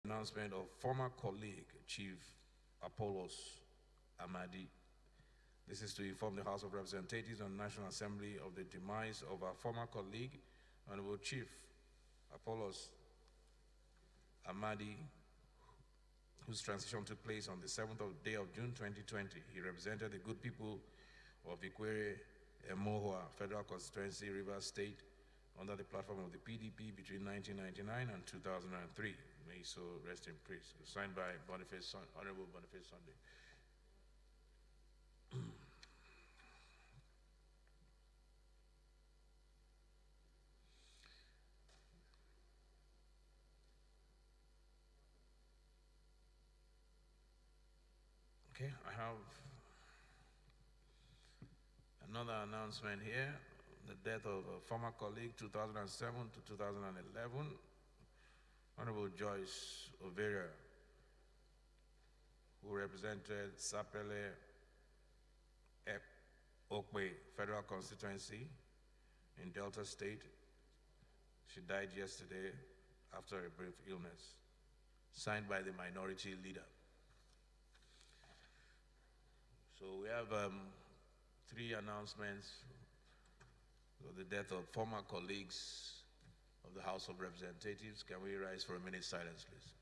Announcement of former colleague Chief Apollos Amadi. This is to inform the House of Representatives and National Assembly of the demise of our former colleague, Honorable Chief Apollos Amadi, whose transition took place on the 7th day of June 2020. He represented the good people of Ikwere Emohua Federal Constituency, Rivers State, under the platform of the PDP between 1999 and 2003. May he so rest in peace. Signed by Honorable Boniface Sunday. Okay, I have another announcement here. The death of a former colleague, 2007 to 2011, Honorable Joyce Overia, who represented Sapele Okwe Federal Constituency in Delta State. She died yesterday after a brief illness. Signed by the minority leader. So we have three announcements of the death of former colleagues of the House of Representatives. Can we rise for a minute silence, please?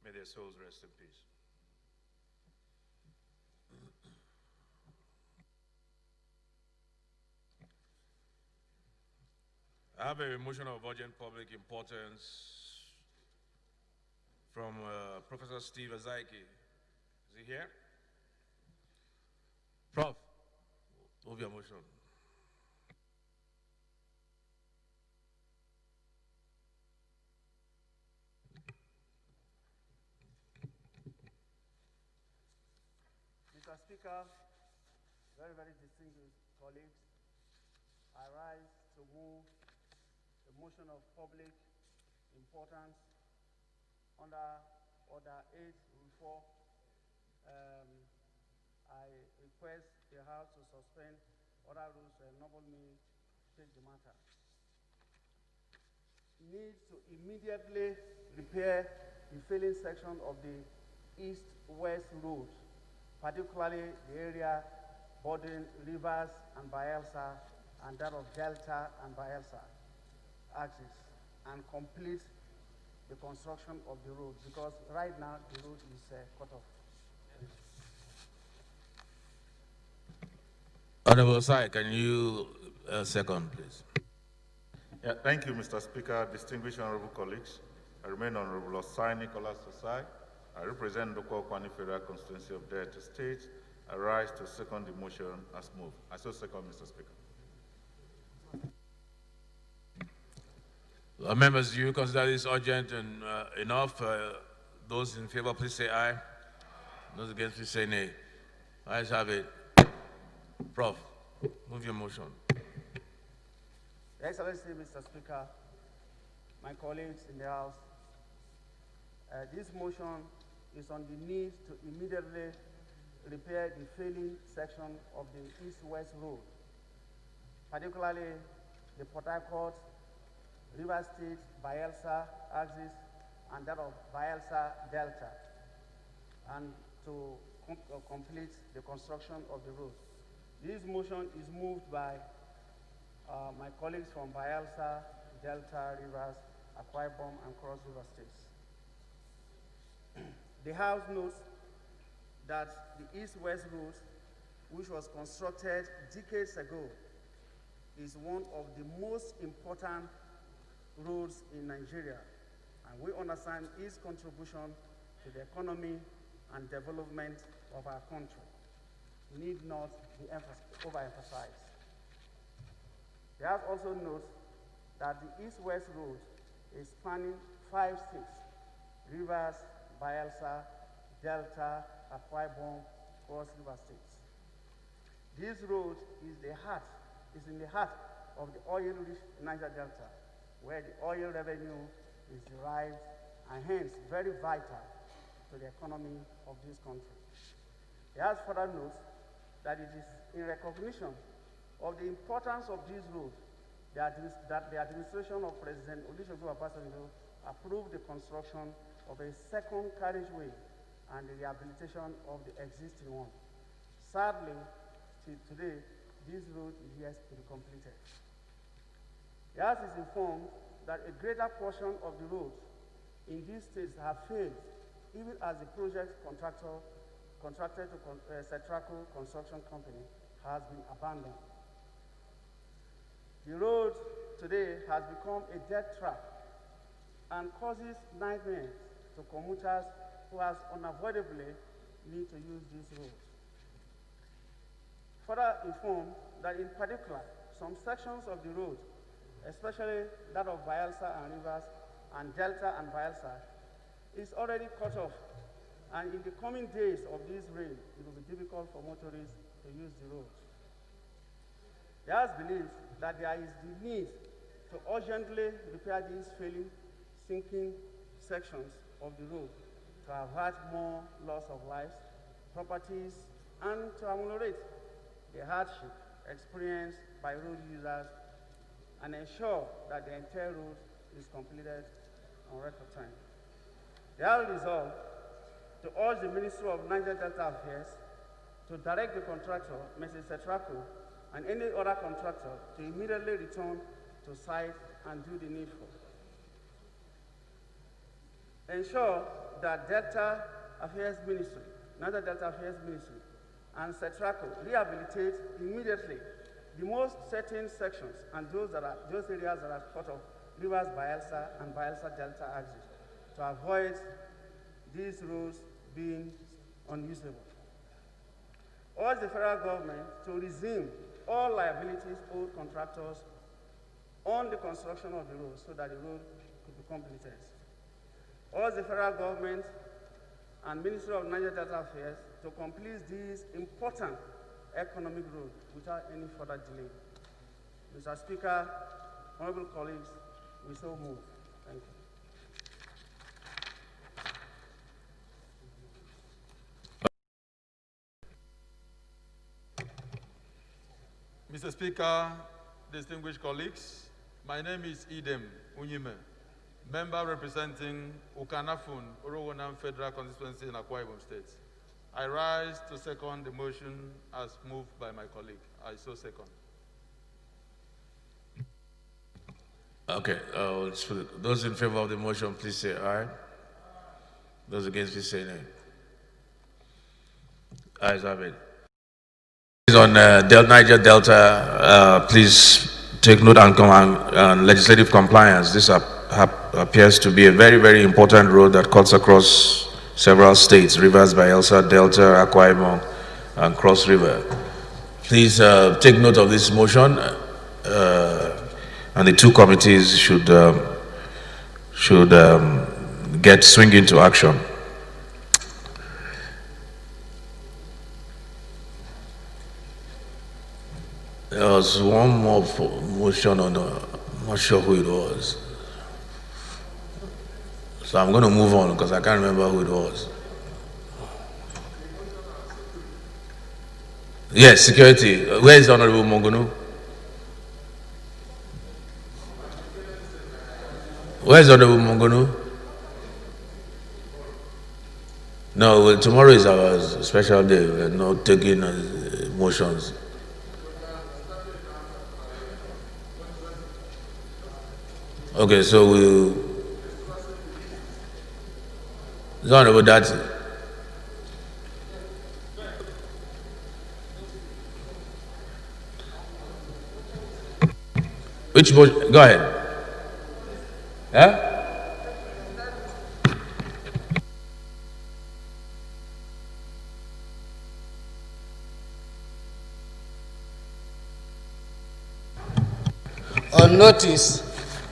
May their souls rest in peace. I have a motion of urgent public importance from Professor Steve Azaiki. Is he here? Prof, move your motion. Mr. Speaker, very distinguished colleagues, I rise to move the motion of public importance under Order 8-4. I request the House to suspend other rules to enable me to take the matter. Need to immediately repair the failing section of the east-west road, particularly the area bordering Rivers and Bayelsa and that of Delta and Bayelsa axis, and complete the construction of the road, because right now the road is cut off. Honorable Sai, can you second, please? Yeah, thank you, Mr. Speaker. Distinguished honorable colleagues, I remain Honorable Osai Nicholas Osai. I represent the Kwani Federal Constituency of Delta State. I rise to second the motion as moved. I so second, Mr. Speaker. Members, do you consider this urgent and enough? Those in favor, please say aye. Those against, please say nay. Ayes have it. Prof, move your motion. Your Excellency, Mr. Speaker, my colleagues in the House, this motion is on the need to immediately repair the failing section of the east-west road, particularly the Port Harcourt, River State, Bayelsa axis, and that of Bayelsa Delta, and to complete the construction of the road. This motion is moved by my colleagues from Bayelsa, Delta, Rivers, Akwa Ibom, and Cross River States. The House notes that the east-west route which was constructed decades ago, is one of the most important roads in Nigeria, and we understand its contribution to the economy and development of our country. We need not be overemphasized. We have also noted that the East-West Road is spanning 5 states: Rivers, Bayelsa, Delta, Akwa Ibom, Cross River states. This road is in the heart of the oil-rich Niger Delta, where the oil revenue is derived and hence very vital to the economy of this country. He has further noted that it is in recognition of the importance of this road that the administration of President Olusegun Obasanjo approved the construction of a second carriageway and the rehabilitation of the existing one. Sadly, till today, this road is yet to be completed. Yas is informed that a greater portion of the roads in these states have failed, even as the project contracted to Cetraco Construction Company has been abandoned. The road today has become a death trap and causes nightmares to commuters who has unavoidably need to use this road. Further informed that in particular, some sections of the road, especially that of Bayelsa and Rivers and Delta and Bayelsa, is already cut off, and in the coming days of this rain, it will be difficult for motorists to use the road. Yas believes that there is the need to urgently repair these failing, sinking sections of the road to avert more loss of lives, properties, and to ameliorate the hardship experienced by road users and ensure that the entire road is completed on record time. They are resolved to urge the Ministry of Niger Delta Affairs to direct the contractor, Mrs. Cetraco, and any other contractor to immediately return to site and do the needful. Ensure that Delta Affairs Ministry, Niger Delta Affairs Ministry, and Cetraco rehabilitate immediately the most certain sections and those areas that are part of Rivers Bayelsa and Bayelsa Delta axis to avoid these roads being unusable. Urge the federal government to resume all liabilities owed contractors on the construction of the road so that the road could be completed. Urge the federal government and Ministry of Niger Delta Affairs to complete this important economic road without any further delay. Mr. Speaker, honorable colleagues, we so move. Thank you. Mr. Speaker, distinguished colleagues, my name is Idem Unyime, member representing Ukanafun, Orowanam Federal Constituency in Akwa Ibom State. I rise to second the motion as moved by my colleague. I so second. Okay, those in favor of the motion, please say aye. Those against, please say nay. Ayes have it. On Niger Delta, please take note and legislative compliance. This appears to be a very, very important road that cuts across several states: Rivers, Bayelsa, Delta, Akwa Ibom, and Cross River. Please take note of this motion, and the two committees should get swing into action. There was one more motion on I'm not sure who it was. So I'm going to move on because I can't remember who it was. Yes, security. Where is Honorable Mongunu? Where is Honorable Mongunu? No, tomorrow is our special day. We're not taking motions. Okay, so we'll... Honorable Dati. Which motion? Go ahead. Yeah? On notice,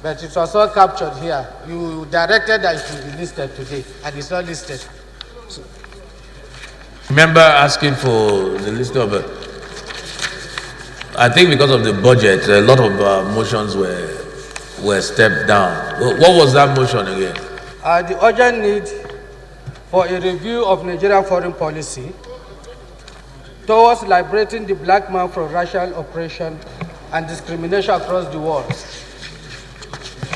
but it was all captured here. You directed that it should be listed today, and it's not listed. Member asking for the list of. I think because of the budget, a lot of motions were stepped down. What was that motion again? The urgent need for a review of Nigerian foreign policy towards liberating the black man from racial oppression and discrimination across the world.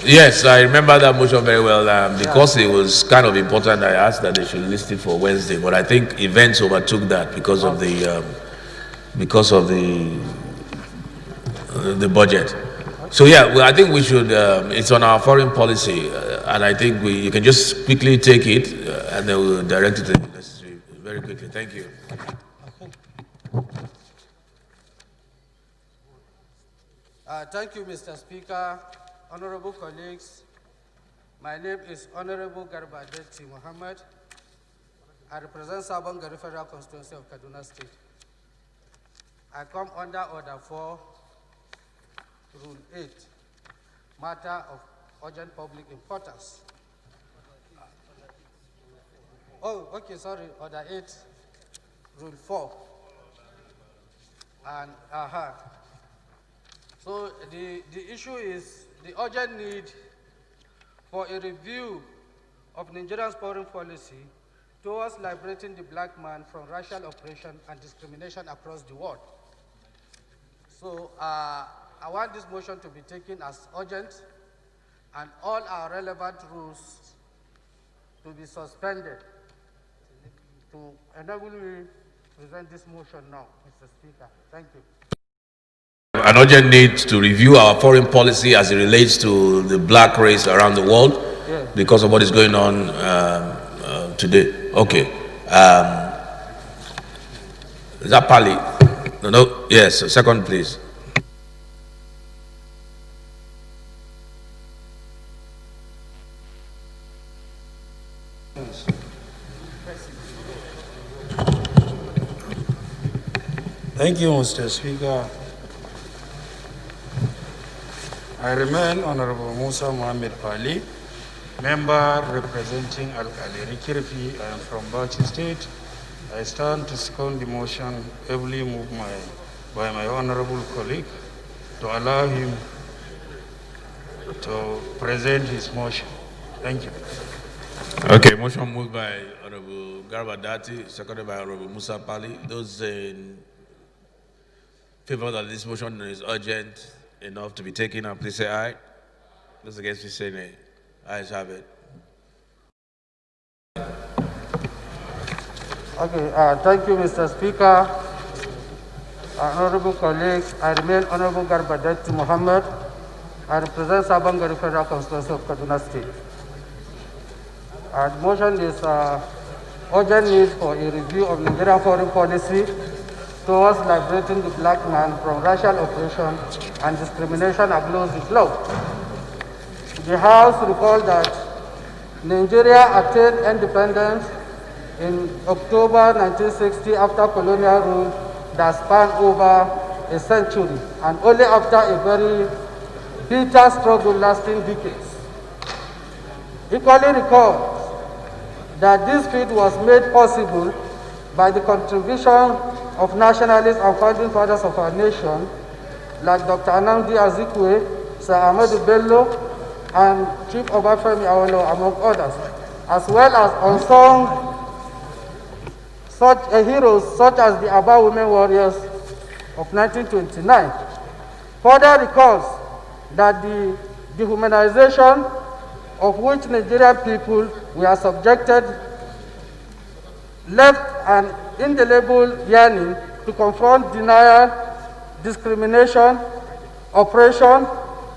Yes, I remember that motion very well. Because it was kind of important, I asked that they should list it for Wednesday. But I think events overtook that because of the budget. So yeah, well, I think we should. It's on our foreign policy, and I think you can just quickly take it, and then we'll direct it to the necessary very quickly. Thank you. Thank you, Mr. Speaker. Honorable colleagues, my name is Honorable Garba Detti Mohammed. I represent Sabon Gari Federal Constituency of Kaduna State. I come under Order 4, Rule 8, matter of urgent public importance. Oh, okay, sorry, Order 8, Rule 4. And, So the issue is the urgent need for a review of Nigeria's foreign policy towards liberating the black man from racial oppression and discrimination across the world. So I want this motion to be taken as urgent and all our relevant rules to be suspended to enable me to present this motion now, Mr. Speaker. Thank you. An urgent need to review our foreign policy as it relates to the black race around the world, yeah, because of what is going on today. Okay. Is that Pali? No. Yes. Second, please. Thank you, Mr. Speaker. I remain Honorable Musa Mohammed Pali, member representing Al-Khaliri Kirfi. I am from Bauchi State. I stand to second the motion ably moved by my honorable colleague to allow him to present his motion. Thank you. Okay, motion moved by Honorable Garba Dati, seconded by Honorable Musa Pali. Those in favor that this motion is urgent enough to be taken up, please say aye. Those against, please say nay. Ayes have it. Okay, thank you, Mr. Speaker. Honorable colleagues, I remain Honorable Garba Detti Mohammed. I represent Sabon Gari Federal Constituency of Kaduna State. The motion is urgent need for a review of Nigerian foreign policy towards liberating the black man from racial oppression and discrimination across the globe. The House recalled that Nigeria attained independence in October 1960 after colonial rule that spanned over a century, and only after a very bitter struggle lasting decades. Equally recalled that this feat was made possible by the contribution of nationalists and founding fathers of our nation, like Dr. Nnamdi Azikiwe, Sir Ahmadu Bello, and Chief Obafemi Awolowo, among others, as well as unsung heroes such as the Aba Women Warriors of 1929. Further recalls that the dehumanization of which Nigerian people were subjected left an indelible yearning to confront denial, discrimination, oppression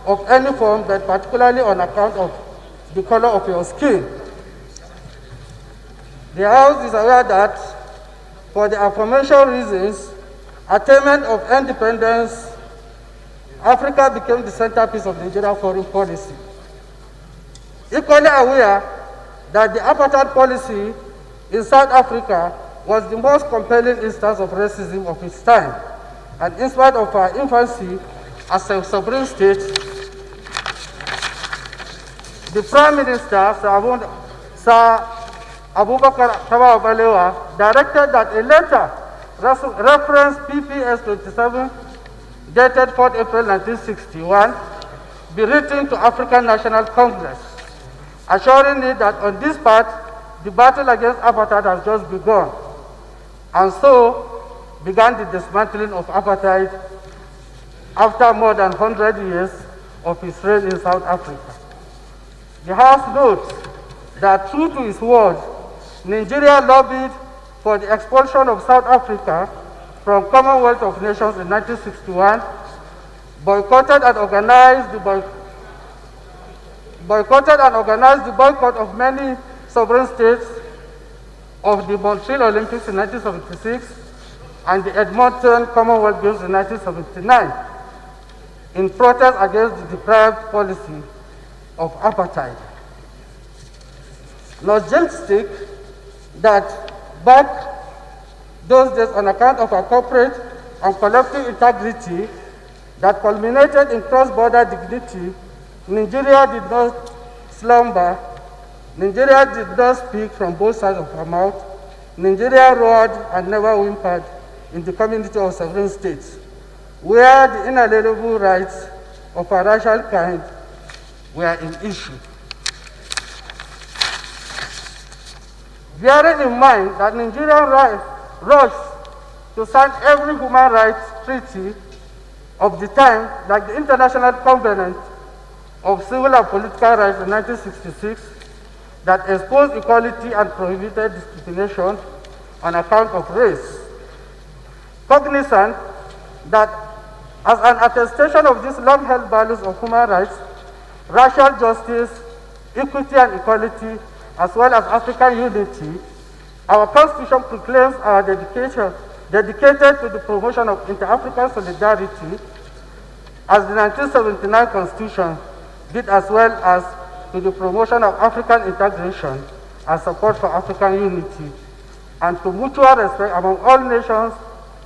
of any form, but particularly on account of the color of your skin. The House is aware that, for the aforementioned reasons, attainment of independence Africa became the centerpiece of Nigerian foreign policy. Equally aware that the apartheid policy in South Africa was the most compelling instance of racism of its time, and in spite of our infancy as a sovereign state, the Prime Minister, Sir Abubakar Tafawa Balewa, directed that a letter reference PPS 27 dated 4 April 1961 be written to African National Congress, assuring it that on this part, the battle against apartheid has just begun, and so began the dismantling of apartheid after more than 100 years of its reign in South Africa. The House notes that, true to its word, Nigeria lobbied for the expulsion of South Africa from Commonwealth of Nations in 1961, boycotted and organized the boycott of many sovereign states of the Montreal Olympics in 1976 and the Edmonton Commonwealth Games in 1979 in protest against the deprived policy of apartheid. Nostalgic that back those days, on account of our corporate and collective integrity that culminated in cross-border dignity, Nigeria did not slumber. Nigeria did not speak from both sides of her mouth. Nigeria roared and never whimpered in the community of sovereign states, where the inalienable rights of a racial kind were in issue. Bearing in mind that Nigeria rushed to sign every human rights treaty of the time, like the International Covenant of Civil and Political Rights in 1966, that exposed equality and prohibited discrimination on account of race. Cognizant that as an attestation of these long-held values of human rights, racial justice, equity and equality, as well as African unity, our Constitution proclaims our dedicated to the promotion of inter-African solidarity, as the 1979 Constitution did, as well as to the promotion of African integration and support for African unity, and to mutual respect among all nations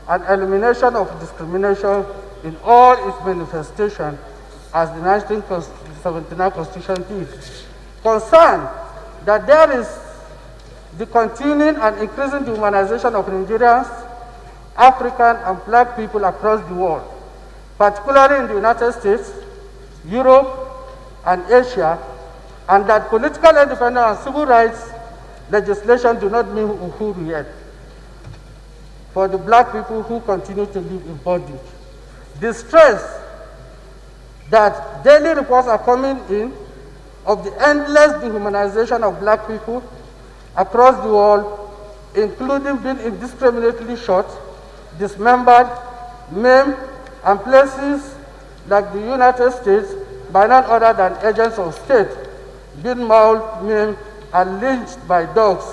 and elimination of discrimination in all its manifestations, as the 1979 Constitution did. Concerned that there is the continuing and increasing dehumanization of Nigerians, African and Black people across the world, particularly in the United States, Europe, and Asia, and that political independence and civil rights legislation do not mean uhuru yet for the Black people who continue to live in bondage. The stress that daily reports are coming in of the endless dehumanization of Black people across the world, including being indiscriminately shot, dismembered, maimed, and places like the United States by none other than agents of state, being mauled, maimed, and lynched by dogs,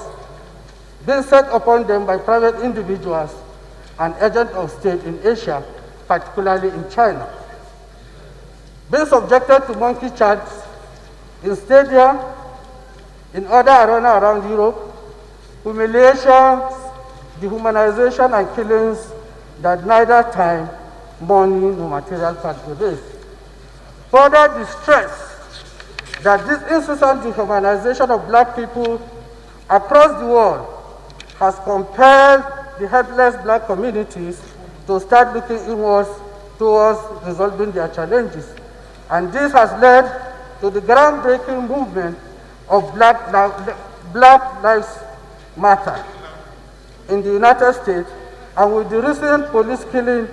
being set upon them by private individuals and agents of state in Asia, particularly in China, being subjected to monkey charge in stadia, in other arenas around Europe, humiliations, dehumanization, and killings that neither time, money, nor material can erase. Further distress that this incessant dehumanization of Black people across the world has compelled the helpless Black communities to start looking inwards towards resolving their challenges. And this has led to the groundbreaking movement of Black Lives Matter in the United States, and with the recent police killing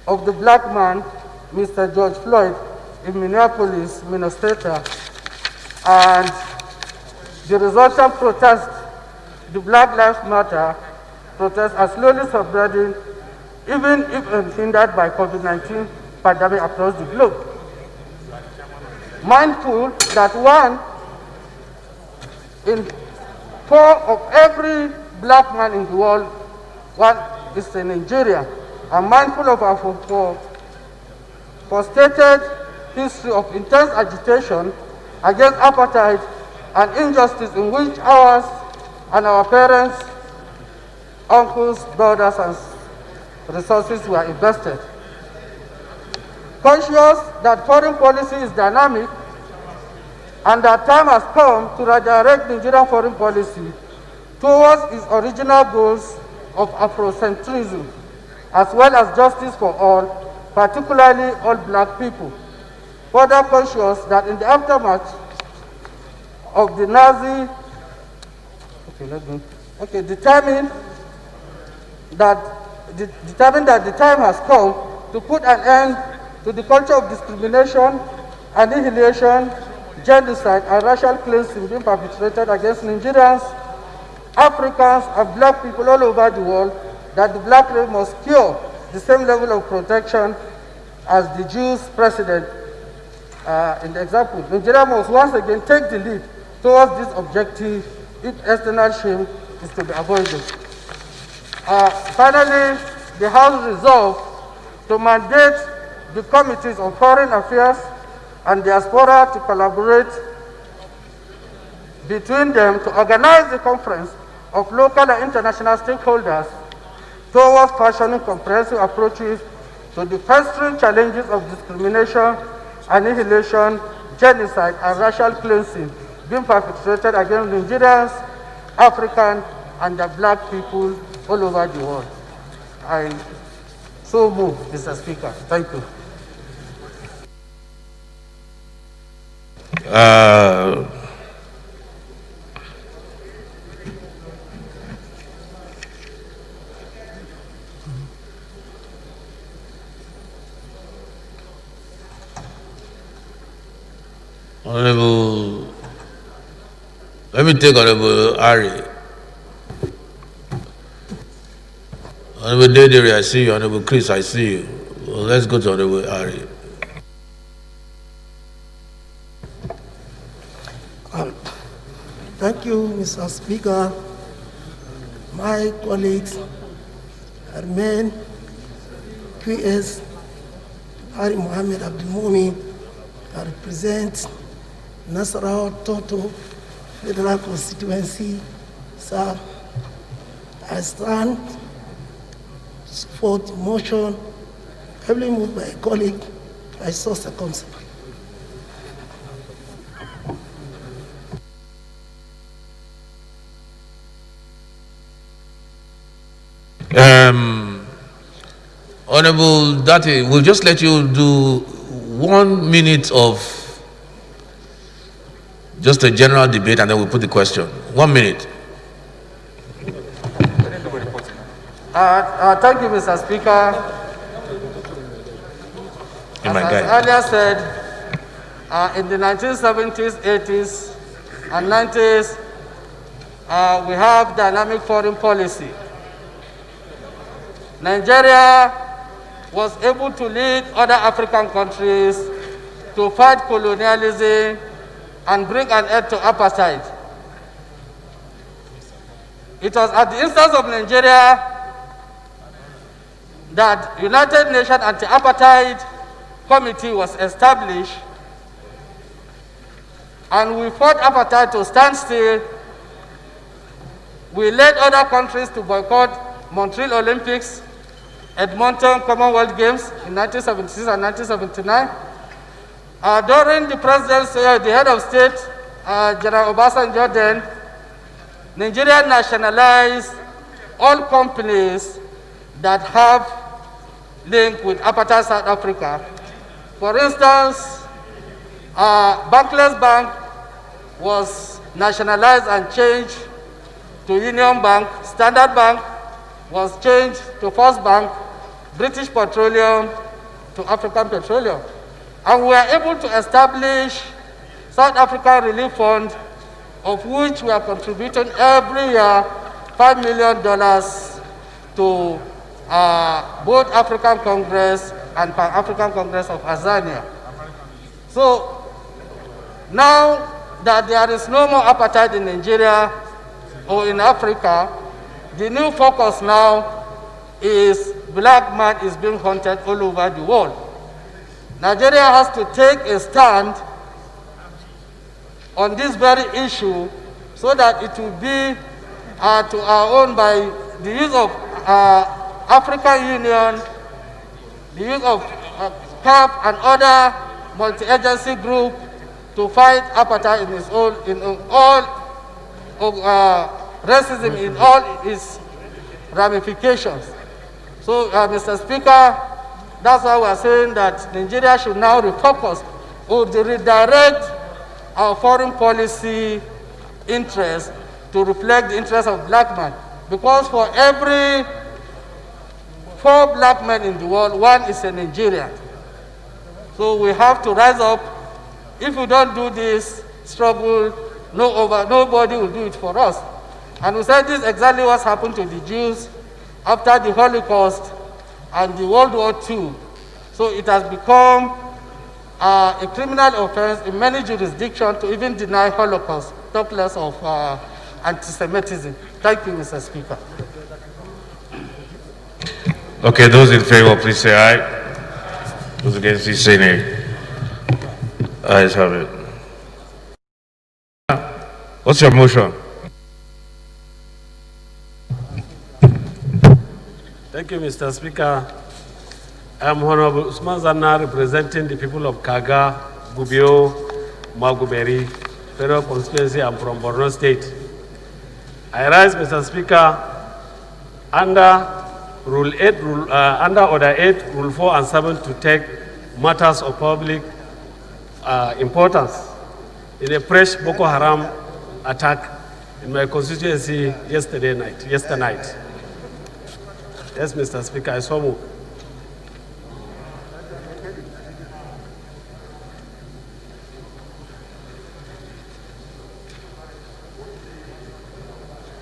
of the Black man, Mr. George Floyd, in Minneapolis, Minnesota, and the resultant protest, the Black Lives Matter protests are slowly subsiding, even if hindered by COVID-19 pandemic across the globe. Mindful that 1 in 4 of every Black man in the world, one is a Nigerian, and mindful of our for stated history of intense agitation against apartheid and injustice in which ours and our parents, uncles, brothers, and resources were invested. Conscious that foreign policy is dynamic and that time has come to redirect Nigerian foreign policy towards its original goals of Afrocentrism, as well as justice for all, particularly all black people. Further conscious that in the aftermath of the Nazi, determined that the time has come to put an end to the culture of discrimination, annihilation, genocide, and racial cleansing being perpetrated against Nigerians, Africans, and black people all over the world, that the black race must secure the same level of protection as the Jews precedent in the example. Nigeria must once again take the lead towards this objective if external shame is to be avoided. Finally, the House resolved to mandate the Committees on Foreign Affairs and Diaspora to collaborate between them to organize a conference of local and international stakeholders towards fashioning comprehensive approaches to the festering challenges of discrimination, annihilation, genocide, and racial cleansing being perpetrated against Nigerians, African, and the black people all over the world. I so move, Mr. Speaker. Thank you. Honorable, let me take Honorable Ari. Honorable Dedere, I see you. Honorable Chris, I see you. Well, let's go to Honorable Ari. Thank you, Mr. Speaker. My colleagues, I remain QS Hari Mohammed Abdulmumin. I represent Nasarawa Toto Federal Constituency. Sir, I stand to support the motion heavily moved by a colleague. I so circumscribed. Honorable Dati, we'll just let you do 1 minute of just a general debate and then we'll put the question. 1 minute. Thank you, Mr. Speaker. As I earlier said, in the 1970s, 80s, and 90s, we have dynamic foreign policy. Nigeria was able to lead other African countries to fight colonialism and bring an end to apartheid. It was at the instance of Nigeria that United Nations Anti-Apartheid Committee was established, and we fought apartheid to stand still. We led other countries to boycott Montreal Olympics, Edmonton Commonwealth Games in 1976 and 1979. During the presidency, the head of state, General Obasanjo then, Nigeria nationalized all companies that have link with apartheid South Africa. For instance, Barclays Bank was nationalized and changed to Union Bank. Standard Bank was changed to First Bank. British Petroleum to African Petroleum. And we were able to establish South African Relief Fund, of which we are contributing every year $5 million to both African Congress and Pan-African Congress of Azania. So now that there is no more apartheid in Nigeria or in Africa, the new focus now is black man is being hunted all over the world. Nigeria has to take a stand on this very issue so that it will be to our own by the use of African Union, the use of CAP and other multi-agency group to fight apartheid in all racism in all its ramifications. So, Mr. Speaker, that's why we are saying that Nigeria should now refocus or redirect our foreign policy interests to reflect the interests of black men. Because for every 4 black men in the world, 1 is a Nigerian. So we have to rise up. If we don't do this struggle, nobody will do it for us. And we said this is exactly what happened to the Jews after the Holocaust and the World War II. So it has become a criminal offense in many jurisdictions to even deny Holocaust, talk less of anti-Semitism. Thank you, Mr. Speaker. Okay, those in favor, please say aye. Those against, please say nay. Ayes have it. What's your motion? Thank you, Mr. Speaker. I am Honorable Usman Zanna, representing the people of Kaga, Gubio, Maguberi, Federal Constituency. I'm from Borno State. I rise, Mr. Speaker, under Rule 8, under Order 8, Rule 4 and 7 to take matters of public importance in a fresh Boko Haram attack in my constituency yesterday night. Yes, Mr. Speaker, I so move.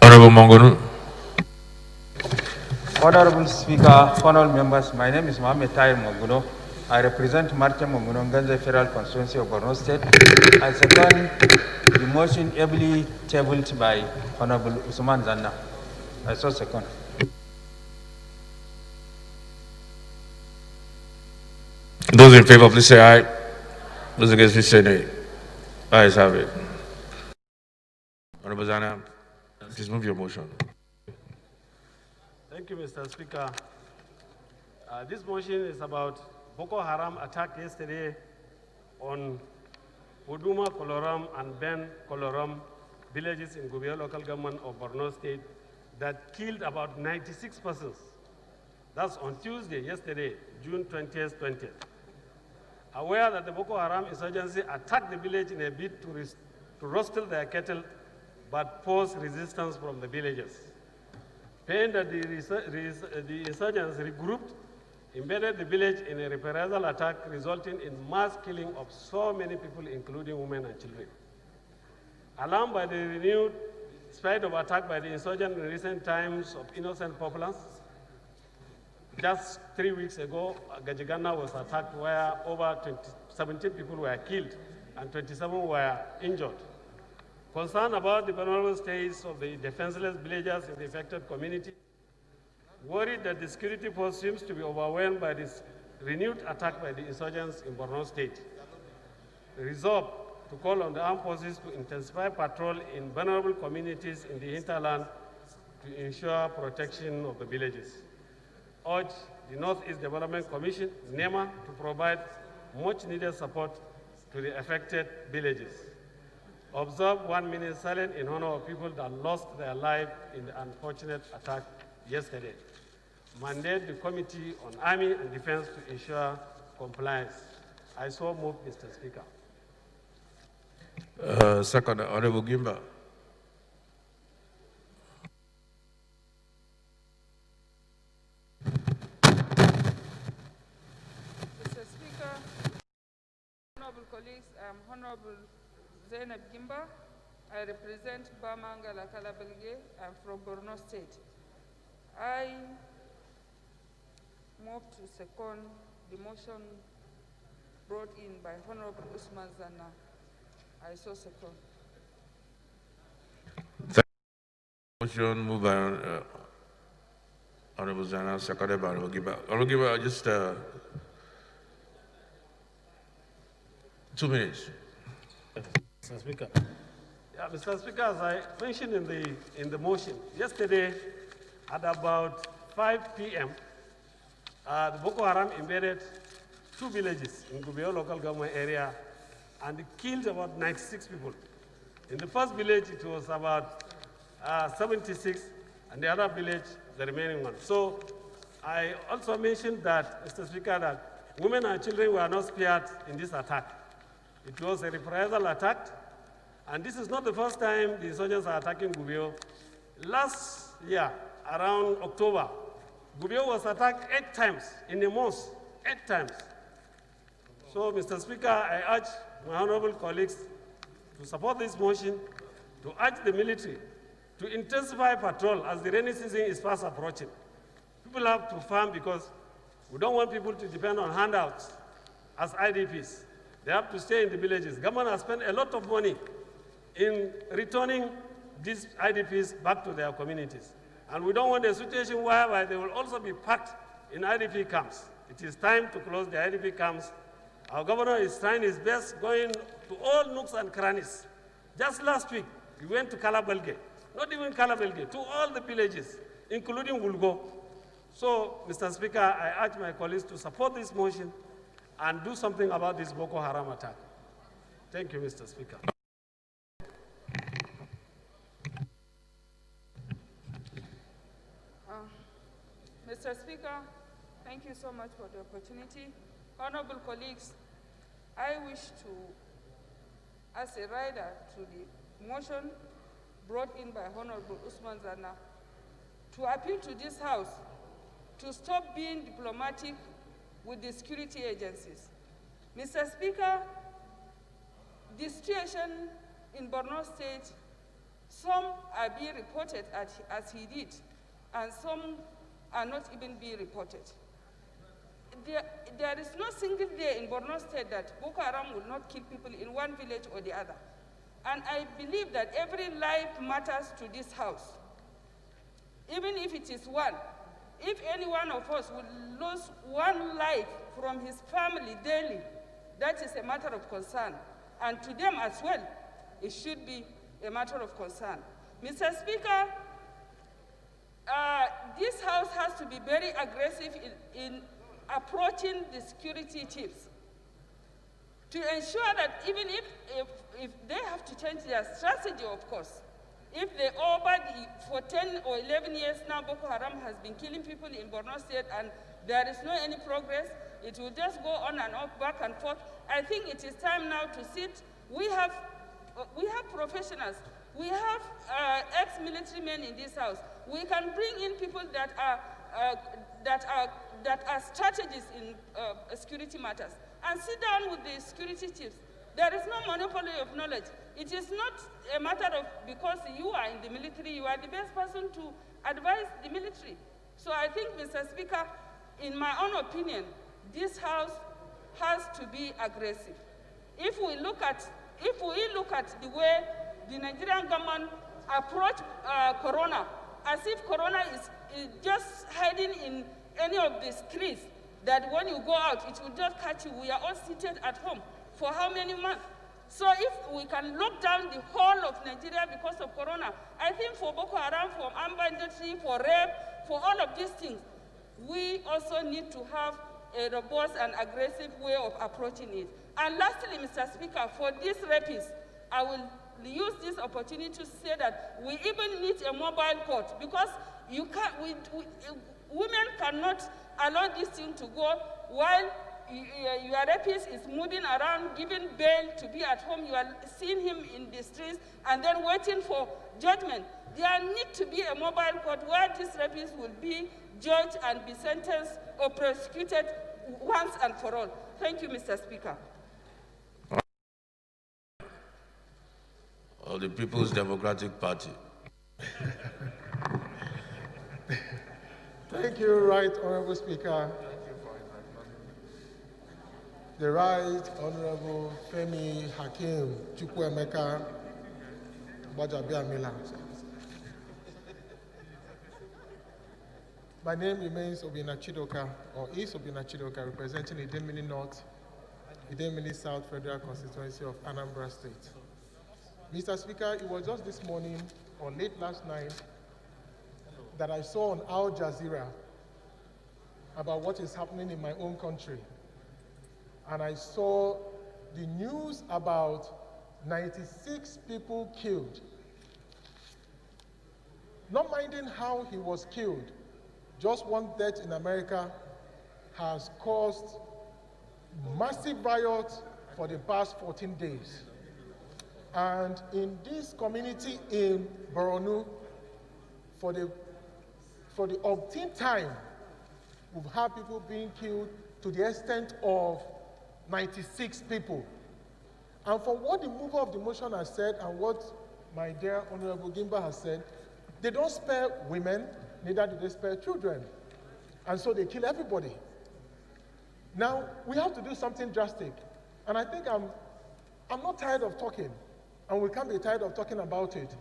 Honorable Mongunu. Honorable Speaker, honorable members, my name is Mohamed Tahir Monguno. I represent Martin Monguno, Ganze Federal Constituency of Borno State. I second the motion ably tabled by Honorable Usman Zanna. I so second. Those in favor, please say aye. Those against, please say nay. Ayes have it. Honorable Zanna, please move your motion. Thank you, Mr. Speaker. This motion is about Boko Haram attack yesterday on Uduma Koloram and Ben Koloram villages in Gubia local government of Borno State that killed about 96 persons. That's on Tuesday, yesterday, June 20th, 20th. Aware that the Boko Haram insurgency attacked the village in a bid to rustle their cattle, but posed resistance from the villagers. Pained that the insurgents regrouped, embedded the village in a reprisal attack, resulting in mass killing of so many people, including women and children. Alarmed by the renewed spread of attack by the insurgents in recent times of innocent populace, just 3 weeks ago, Gajigana was attacked where over 17 people were killed and 27 were injured. Concerned about the vulnerable states of the defenseless villagers in the affected community, worried that the security force seems to be overwhelmed by this renewed attack by the insurgents in Borno State, resolved to call on the armed forces to intensify patrol in vulnerable communities in the hinterland to ensure protection of the villages. Urge the Northeast Development Commission, NEMA, to provide much needed support to the affected villages. Observe 1 minute silence in honor of people that lost their life in the unfortunate attack yesterday. Mandate the Committee on Army and Defense to ensure compliance. I so move, Mr. Speaker. Second, Honorable Gimba. Mr. Speaker, honorable colleagues, I'm Honorable Zainab Gimba. I represent Bamangala Kalabelge. I'm from Borno State. I move to second the motion brought in by Honorable Usman Zanna. I so second. Motion moved by Honorable Zanna, seconded by Honorable Gimba. Honorable Gimba, just 2 minutes. Mr. Speaker. Yeah, Mr. Speaker, as I mentioned in the motion, yesterday at about 5 p.m., the Boko Haram invaded 2 villages in Gubeo local government area and killed about 96 people. In the first village, it was about 76, and the other village, the remaining one. So I also mentioned that, Mr. Speaker, that women and children were not spared in this attack. It was a reprisal attack, and this is not the first time the insurgents are attacking Gubeo. Last year, around October, Gubeo was attacked 8 times in a month, 8 times. So, Mr. Speaker, I urge my honorable colleagues to support this motion, to urge the military to intensify patrol as the rainy season is fast approaching. People have to farm because we don't want people to depend on handouts as IDPs. They have to stay in the villages. Government has spent a lot of money in returning these IDPs back to their communities. And we don't want a situation whereby they will also be packed in IDP camps. It is time to close the IDP camps. Our governor is trying his best, going to all nooks and crannies. Just last week, we went to Kalabelge, not even Kalabelge, to all the villages, including Wulgo. So, Mr. Speaker, I urge my colleagues to support this motion and do something about this Boko Haram attack. Thank you, Mr. Speaker. Mr. Speaker, thank you so much for the opportunity. Honorable colleagues, I wish to, as a rider to the motion brought in by Honorable Usman Zana, to appeal to this House to stop being diplomatic with the security agencies. Mr. Speaker, the situation in Borno State, some are being reported as he did, and some are not even being reported. There is no single day in Borno State that Boko Haram will not kill people in one village or the other. And I believe that every life matters to this House. Even if it is one, if any one of us will lose one life from his family daily, that is a matter of concern. And to them as well, it should be a matter of concern. Mr. Speaker, this House has to be very aggressive in approaching the security chiefs to ensure that even if they have to change their strategy, of course, if they for 10 or 11 years now, Boko Haram has been killing people in Borno State and there is no any progress, it will just go on and off, back and forth. I think it is time now to sit. We have professionals. We have ex-military men in this House. We can bring in people that are strategists in security matters and sit down with the security chiefs. There is no monopoly of knowledge. It is not a matter of because you are in the military, you are the best person to advise the military. So I think, Mr. Speaker, in my own opinion, this House has to be aggressive. If we look at the way the Nigerian government approach Corona, as if Corona is just hiding in any of the streets, that when you go out, it will just catch you. We are all seated at home for how many months? So if we can lock down the whole of Nigeria because of Corona, I think for Boko Haram, for armed banditry, for rape, for all of these things, we also need to have a robust and aggressive way of approaching it. And lastly, Mr. Speaker, for these rapists, I will use this opportunity to say that we even need a mobile court because women cannot allow this thing to go while your rapist is moving around, giving bail to be at home. You are seeing him in the streets and then waiting for judgment. There needs to be a mobile court where these rapists will be judged and be sentenced or prosecuted once and for all. Thank you, Mr. Speaker. Of the People's Democratic Party. Thank you, Right Honorable Speaker. The Right Honorable Femi Hakim Chukwuemeka Bajabiamila. My name remains Obina Chidoka, or is Obina Chidoka, representing the Idemili North Idemili South Federal Constituency of Anambra State. Mr. Speaker, it was just this morning or late last night that I saw on Al Jazeera about what is happening in my own country. And I saw the news about 96 people killed. Not minding how he was killed, just one death in America has caused massive riots for the past 14 days. And in this community in Borno, for the 18th time, we've had people being killed to the extent of 96 people. And for what the mover of the motion has said and what my dear Honorable Gimba has said, they don't spare women, neither do they spare children. And so they kill everybody. Now, we have to do something drastic. And I think I'm not tired of talking, and we can't be tired of talking about it.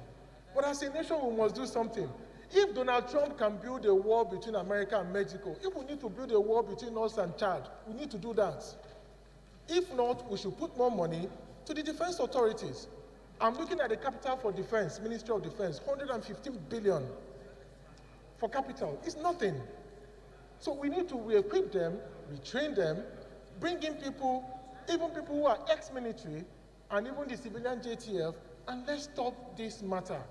But as a nation, we must do something. If Donald Trump can build a wall between America and Mexico, if we need to build a wall between us and Chad, we need to do that. If not, we should put more money to the defense authorities. I'm looking at the capital for defense, Ministry of Defense, 115 billion for capital. It's nothing. So we need to re-equip them, retrain them, bring in people, even people who are ex-military, and even the civilian JTF, and let's stop this matter.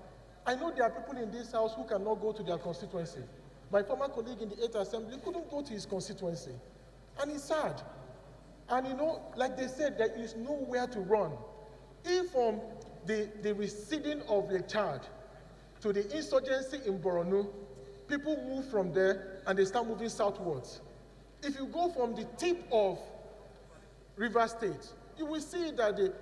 I know there are people in this house who cannot go to their constituency. My former colleague in the 8th Assembly couldn't go to his constituency, and it's sad. And you know, like they said, there is nowhere to run. If from the receding of the Chad to the insurgency in Borno, people move from there and they start moving southwards. If you go from the tip of River State, you will see that the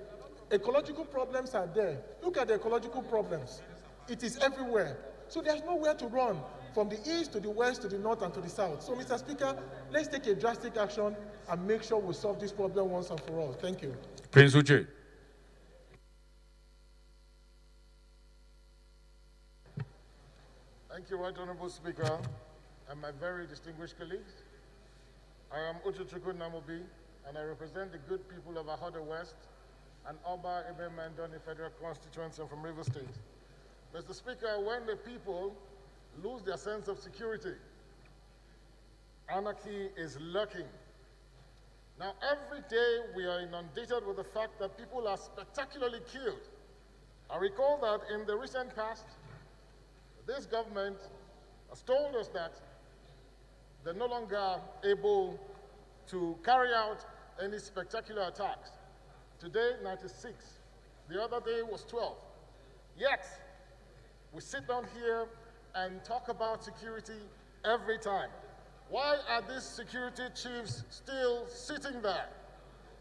ecological problems are there. Look at the ecological problems. It is everywhere. So there's nowhere to run from the east to the west to the north and to the south. So, Mr. Speaker, let's take a drastic action and make sure we solve this problem once and for all. Thank you. Prince Uche. Thank you, Right Honorable Speaker, and my very distinguished colleagues. I am Uchechukwu Namobi, and I represent the good people of Ahoda West and Oba Ebe Mendoni Federal Constituency from River State. Mr. Speaker, when the people lose their sense of security, anarchy is lurking. Now, every day we are inundated with the fact that people are spectacularly killed. I recall that in the recent past, this government has told us that they're no longer able to carry out any spectacular attacks. Today, 96. The other day was 12. Yet, we sit down here and talk about security every time. Why are these security chiefs still sitting there?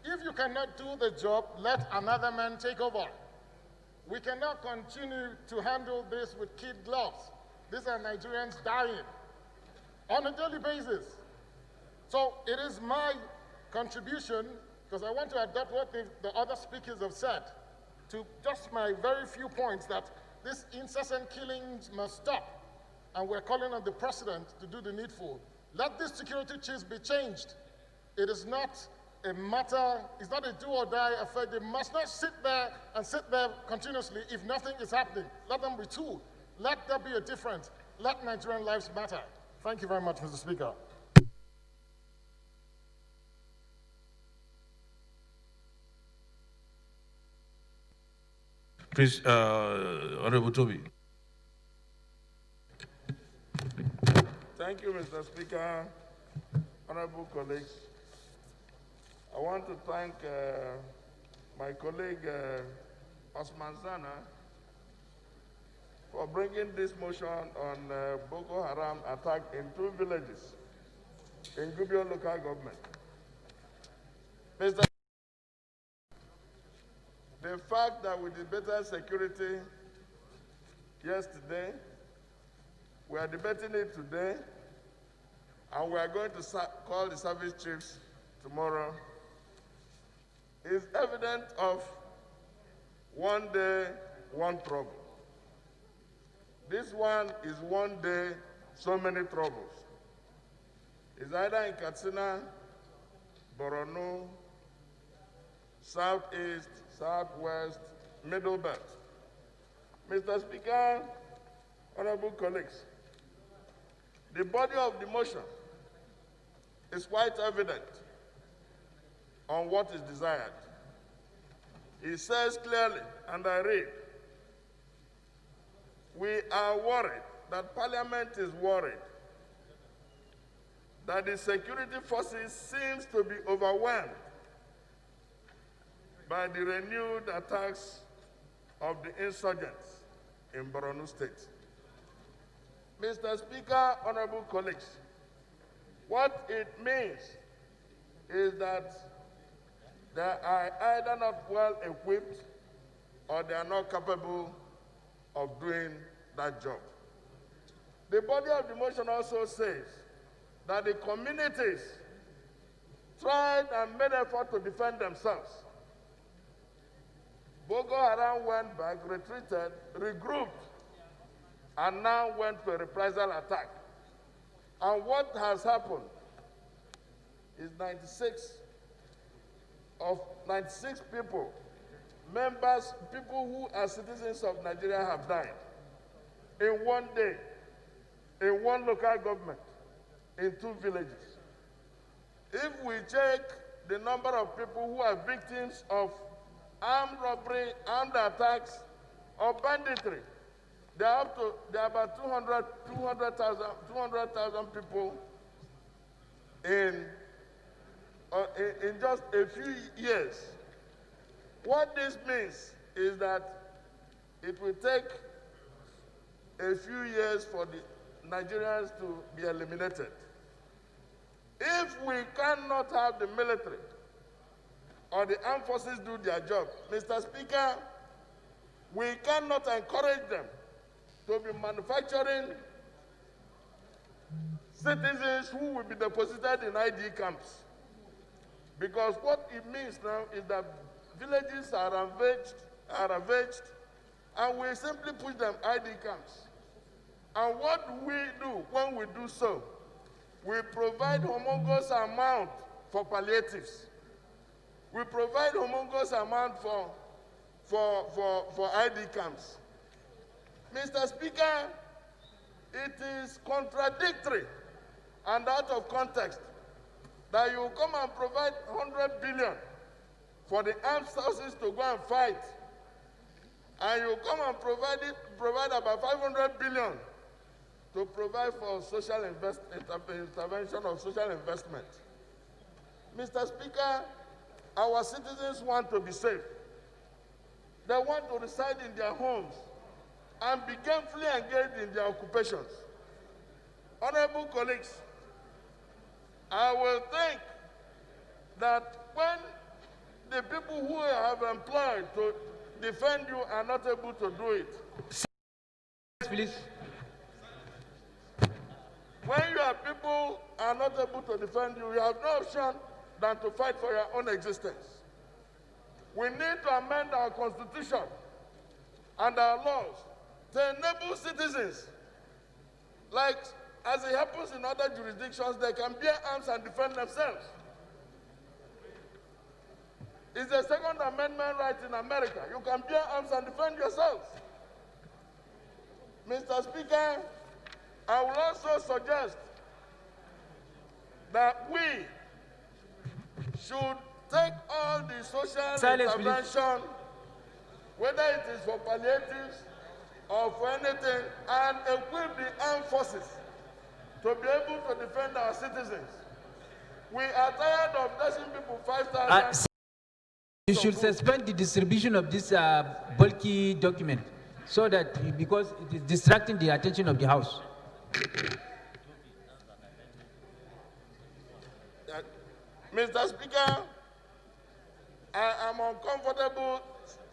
If you cannot do the job, let another man take over. We cannot continue to handle this with kid gloves. These are Nigerians dying on a daily basis. So it is my contribution, because I want to adapt what the other speakers have said, to just my very few points that this incessant killings must stop. And we're calling on the president to do the needful. Let these security chiefs be changed. It is not a matter, it's not a do or die affair. They must not sit there continuously if nothing is happening. Let them retool. Let there be a difference. Let Nigerian lives matter. Thank you very much, Mr. Speaker. Please, Honorable Toby. Thank you, Mr. Speaker. Honorable colleagues, I want to thank my colleague Osman Zana for bringing this motion on Boko Haram attack in 2 villages in Gubbio local government. Mr. The fact that with the better security yesterday, we are debating it today, and we are going to call the service chiefs tomorrow, is evidence of one day, one trouble. This one is one day, so many troubles. It's either in Katsina, Borno, southeast, southwest, middle belt. Mr. Speaker, honorable colleagues, the body of the motion is quite evident on what is desired. It says clearly, and I read, we are worried, that Parliament is worried, that the security forces seems to be overwhelmed by the renewed attacks of the insurgents in Borno State. Mr. Speaker, honorable colleagues, what it means is that they are either not well equipped or they are not capable of doing that job. The body of the motion also says that the communities tried and made effort to defend themselves. Boko Haram went back, retreated, regrouped, and now went to a reprisal attack. And what has happened is 96 people, members, people who are citizens of Nigeria have died in one day, in one local government, in 2 villages. If we check the number of people who are victims of armed robbery, armed attacks, or banditry, there are about 200,000 people in just a few years. What this means is that it will take a few years for the Nigerians to be eliminated. If we cannot have the military or the armed forces do their job, Mr. Speaker, we cannot encourage them to be manufacturing citizens who will be deposited in ID camps. Because what it means now is that villages are ravaged, and we simply push them ID camps. And what do we do when we do so? We provide humongous amount for palliatives. We provide humongous amount for ID camps. Mr. Speaker, it is contradictory and out of context that you come and provide 100 billion for the armed forces to go and fight, and you come and provide about 500 billion to provide for social intervention of social investment. Mr. Speaker, our citizens want to be safe. They want to reside in their homes and be gainfully engaged in their occupations. Honorable colleagues, I will think that when the people who have employed to defend you are not able to do it, Please. when your people are not able to defend you, you have no option than to fight for your own existence. We need to amend our constitution and our laws to enable citizens, like as it happens in other jurisdictions, they can bear arms and defend themselves. It's a Second Amendment right in America. You can bear arms and defend yourselves. Mr. Speaker, I will also suggest that we should take all the social intervention, whether it is for palliatives or for anything, and equip the armed forces to be able to defend our citizens. We are tired of dashing people 5,000. You should suspend the distribution of this bulky document so that, because it is distracting the attention of the House. Mr. Speaker, I am uncomfortable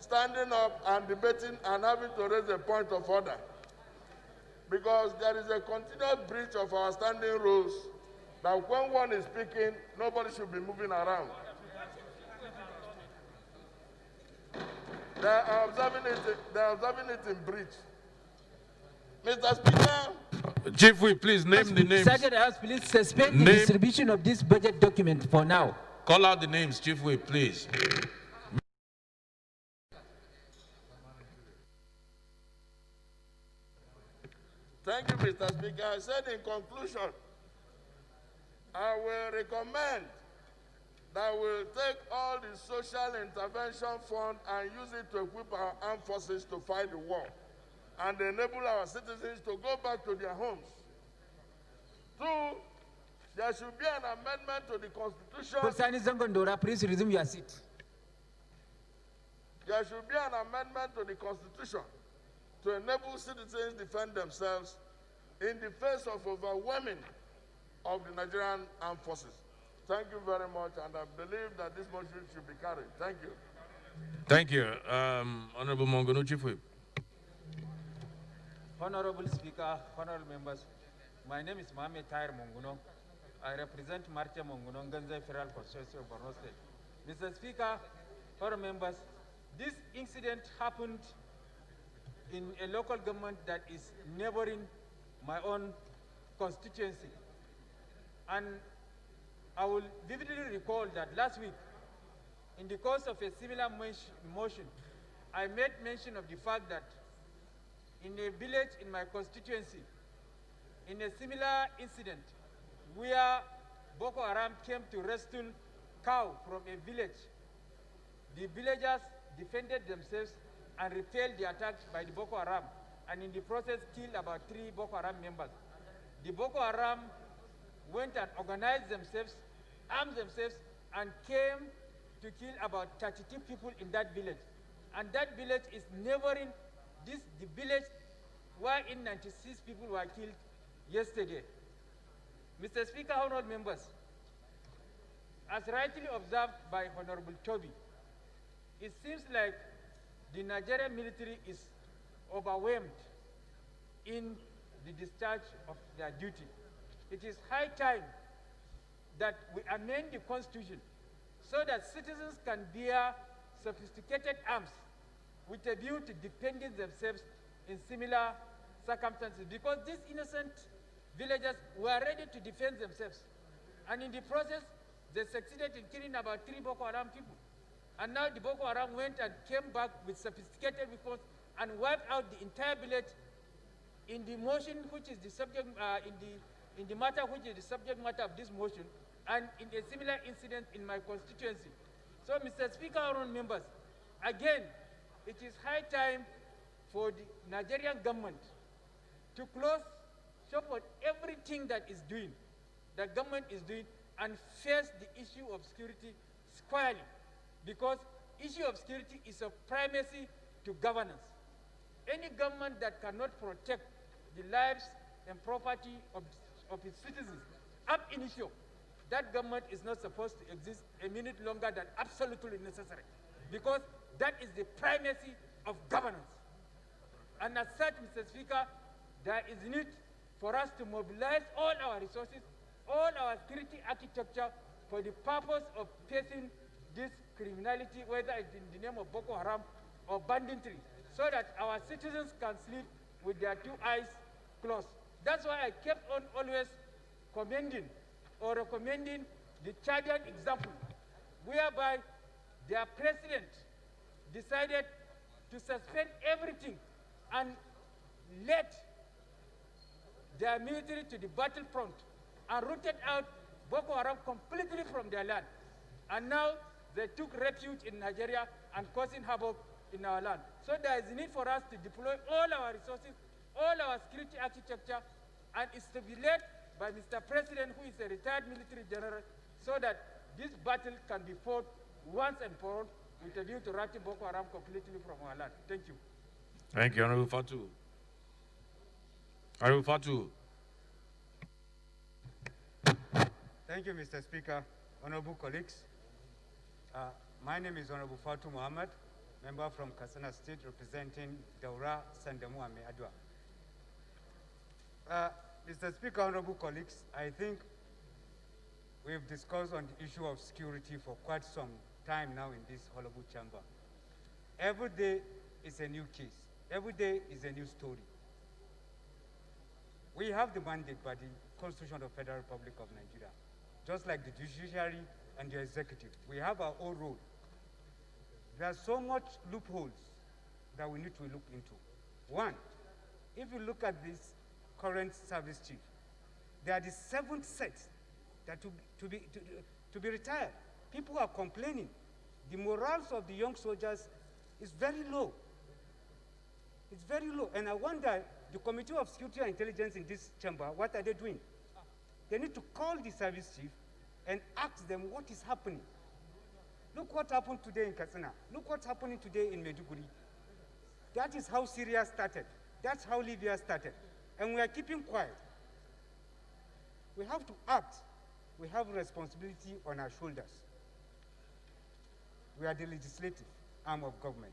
standing up and debating and having to raise a point of order, because there is a continuous breach of our standing rules that when one is speaking, nobody should be moving around. They are observing it in breach. Mr. Speaker. Chief Whip, please name the names. Sergeant House, please suspend the distribution of this budget document for now. Call out the names, Chief Whip, please. Thank you, Mr. Speaker. I said in conclusion, I will recommend that we'll take all the social intervention fund and use it to equip our armed forces to fight the war and enable our citizens to go back to their homes. Two, there should be an amendment to the Constitution. Persani Zangondora, please resume your seat. There should be an amendment to the Constitution to enable citizens defend themselves in the face of overwhelming of the Nigerian armed forces. Thank you very much, and I believe that this motion should be carried. Thank you. Thank you. Honorable Mongono, Chief Whip. Honorable Speaker, honorable members, my name is Mohamed Tahir Monguno. I represent Marcha Monguno, Ganze Federal Constituency of Borno State. Mr. Speaker, honorable members, this incident happened in a local government that is neighboring my own constituency. And I will vividly recall that last week, in the course of a similar motion, I made mention of the fact that in a village in my constituency, in a similar incident, where Boko Haram came to wrestle cow from a village, the villagers defended themselves and repelled the attack by the Boko Haram, and in the process killed about 3 Boko Haram members. The Boko Haram went and organized themselves, armed themselves, and came to kill about 32 people in that village. And that village is neighboring the village wherein 96 people were killed yesterday. Mr. Speaker, honorable members, as rightly observed by Honorable Toby, it seems like the Nigerian military is overwhelmed in the discharge of their duty. It is high time that we amend the Constitution so that citizens can bear sophisticated arms with a view to defending themselves in similar circumstances, because these innocent villagers were ready to defend themselves. And in the process, they succeeded in killing about 3 Boko Haram people. And now the Boko Haram went and came back with sophisticated weapons and wiped out the entire village in the motion which is the subject, in the matter which is the subject matter of this motion, and in a similar incident in my constituency. So, Mr. Speaker, honorable members, again, it is high time for the Nigerian government to close shop on everything that government is doing, and face the issue of security squarely, because issue of security is of primacy to governance. Any government that cannot protect the lives and property of its citizens ab initio, that government is not supposed to exist a minute longer than absolutely necessary, because that is the primacy of governance. And as such, Mr. Speaker, there is need for us to mobilize all our resources, all our security architecture for the purpose of facing this criminality, whether it's in the name of Boko Haram or banditry, so that our citizens can sleep with their 2 eyes closed. That's why I kept on always commending or recommending the Chadian example, whereby their president decided to suspend everything and led their military to the battlefront and rooted out Boko Haram completely from their land. And now they took refuge in Nigeria and causing havoc in our land. So there is a need for us to deploy all our resources, all our security architecture, and it's to be led by Mr. President, who is a retired military general, so that this battle can be fought once and for all with a view to routing Boko Haram completely from our land. Thank you. Thank you, Honorable Fatu. Honorable Fatu. Thank you, Mr. Speaker. Honorable colleagues, my name is Honorable Fatu Muhammad, member from Katsina State representing Daura Sandamu Ame Adwa. Mr. Speaker, honorable colleagues, I think we've discussed on the issue of security for quite some time now in this honorable chamber. Every day is a new case. Every day is a new story. We have the mandate by the Constitution of the Federal Republic of Nigeria, just like the judiciary and the executive. We have our own role. There are so much loopholes that we need to look into. One, if you look at this current service chief. They are the 7th set that to be retired. People are complaining. The morals of the young soldiers is very low. It's very low. And I wonder, the Committee of Security and Intelligence in this chamber, what are they doing? They need to call the service chief and ask them what is happening. Look what happened today in Katsina. Look what's happening today in Maiduguri. That is how Syria started. That's how Libya started. And we are keeping quiet. We have to act. We have responsibility on our shoulders. We are the legislative arm of government.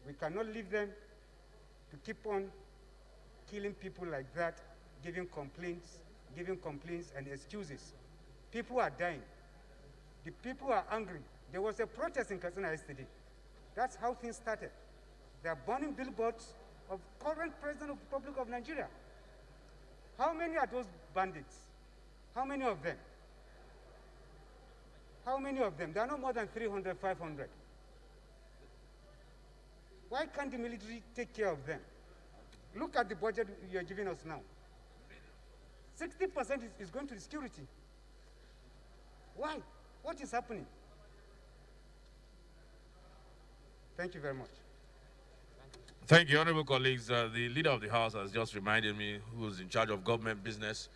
We cannot leave them to keep on killing people like that, giving complaints and excuses. People are dying. The people are angry. There was a protest in Katsina yesterday. That's how things started. They are burning billboards of current President of the Republic of Nigeria. How many are those bandits? How many of them? How many of them? There are no more than 300, 500. Why can't the military take care of them? Look at the budget you're giving us now. 60% is going to the security. Why? What is happening? Thank you very much. Thank you, honorable colleagues. The leader of the House has just reminded me, who's in charge of government business,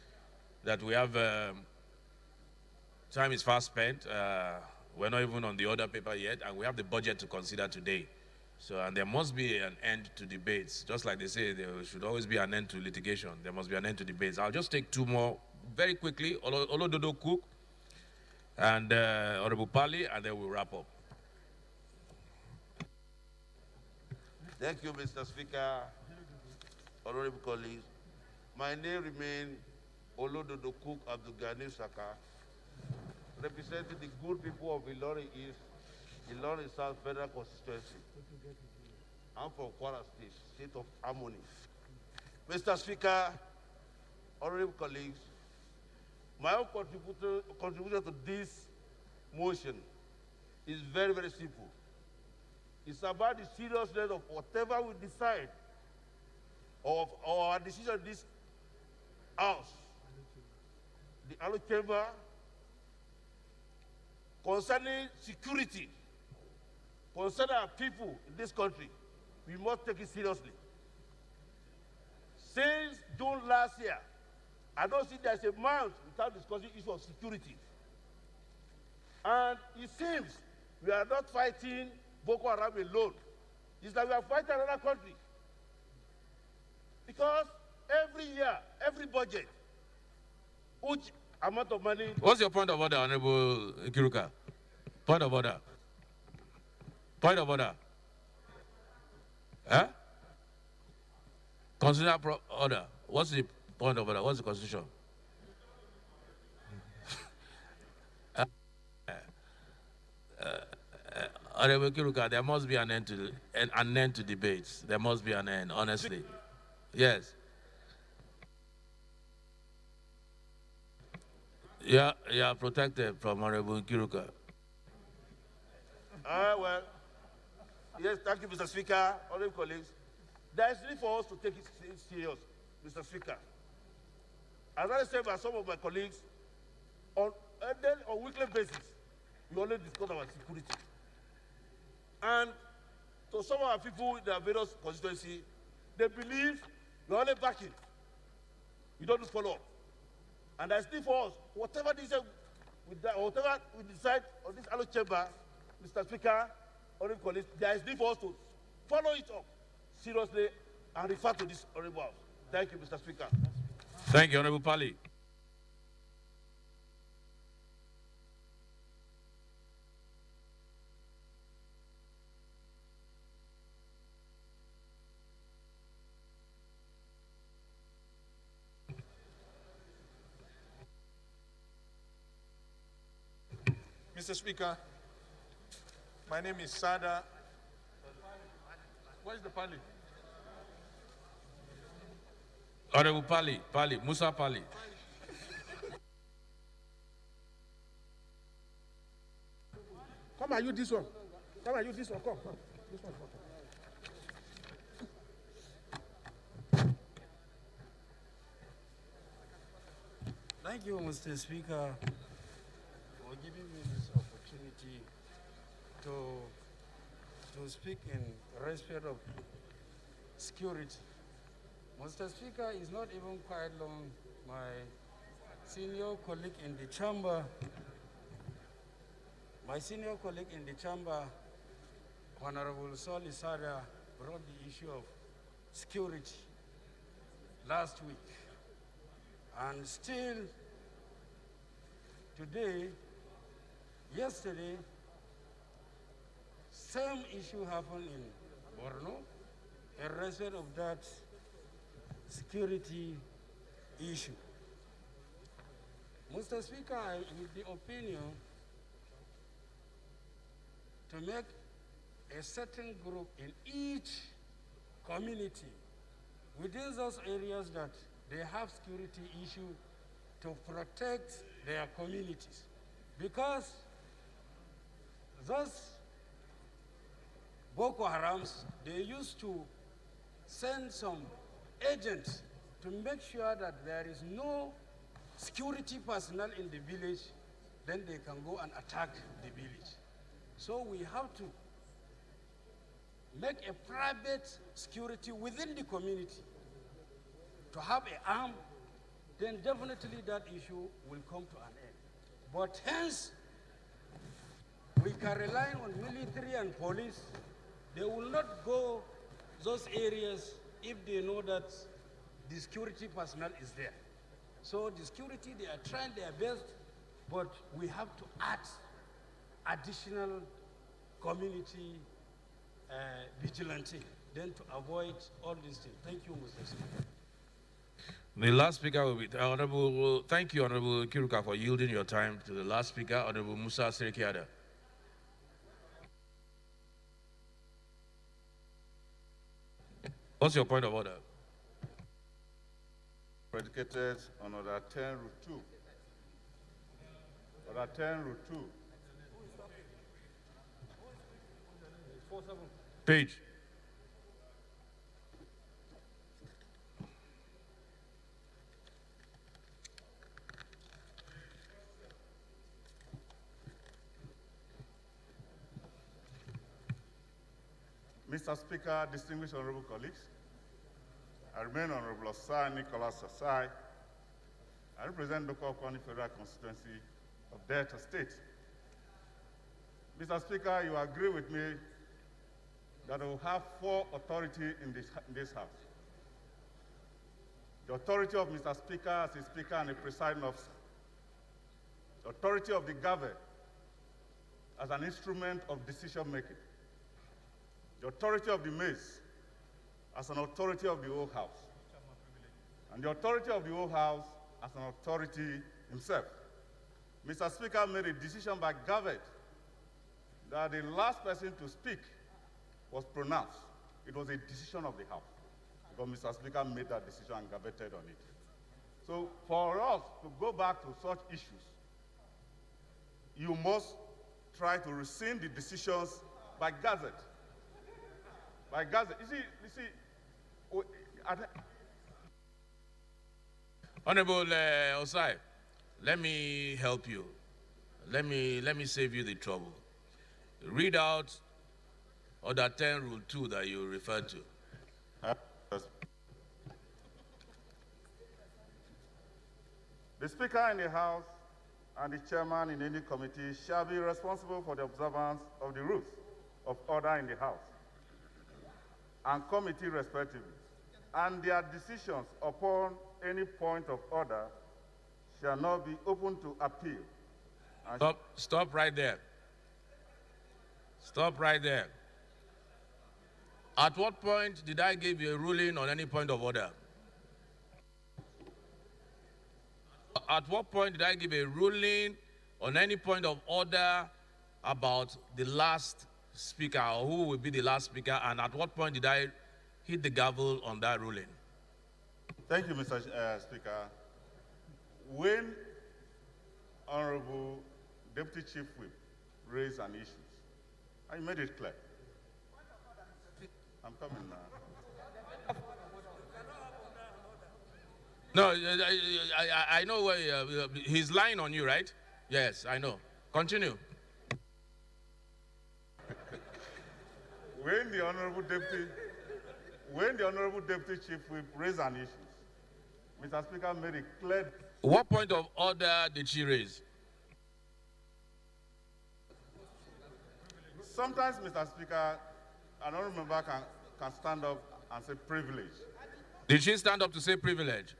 that we have, time is fast spent. We're not even on the order paper yet, and we have the budget to consider today. So, and there must be an end to debates. Just like they say, there should always be an end to litigation. There must be an end to debates. I'll just take two more very quickly. Olododo Cook and Honorable Pali, and then we'll wrap up. Thank you, Mr. Speaker, honorable colleagues. My name remains Olododo Cook Abdulgani Saka, representing the good people of Ilorin East, Ilorin South Federal Constituency. I'm from Kwara State, state of harmony. Mr. Speaker, honorable colleagues, my own contribution to this motion is very, very simple. It's about the seriousness of whatever we decide of our decision in this House, the Alo Chamber, concerning security, concerning our people in this country. We must take it seriously. Since June last year, I don't see there's a month without discussing issue of security. And it seems we are not fighting Boko Haram alone. It's like we are fighting another country. Because every year, every budget, which amount of money... What's your point of order, Honorable Kiruka? Point of order. Point of order. Huh? Constitutional order. What's the point of order? What's the constitution? Honorable Kiruka, there must be an end to debates. There must be an end, honestly. Yes. Yeah, you are protected from Honorable Kiruka. Well, yes, thank you, Mr. Speaker, honorable colleagues. There is need for us to take it serious, Mr. Speaker. As I said by some of my colleagues, on a weekly basis, we only discuss our security. And to some of our people in their various constituencies, they believe we're only backing. We don't follow up. And there's need for us, whatever we decide on this Alo Chamber, Mr. Speaker, honorable colleagues, there is need for us to follow it up seriously and refer to this honorable House. Thank you, Mr. Speaker. Thank you, Honorable Pali. Mr. Speaker, my name is Sada. Where's the Pali? Honorable Pali, Musa Pali. Come and use this one. Come and use this one. Come. This one. Thank you, Mr. Speaker, for giving me this opportunity to speak in respect of security. Mr. Speaker, it's not even quite long. My senior colleague in the chamber, Honorable Sol Isada, brought the issue of security last week. And still, today, yesterday, same issue happened in Borno, in respect of that security issue. Mr. Speaker, I am of the opinion to make a certain group in each community within those areas that they have security issue to protect their communities. Because those Boko Harams, they used to send some agents to make sure that there is no security personnel in the village, then they can go and attack the village. So we have to make a private security within the community to have an arm, then definitely that issue will come to an end. But hence, we can rely on military and police. They will not go those areas if they know that the security personnel is there. So the security, they are trying their best, but we have to add additional community vigilante, then to avoid all these things. Thank you, Mr. Speaker. The last speaker will be Honorable, thank you, Honorable Kiruka, for yielding your time to the last speaker, Honorable Musa Serikiada. What's your point of order? Predicated on Order 10, Route 2. Order 10, Route 2. Page. Mr. Speaker, distinguished honorable colleagues, I remain Honorable Osai Nicholas Osai. I represent the Kwani Federal Constituency of Delta State. Mr. Speaker, you agree with me that we will have four authorities in this House. The authority of Mr. Speaker as a Speaker and a presiding officer. The authority of the governor as an instrument of decision-making. The authority of the mace as an authority of the whole House. And the authority of the whole House as an authority himself. Mr. Speaker made a decision by government that the last person to speak was pronounced. It was a decision of the House, because Mr. Speaker made that decision and gavetted on it. So for us to go back to such issues, you must try to rescind the decisions by gazette. By gazette. You see, Honorable Osai, let me help you. Let me save you the trouble. Read out Order 10, Rule 2 that you referred to. The Speaker in the House and the Chairman in any committee shall be responsible for the observance of the rules of order in the House and committee respectively, and their decisions upon any point of order shall not be open to appeal. Stop right there. Stop right there. At what point did I give you a ruling on any point of order? At what point did I give a ruling on any point of order about the last speaker, or who will be the last speaker, and at what point did I hit the gavel on that ruling? Thank you, Mr. Speaker. When Honorable Deputy Chief Whip raised an issue, I made it clear. I'm coming now. No, I know where he's lying on you, right? Yes, I know. Continue. When the Honorable Deputy Chief Whip raised an issue, Mr. Speaker made it clear. What point of order did she raise? Sometimes, Mr. Speaker, an honorable member can stand up and say privilege. Did she stand up to say privilege?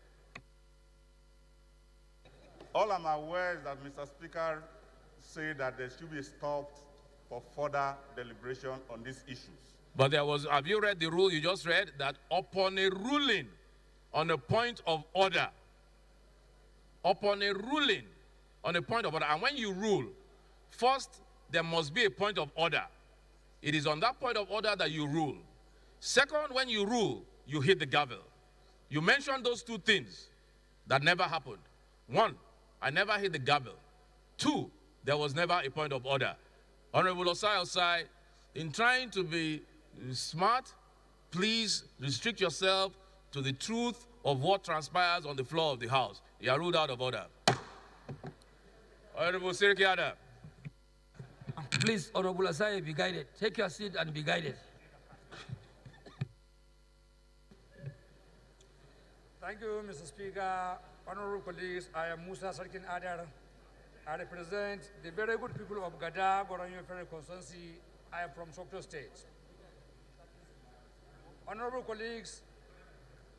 All I'm aware is that Mr. Speaker said that there should be stopped for further deliberation on these issues. But there was, have you read the rule you just read? That upon a ruling on a point of order, upon a ruling on a point of order, and when you rule, first, there must be a point of order. It is on that point of order that you rule. Second, when you rule, you hit the gavel. You mentioned those two things that never happened. One, I never hit the gavel. Two, there was never a point of order. Honorable Osai, in trying to be smart, please restrict yourself to the truth of what transpires on the floor of the House. You are ruled out of order. Honorable Sirikiada. Please, Honorable Asai, be guided. Take your seat and be guided. Thank you, Mr. Speaker. Honorable colleagues, I am Musa Sarkin Adar. I represent the very good people of Gada, Goranyo Federal Constituency. I am from Sokoto State. Honorable colleagues,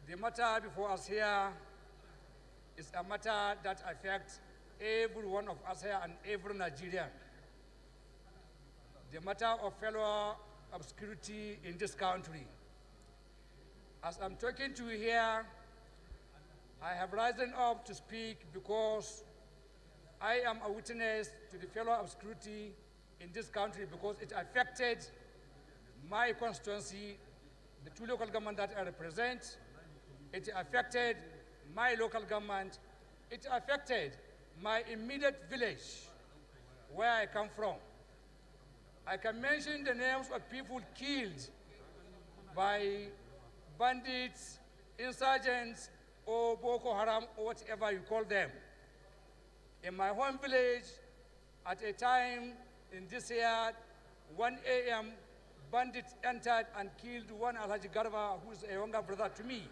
the matter before us here is a matter that affects every one of us here and every Nigerian. The matter of fellow obscurity in this country. As I'm talking to you here, I have risen up to speak because I am a witness to the fellow obscurity in this country because it affected my constituency, the two local governments that I represent. It affected my local government. It affected my immediate village where I come from. I can mention the names of people killed by bandits, insurgents, or Boko Haram, or whatever you call them. In my home village, at a time in this year, 1 a.m., bandits entered and killed one Alhaji Garba, who is a younger brother to me.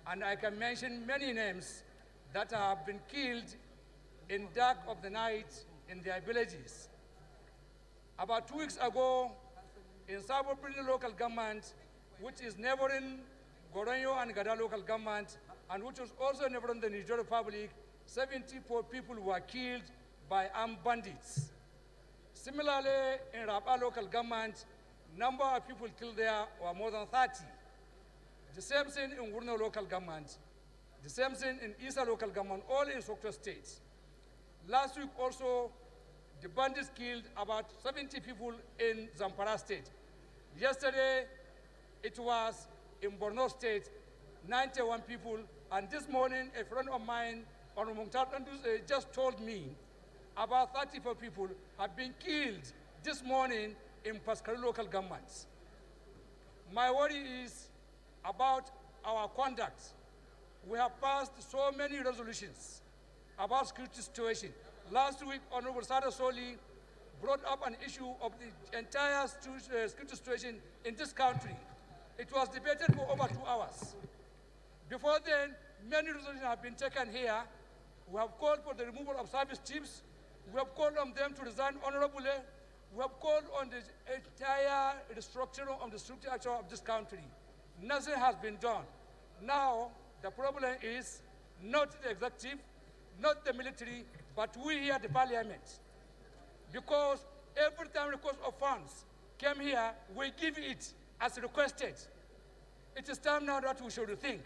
And I can mention many names that have been killed in dark of the night in their villages. About 2 weeks ago, in Sabo local government, which is neighboring Goranyo and Gada local government, and which was also neighboring the Niger Republic, 74 people were killed by armed bandits. Similarly, in Rapa local government, number of people killed there were more than 30. The same thing in Wurno local government, the same thing in Isa local government, all in Sokoto State. Last week also, the bandits killed about 70 people in Zamfara State. Yesterday, it was in Borno State, 91 people, and this morning, a friend of mine, Honorable Mukhtar, just told me about 34 people have been killed this morning in Paskari local governments. My worry is about our conduct. We have passed so many resolutions about security situation. Last week, Honorable Sada Soli brought up an issue of the entire security situation in this country. It was debated for over 2 hours. Before then, many resolutions have been taken here. We have called for the removal of service chiefs. We have called on them to resign honorably. We have called on the entire restructuring of the structure of this country. Nothing has been done. Now, the problem is not the executive, not the military, but we here at the parliament. Because every time request of funds came here, we give it as requested. It is time now that we should rethink.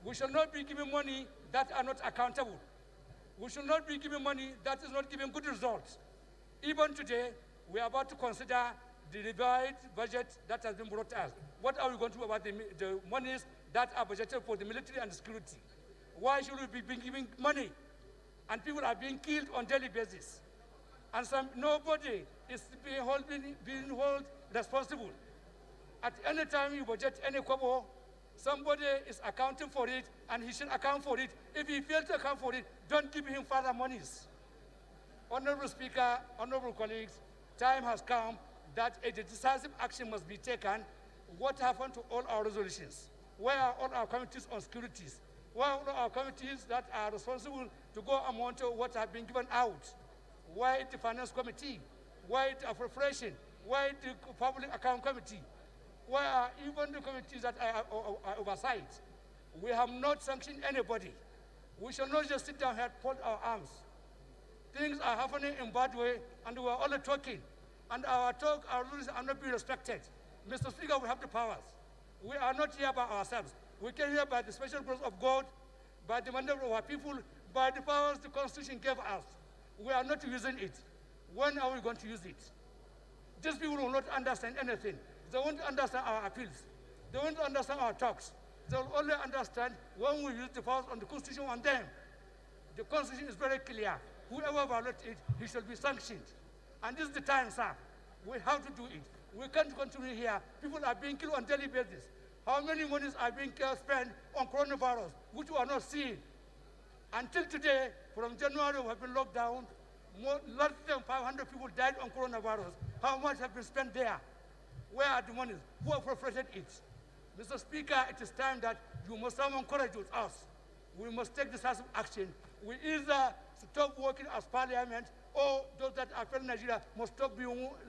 We should not be giving money that are not accountable. We should not be giving money that is not giving good results. Even today, we are about to consider the revised budget that has been brought to us. What are we going to do about the monies that are budgeted for the military and security? Why should we be giving money? And people are being killed on a daily basis. And nobody is being held responsible. At any time you budget any kobo, Somebody is accounting for it, and he should account for it. If he fails to account for it, don't give him further monies. Honorable Speaker, honorable colleagues, time has come that a decisive action must be taken. What happened to all our resolutions? Where are all our committees on securities? Where are all our committees that are responsible to go and monitor what has been given out? Why the Finance Committee? Why the Appropriation? Why the Public Account Committee? Where are even the committees that are oversight? We have not sanctioned anybody. We shall not just sit down here and fold our arms. Things are happening in bad way, and we are only talking. And our rules are not being respected. Mr. Speaker, we have the powers. We are not here by ourselves. We came here by the special grace of God, by the mandate of our people, by the powers the Constitution gave us. We are not using it. When are we going to use it? These people will not understand anything. They won't understand our appeals. They won't understand our talks. They will only understand when we use the powers on the Constitution on them. The Constitution is very clear. Whoever violates it, he shall be sanctioned. And this is the time, sir. We have to do it. We can't continue here. People are being killed on a daily basis. How many monies are being spent on coronavirus, which we are not seeing? Until today, from January, we have been locked down. Less than 500 people died on coronavirus. How much have been spent there? Where are the monies? Who appropriated it? Mr. Speaker, it is time that you must summon courage with us. We must take decisive action. We either stop working as parliament, or those that are failing Nigeria must stop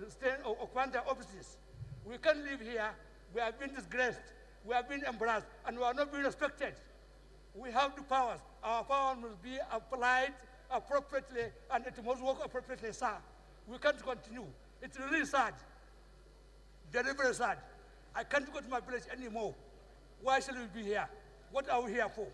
staying or occupying their offices. We can't live here. We have been disgraced. We have been embarrassed, and we are not being respected. We have the powers. Our power must be applied appropriately, and it must work appropriately, sir. We can't continue. It's really sad. Very, very sad. I can't go to my village anymore. Why shall we be here? What are we here for?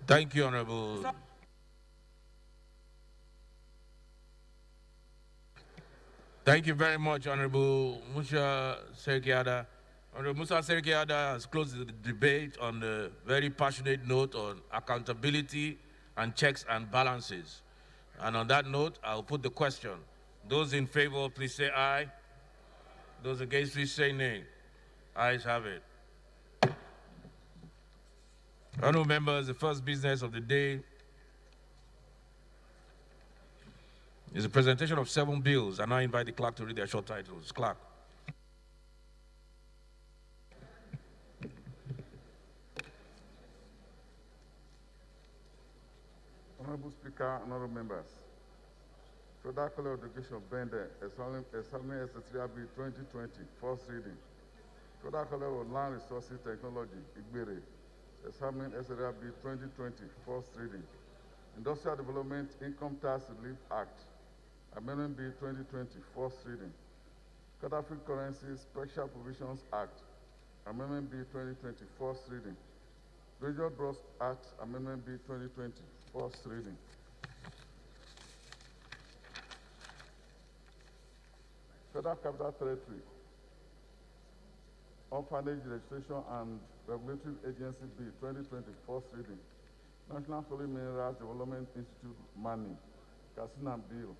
Thank you, Honorable. Thank you very much, Honorable Musa Serikiada. Honorable Musa Serikiada has closed the debate on the very passionate note on accountability and checks and balances. And on that note, I'll put the question. Those in favor, please say aye. Those against, please say nay. Ayes have it. Honorable members, the first business of the day is a presentation of 7 bills. I now invite the clerk to read their short titles. Clerk. Honorable Speaker, honorable members, Federal College of Education of Bende, examining SSRIA Bill 2020, first reading. Federal College of Land Resources Technology, Igbere, examining SSRIA Bill 2020, first reading. Industrial Development Income Tax Relief Act, Amendment Bill 2020, first reading. Counterfeit Currency Special Provisions Act, Amendment Bill 2020, first reading. Regional Trust Act, Amendment Bill 2020, first reading. Federal Capital Territory, Orphanage Registration and Regulatory Agency Bill 2020, first reading. National Solid Minerals Development Institute Money, Casino Bill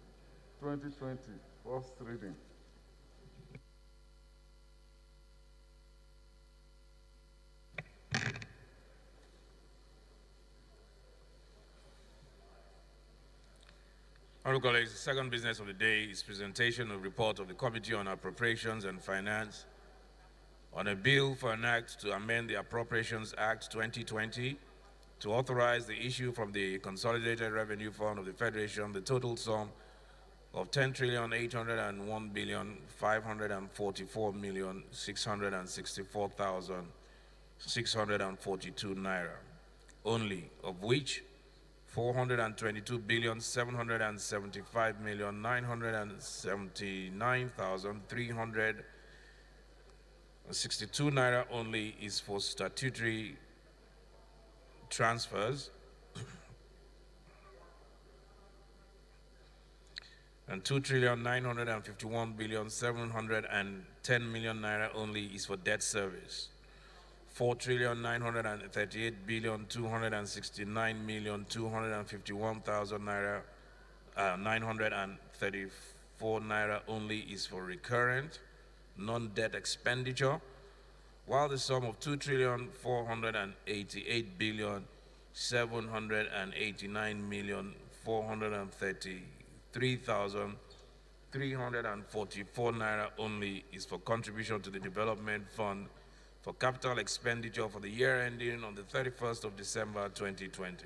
2020, first reading. Honorable colleagues, the second business of the day is presentation of report of the Committee on Appropriations and Finance on a bill for an act to amend the Appropriations Act 2020 to authorize the issue from the Consolidated Revenue Fund of the Federation the total sum of 10,801,544,664,642 naira only, of which 422,775,979,362 naira only is for statutory transfers, and 2,951,710,000,000 naira only is for debt service. 4,938,269,251,000 naira 934 naira only is for recurrent, non-debt expenditure, while the sum of 2,488,789,433,344 naira only is for contribution to the development fund for capital expenditure for the year ending on the 31st of December 2020.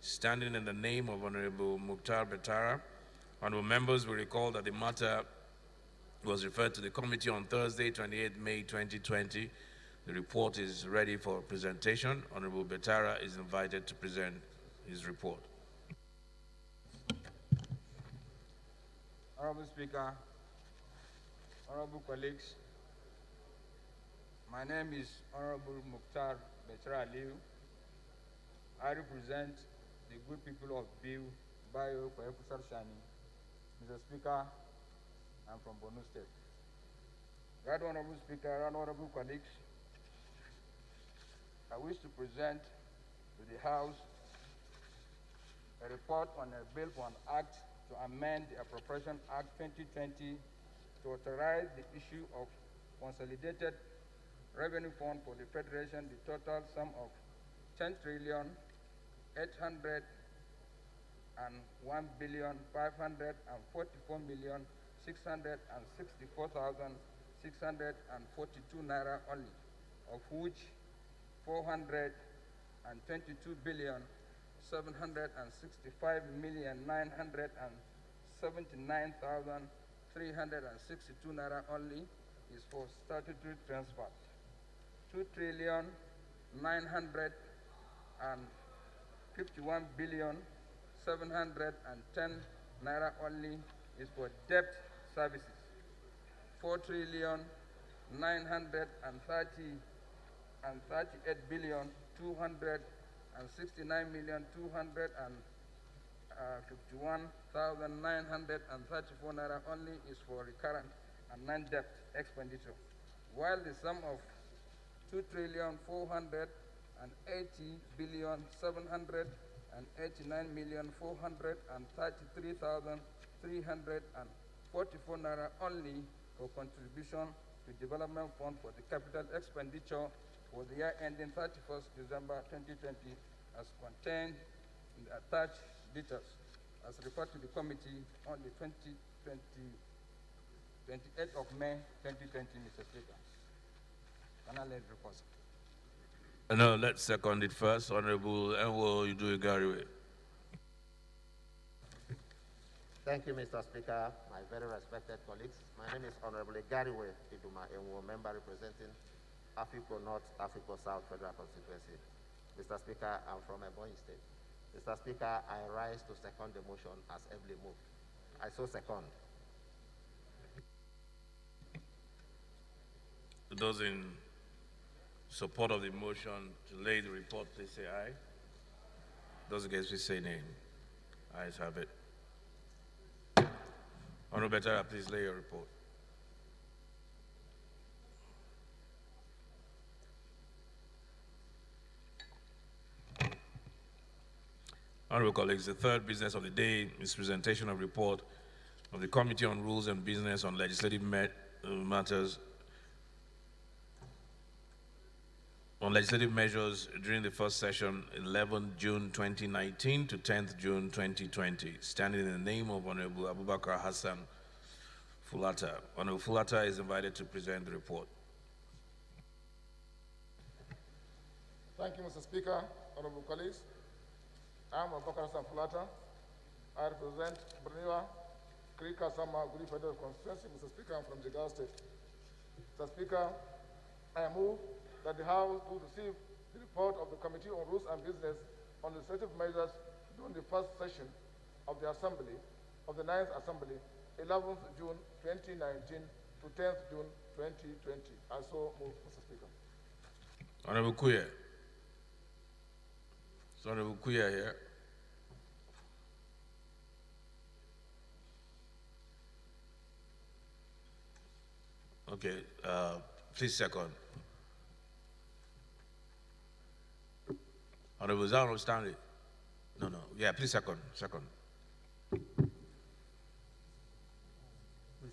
Standing in the name of Honorable Mukhtar Betara, honorable members will recall that the matter was referred to the committee on Thursday, 28 May 2020. The report is ready for presentation. Honorable Betara is invited to present his report. Honorable Speaker, honorable colleagues, my name is Honorable Mukhtar Betara Aliu. I represent the good people of Biu, Bayo, Kwaekusar Shani. Mr. Speaker, I'm from Borno State. Right Honorable Speaker, right Honorable colleagues, I wish to present to the House a report on a bill for an act to amend the Appropriation Act 2020 to authorize the issue of consolidated revenue fund for the Federation, the total sum of 10,154,664,642 naira only, of which 422,765,979,362 naira only is for statutory transfer. 2,951,710 naira only is for debt services. 4,938,269,251,934 naira only is for recurrent and non-debt expenditure, while the sum of 2,489,433,344 naira only for contribution to development fund for the capital expenditure for the year ending 31st December 2020 as contained in the attached details as referred to the committee on the 28th of May 2020, Mr. Speaker. Can I let the report? No, let's second it first. Honorable Enwo Uduigariwe. Thank you, Mr. Speaker, my very respected colleagues. My name is Honorable Gariwe Iduma Enwo, member representing Afiko North, Afiko South Federal Constituency. Mr. Speaker, I'm from Ebonyi State. Mr. Speaker, I rise to second the motion as ably moved. I so second. Those in support of the motion to lay the report, please say aye. Those against, please say nay. Ayes have it. Honorable Betara, please lay your report. Honorable colleagues, the third business of the day is presentation of report of the Committee on Rules and Business on Legislative Matters on legislative measures during the first session, 11 June 2019 to 10th June 2020, standing in the name of Honorable Abubakar Hassan Fulata. Honorable Fulata is invited to present the report. Thank you, Mr. Speaker, honorable colleagues. I am Abubakar Hassan Fulata. I represent Bruneiwa, Krika Sama, Guri Federal Constituency. Mr. Speaker, I'm from Jigawa State. Mr. Speaker, I move that the House will receive the report of the Committee on Rules and Business on legislative measures during the first session of the Assembly, of the 9th Assembly, 11th June 2019 to 10th June 2020. I so move, Mr. Speaker. Honorable Kuye. Is Honorable Kuye here? Okay, please second. Honorable Stanley. No, yeah, please second.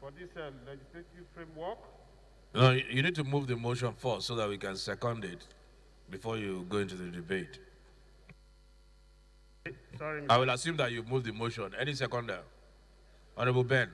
for this legislative framework. No, you need to move the motion first so that we can second it before you go into the debate. Sorry, I will assume that you moved the motion. Any seconder? Honorable Ben.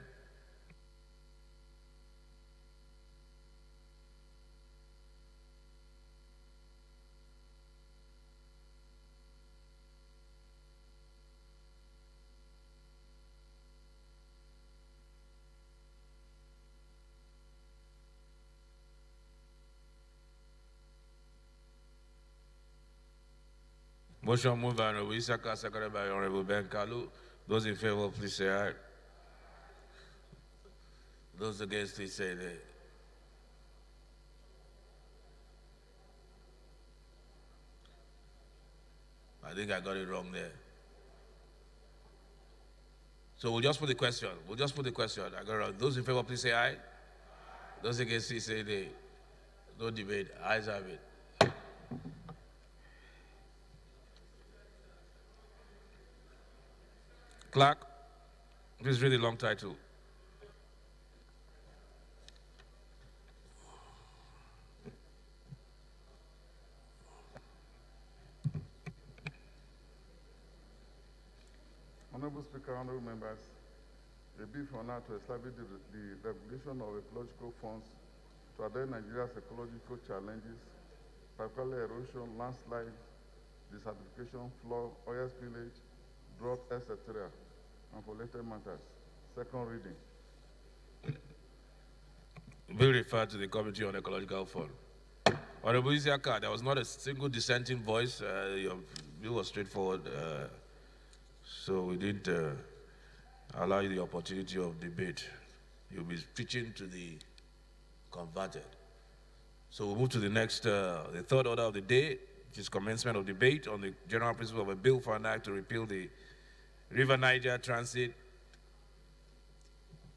Motion moved by Honorable Isaka, seconded by Honorable Ben Kalu. Those in favor, please say aye. Those against, please say nay. I think I got it wrong there. So we'll just put the question. I got it wrong. Those in favor, please say aye. Those against, please say nay. No debate. Ayes have it. Clerk, please read the long title. Honorable Speaker, honorable members, a bill for now to establish the regulation of ecological funds to address Nigeria's ecological challenges, particularly erosion, landslides, desertification, flood, oil spillage, drought, etc., and for related matters. Second reading. Bill referred to the Committee on Ecological Fund. Honorable Isiaka, there was not a single dissenting voice. Your bill was straightforward, so we didn't allow you the opportunity of debate. You'll be preaching to the converted. So we'll move to the next, the third order of the day, which is commencement of debate on the general principle of a bill for an act to repeal the River Niger Transit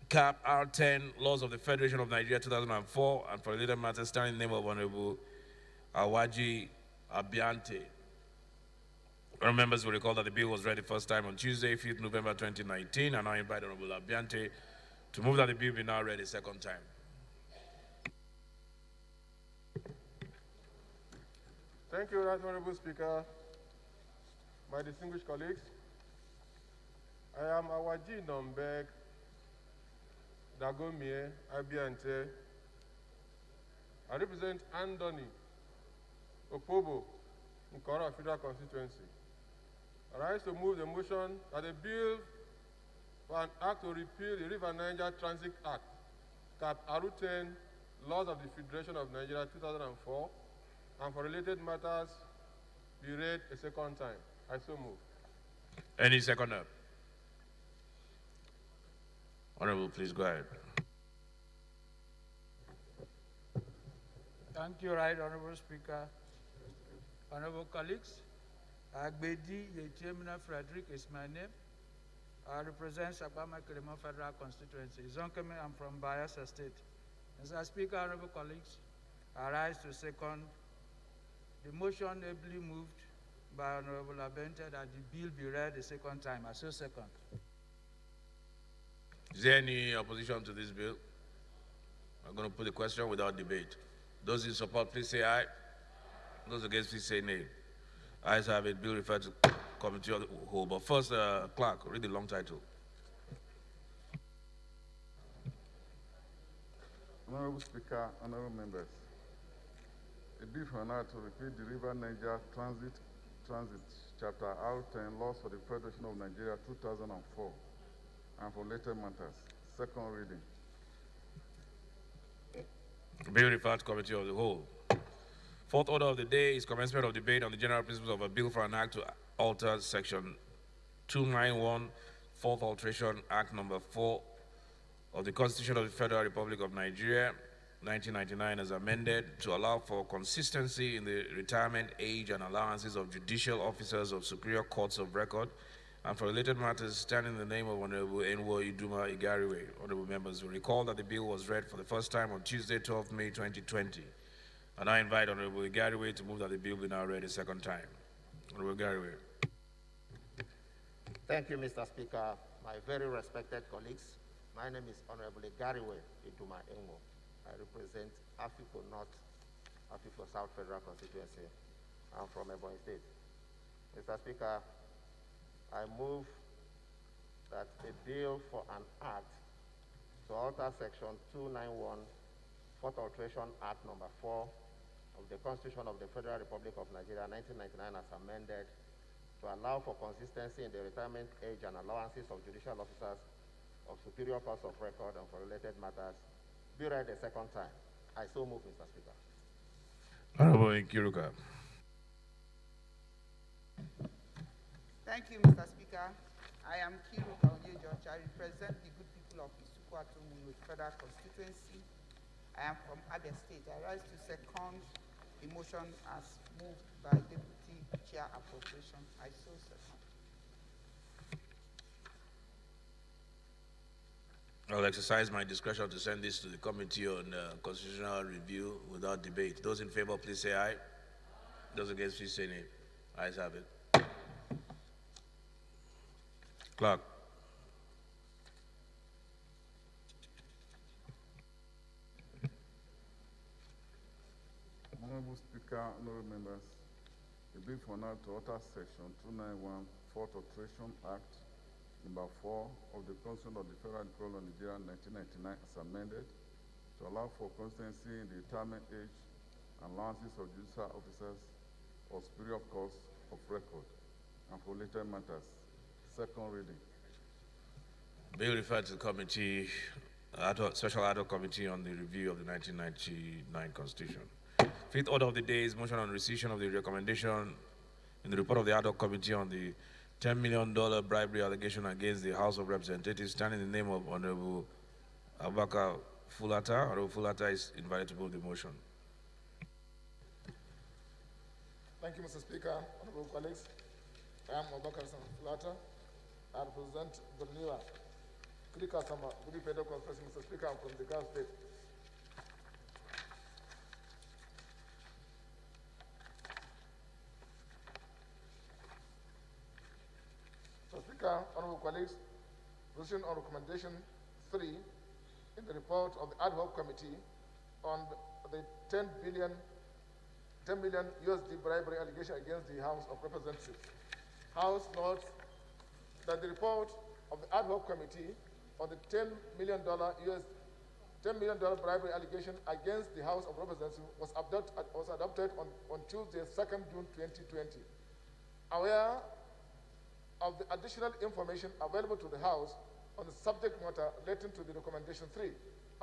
Cap R10 laws of the Federation of Nigeria 2004 and for related matters standing in the name of Honorable Awaji Abiante. Our members will recall that the bill was read the first time on Tuesday, 5th November 2019, and I invite Honorable Abiante to move that the bill be now read a second time. Thank you, Right Honorable Speaker. My distinguished colleagues, I am Awaji Nombeg Dagomie Abiante. I represent Andoni Opobo, Nkora Federal Constituency. I rise to move the motion that a bill for an act to repeal the River Niger Transit Act, Cap R10, laws of the Federation of Nigeria 2004, and for related matters be read a second time. I so move. Any seconder? Honorable, please go ahead. Thank you, Right Honorable Speaker. Honorable colleagues, Agbedi Yechemina Frederick is my name. I represent Sakbama Kirima Federal Constituency. Zonkeme, I'm from Bayelsa State. Mr. Speaker, honorable colleagues, I rise to second the motion ably moved by Honorable Abente that the bill be read a second time. I so second. Is there any opposition to this bill? I'm going to put the question without debate. Those in support, please say aye. Those against, please say nay. Ayes have it. Bill referred to committee of the whole. But first, clerk, read the long title. Honorable Speaker, honorable members, a bill for now to repeal the River Niger Transit Chapter R10 laws for the Federation of Nigeria 2004 and for related matters. Second reading. Bill referred to committee of the whole. Fourth order of the day is commencement of debate on the general principles of a bill for an act to alter section 291, fourth alteration, act number 4 of the Constitution of the Federal Republic of Nigeria, 1999 as amended to allow for consistency in the retirement age and allowances of judicial officers of superior courts of record and for related matters standing in the name of Honorable Enwo Iduma Igariwe. Honorable members will recall that the bill was read for the first time on Tuesday, 12 May 2020. And I invite Honorable Igariwe to move that the bill be now read a second time. Honorable Igariwe. Thank you, Mr. Speaker. My very respected colleagues, My name is Honorable Gariwe Iduma Engo. I represent Afiko North, Afiko South Federal Constituency. I'm from Ebonyi State. Mr. Speaker, I move that a bill for an act to alter Section 291, Fourth Alteration Act Number 4 of the Constitution of the Federal Republic of Nigeria, 1999, as amended, to allow for consistency in the retirement age and allowances of judicial officers of superior courts of record and for related matters, be read a second time. I so move, Mr. Speaker. Honorable Nkiruka. Thank you, Mr. Speaker. I am Kiruka Onyejoch. I represent the good people of Isuku Atomu Federal Constituency. I am from Abia State. I rise to second the motion as moved by Deputy Chair Appropriation. I so second. I'll exercise my discretion to send this to the Committee on Constitutional Review without debate. Those in favor, please say aye. Those against, please say nay. Ayes have it. Clerk. Honorable Speaker, honorable members, the bill for now to alter Section 291, Fourth Alteration Act Number 4 of the Constitution of the Federal Republic of Nigeria, 1999, as amended, to allow for consistency in the retirement age and allowances of judicial officers of superior courts of record and for related matters. Second reading. Bill referred to the committee, Special Ad hoc Committee on the Review of the 1999 Constitution. Fifth order of the day is motion on rescission of the recommendation in the report of the Ad hoc Committee on the $10 million bribery allegation against the House of Representatives, standing in the name of Honorable Abubakar Fulata. Honorable Fulata is invited to move the motion. Thank you, Mr. Speaker. Honorable colleagues, I am Abubakar Fulata. I represent Borneo, Krikasama, Gudi Federal Constituency. Mr. Speaker, I'm from the Gulf State. Mr. Speaker, honorable colleagues, position on recommendation 3 in the report of the ad hoc committee on the 10 million USD bribery allegation against the House of Representatives. House notes that the report of the ad hoc committee on the $10 million bribery allegation against the House of Representatives was adopted on Tuesday, 2nd June 2020. Aware of the additional information available to the House on the subject matter relating to the recommendation 3,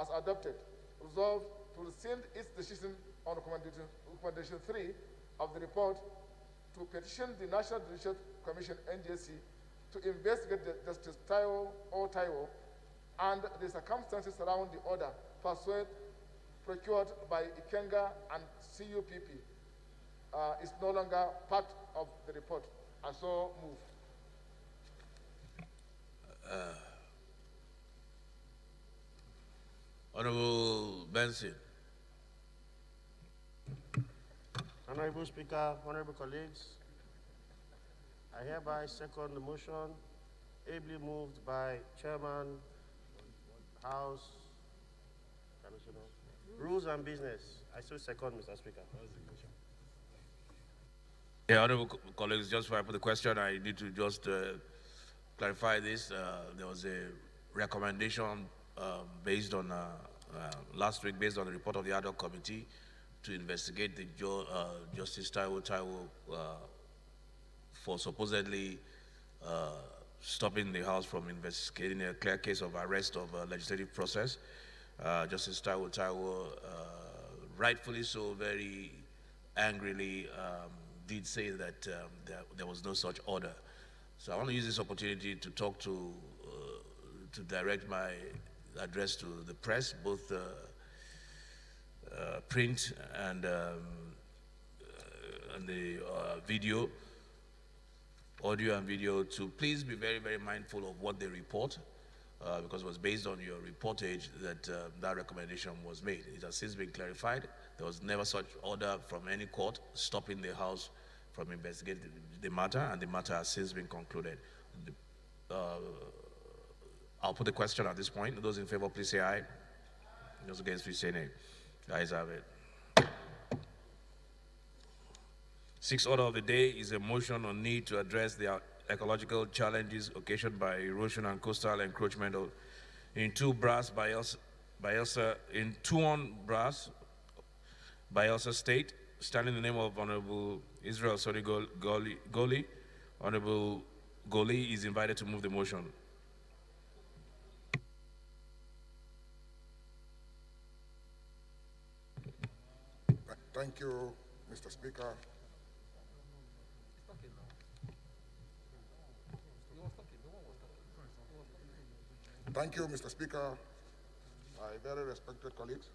as adopted, resolved to rescind its decision on recommendation 3 of the report to petition the National Judicial Commission, NJC, to investigate Justice Taiwo and the circumstances around the order procured by Ikenga and CUPP is no longer part of the report. I so move. Honorable Benson. Honorable Speaker, honorable colleagues, I hereby second the motion ably moved by Chairman, House, Rules and Business. I so second, Mr. Speaker. Yeah, honorable colleagues, just before I put the question, I need to just clarify this. There was a recommendation based on last week, based on the report of the ad hoc committee, to investigate the Justice Taiwo for supposedly stopping the House from investigating a clear case of arrest of legislative process. Justice Taiwo, rightfully so, very angrily did say that there was no such order. So I want to use this opportunity to talk to direct my address to the press, both print and the audio and video, to please be very, very mindful of what they report, because it was based on your reportage that that recommendation was made. It has since been clarified. There was never such order from any court stopping the House from investigating the matter, and the matter has since been concluded. I'll put the question at this point. Those in favor, please say aye. Those against, please say nay. The ayes have it. Sixth order of the day is a motion on need to address the ecological challenges occasioned by erosion and coastal encroachment in Tuon Brass Bayelsa State. Standing in the name of Honorable Israel Sodi Goli, Honorable Goli is invited to move the motion. Thank you, Mr. Speaker. Thank you, Mr. Speaker. My very respected colleagues,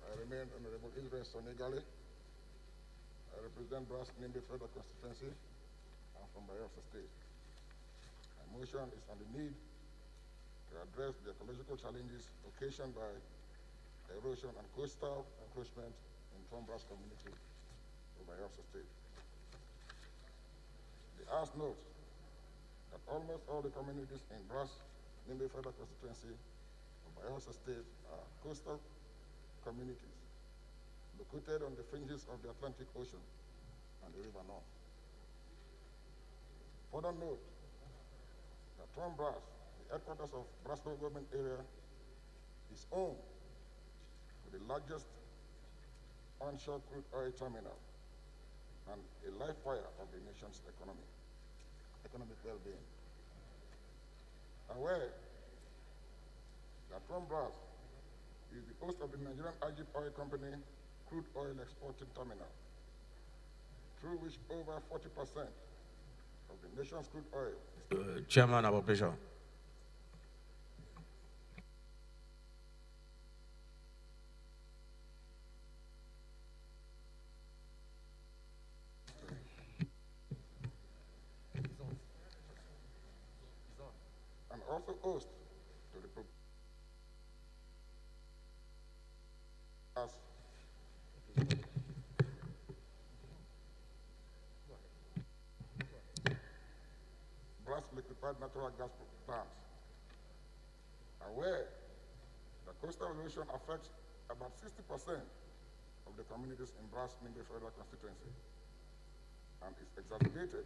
I remain Honorable Israel Sonigali. I represent Brass Nimbi Federal Constituency. I'm from Bayelsa State. My motion is on the need to address the ecological challenges occasioned by erosion and coastal encroachment in Tuon Brass community of Bayelsa State. The House notes that almost all the communities in Brass Nimbi Federal Constituency of Bayelsa State are coastal communities located on the fringes of the Atlantic Ocean and the River North. Further note that Tuon Brass, the headquarters of Brasco government area, is home to the largest onshore crude oil terminal and a life wire of the nation's economic well-being. Aware that Tuon Brass is the host of the Nigerian Agip Oil Company crude oil exporting terminal, through which over 40% of the nation's crude oil is Chairman of Operation. and also host to the Brass liquefied natural gas plants. Aware that coastal erosion affects about 60% of the communities in Brass Nimbi Federal Constituency and is exacerbated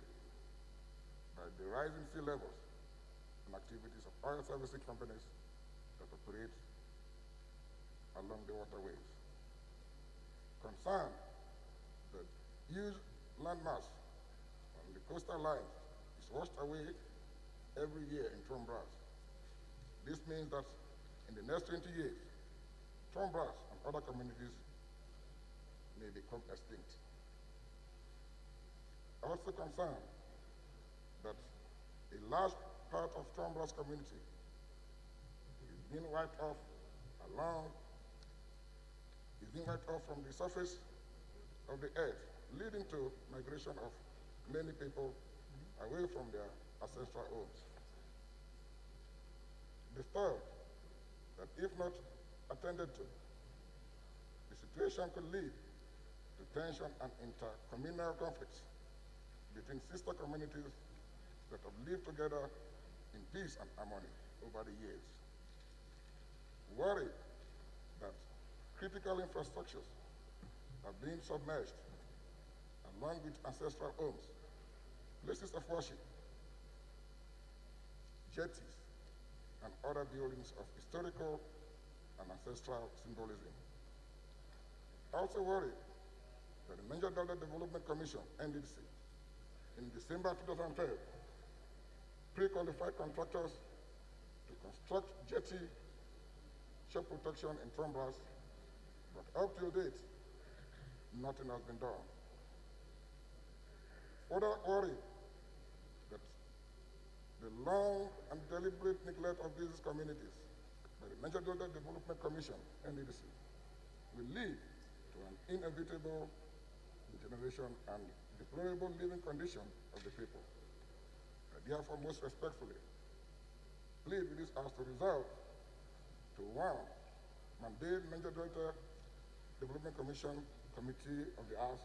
by the rising sea levels and activities of oil servicing companies that operate along the waterways. Concerned that huge landmass on the coastal line is washed away every year in Tuon Brass. This means that in the next 20 years, Tuon Brass and other communities may become extinct. Also concerned that a large part of Tuon Brass community is being wiped off from the surface of the earth, leading to migration of many people away from their ancestral homes. Disturbed that if not attended to, the situation could lead to tension and intercommunal conflicts between sister communities that have lived together in peace and harmony over the years. Worried that critical infrastructures are being submerged along with ancestral homes, places of worship, jetties, and other buildings of historical and ancestral symbolism. Also worried that the Niger Delta Development Commission, NDC, in December 2012, pre-qualified contractors to construct jetty shore protection in Tuon Brass, but up to date, nothing has been done. Further worried that the long and deliberate neglect of these communities by the Niger Delta Development Commission, NDC, will lead to an inevitable degeneration and deplorable living condition of the people. I therefore most respectfully plead with this House to resolve to one, mandate Niger Delta Development Commission Committee of the House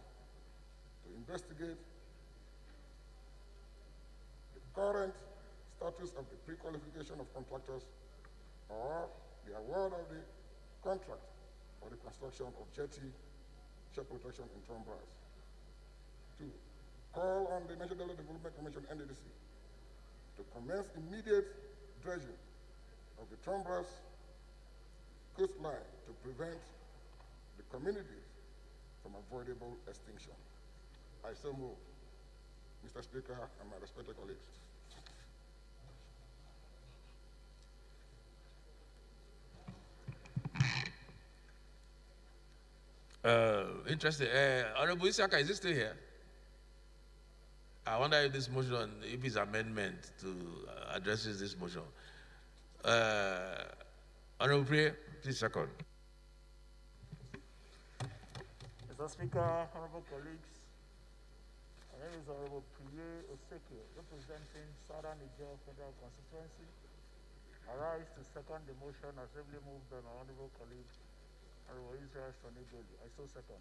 to investigate the current status status of the pre-qualification of contractors or the award of the contract for the construction of jetty shore protection in Trombras. 2, call on the National Development Commission, NDDC, to commence immediate dredging of the Trombras coastline to prevent the communities from avoidable extinction. I so move. Mr. Speaker and my respected colleagues. Interesting. Honorable Isaka, is he still here? I wonder if this motion, if his amendment to addresses this motion. Honorable Priya, please second. Mr. Speaker, honorable colleagues, my name is Honorable Priye Oseke, representing Southern Niger Federal Constituency. I rise to second the motion as ably moved by my honorable colleague, Honorable Israel Sonigoli. I so second.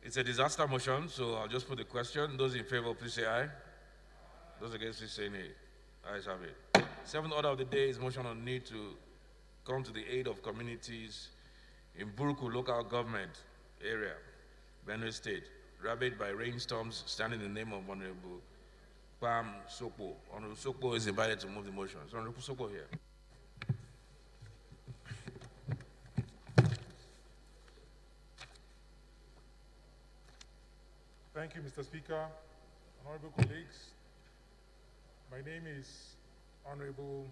It's a disaster motion, so I'll just put the question. Those in favor, please say aye. Those against, please say nay. Ayes have it. Seventh order of the day is motion on need to come to the aid of communities in Buruku local government area, Benue State, ravaged by rainstorms, standing in the name of Honorable Pam Sokpo. Honorable Sokpo is invited to move the motion. So Honorable Sokpo here. Thank you, Mr. Speaker. Honorable colleagues, my name is Honorable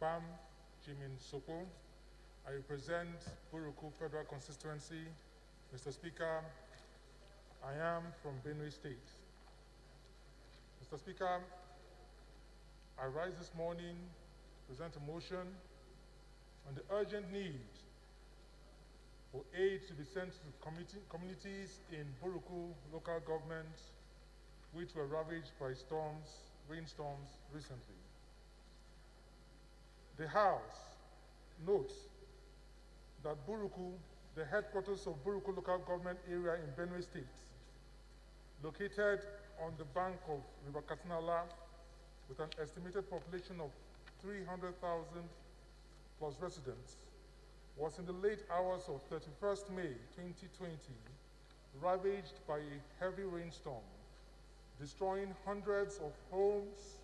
Pam Jimin Soko. I represent Buruku Federal Constituency. Mr. Speaker, I am from Benue State. Mr. Speaker, I rise this morning to present a motion on the urgent need for aid to be sent to communities in Buruku local government which were ravaged by rainstorms recently. The House notes that Buruku, the headquarters of Buruku local government area in Benue State, located on the bank of River Katinala with an estimated population of 300,000 plus residents, was in the late hours of 31st May 2020 ravaged by a heavy rainstorm, destroying hundreds of homes,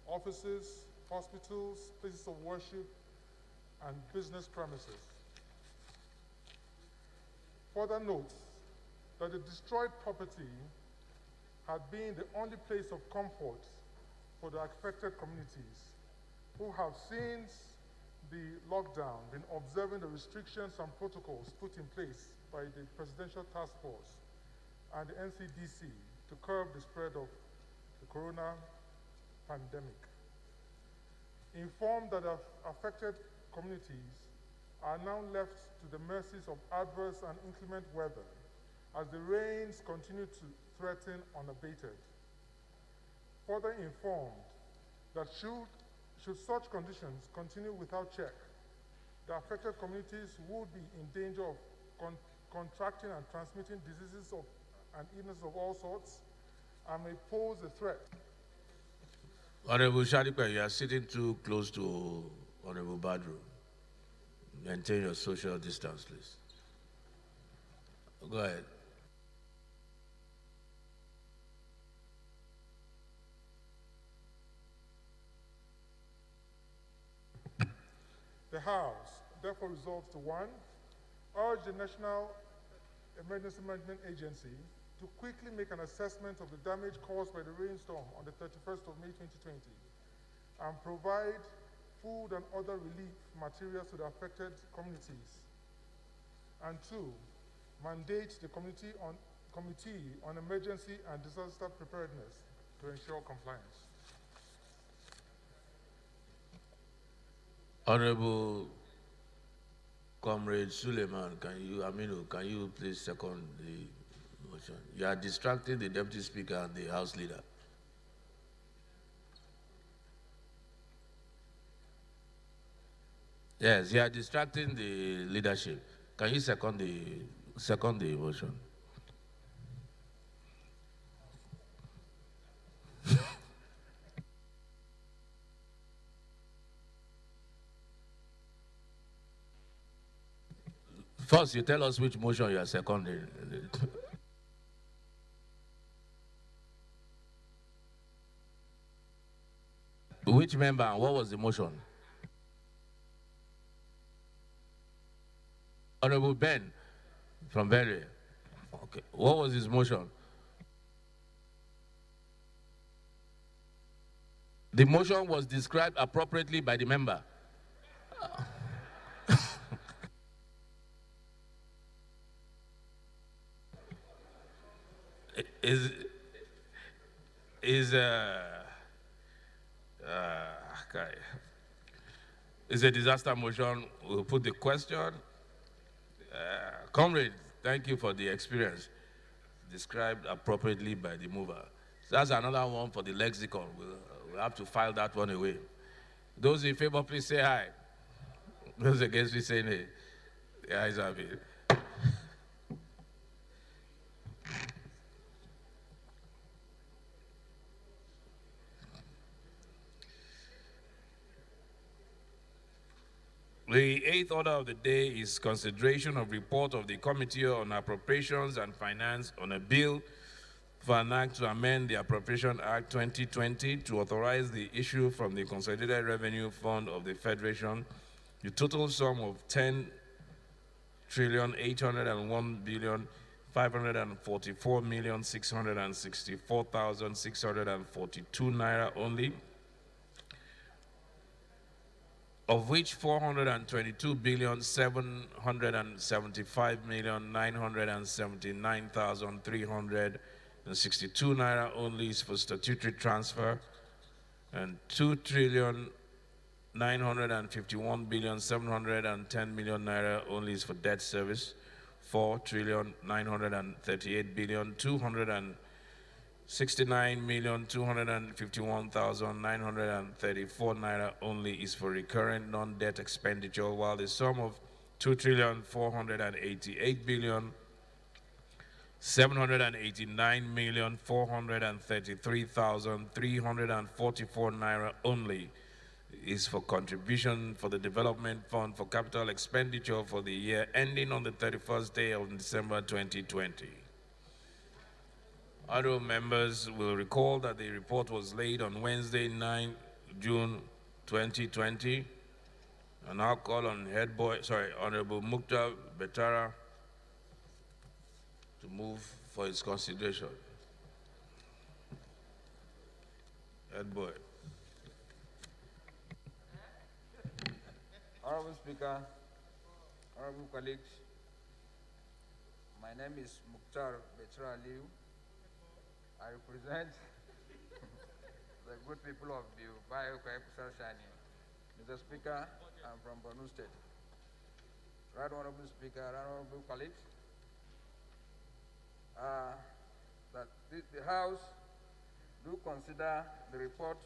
offices, hospitals, places of worship, and business premises. Further notes that the destroyed property had been the only place of comfort for the affected communities, who have since the lockdown been observing the restrictions and protocols put in place by the Presidential Task Force and the NCDC to curb the spread of the corona pandemic. Informed that affected communities are now left to the mercies of adverse and inclement weather as the rains continue to threaten unabated. Further informed that should such conditions continue without check, the affected communities would be in danger of contracting and transmitting diseases and illnesses of all sorts and may pose a threat. Honorable Shadipa, you are sitting too close to Honorable Badru. Maintain your social distance, please. Go ahead. The House therefore resolves to 1, urge the National Emergency Management Agency to quickly make an assessment of the damage caused by the rainstorm on the 31st of May 2020 and provide food and other relief materials to the affected communities. And 2, mandate the Committee on Emergency and Disaster Preparedness to ensure compliance. Honorable Comrade Suleiman, can you please second the motion? You are distracting the Deputy Speaker and the House Leader. Yes, you are distracting the leadership. Can you second the motion? First, you tell us which motion you are seconding. Which member and what was the motion? Honorable Ben from Berry. Okay. What was his motion? The motion was described appropriately by the member. Is is okay. Is a disaster motion. We'll put the question. Comrade, thank you for the experience described appropriately by the mover. So that's another one for the lexicon. We'll have to file that one away. Those in favor, please say aye. Those against, please say nay. The ayes have it. The eighth order of the day is consideration of report of the Committee on Appropriations and Finance on a bill for an act to amend the Appropriation Act 2020 to authorize the issue from the Consolidated Revenue Fund of the Federation the total sum of 10,801,544,664,642 naira only, of which 422,775,979,362 naira only is for statutory transfer, and 2,951,710,000,000 naira only is for debt service. 4,938,269,251,934 naira only is for recurrent non-debt expenditure, while the sum of 2,488,789,433,344 naira only is for contribution for the Development Fund for capital expenditure for the year ending on the 31st day of December 2020. Other members will recall that the report was laid on Wednesday, 9 June 2020. And I'll call on Honorable Mukhtar Betara to move for its consideration. Head boy. Honorable Speaker, honorable colleagues, my name is Mukhtar Betra Aliu. I represent the good people of the Shani. Mr. Speaker, I'm from Borno State. Right Honorable Speaker, right Honorable colleagues, that the House do consider the report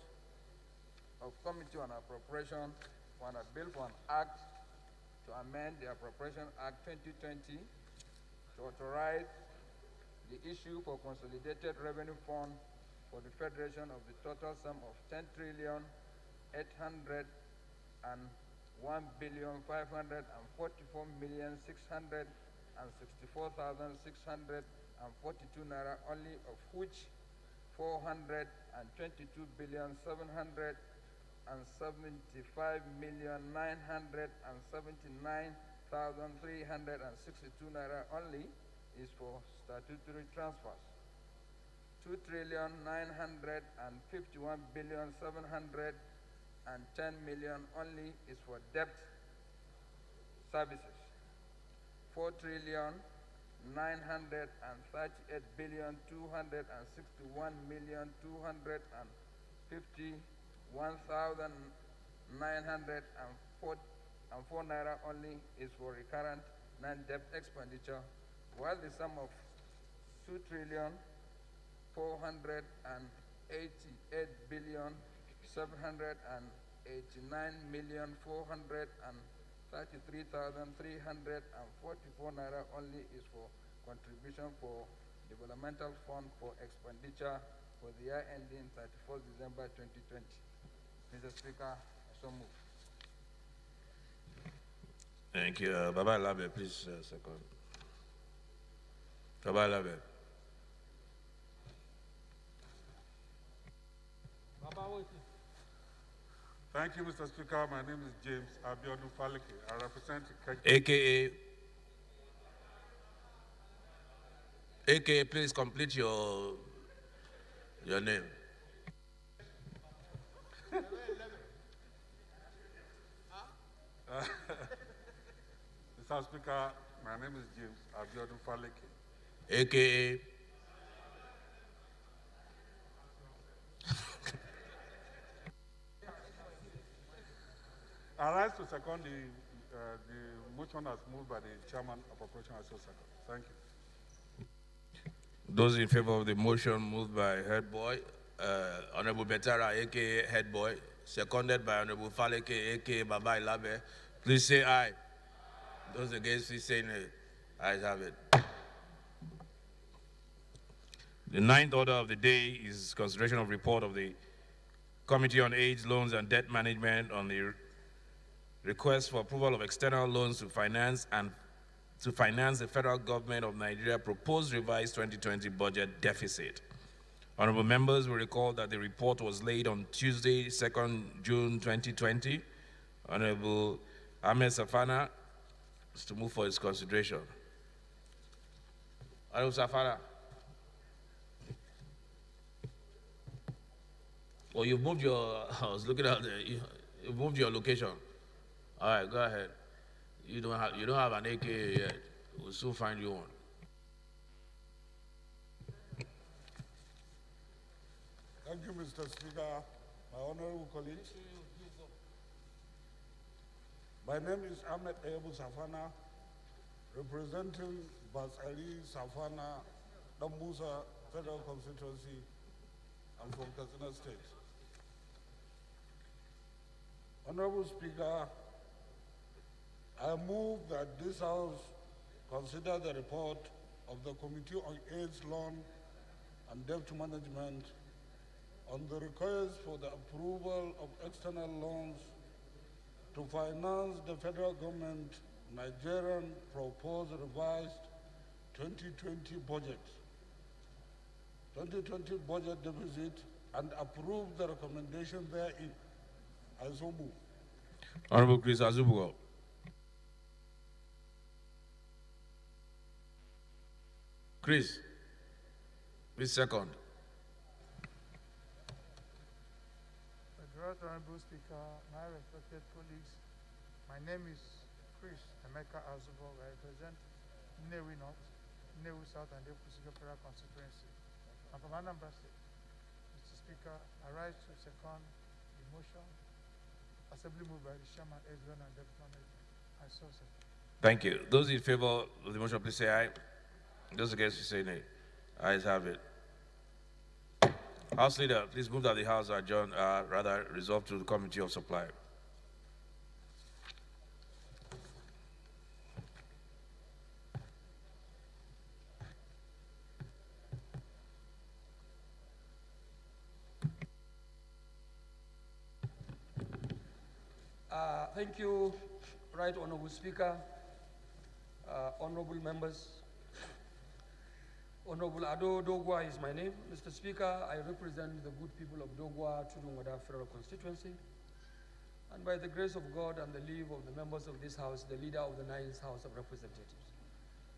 of Committee on Appropriation on a bill for an act to amend the Appropriation Act 2020 to authorize the issue for Consolidated Revenue Fund for the Federation of the total sum of 10,144,664,642 naira only, of which 422,775,979,362 naira only is for statutory transfers. 2,951,710,000,000 only is for debt services. 4,938,261,251,904 naira only is for recurrent non-debt expenditure, while the sum of 2,488,789,434 33,344 naira only is for contribution for developmental fund for expenditure for the year ending 31st December 2020. Mr. Speaker, I so move. Thank you. Baba Labe, please, second. Baba Labe. Thank you, Mr. Speaker. My name is James Abiodun Falike. I represent AKA, please complete your name. Mr. Speaker, my name is James Abiodun Falike. AKA. I rise to second the motion as moved by the chairman of Operation Association. Thank you. Those in favor of the motion moved by Head Boy, Honorable Betara, aka Head Boy, seconded by Honorable Faleke, aka Baba Ilabe, please say aye. Those against, please say nay. Ayes have it. The ninth order of the day is consideration of report of the Committee on AIDS, Loans and Debt Management on the request for approval of external loans to finance the federal government of Nigeria proposed revised 2020 budget deficit. Honorable members will recall that the report was laid on Tuesday, 2nd June 2020. Honorable Ahmed Safana is to move for its consideration. Honorable Safana. Well, you moved your, I was looking at you moved your location. All right, go ahead. You don't have an AKA yet. We'll soon find you one. Thank you, Mr. Speaker. My honorable colleagues. My name is Ahmed Ebu Safana, representing Basari Safana, Dambusa Federal Constituency. I'm from Katsina State. Honorable Speaker, I move that this House consider the report of the Committee on AIDS, Loan and Debt Management on the request for the approval of external loans to finance the federal government Nigerian proposed revised 2020 budget, 2020 budget deficit, and approve the recommendation therein. I so move. Honorable Chris Azubugo. Chris, please second. Right Honorable Speaker, my respected colleagues, my name is Chris Emeka Azubo. I represent Nnewi North, Nnewi South, and Ekusiga Federal Constituency. I'm from Anambra State. Mr. Speaker, I rise to second the motion, assembly moved by the chairman, Ezra and Deputy Manager. I so second. Thank you. Those in favor of the motion, please say aye. Those against, please say nay. Ayes have it. House Leader, please move that the House adjourn, resolved to the Committee of Supply. Thank you, Right Honorable Speaker, honorable members. Honorable Ado Dogwa is my name. Mr. Speaker, I represent the good people of Dogwa, Chudunwada Federal Constituency. And by the grace of God and the leave of the members of this House, the leader of the 9th House of Representatives.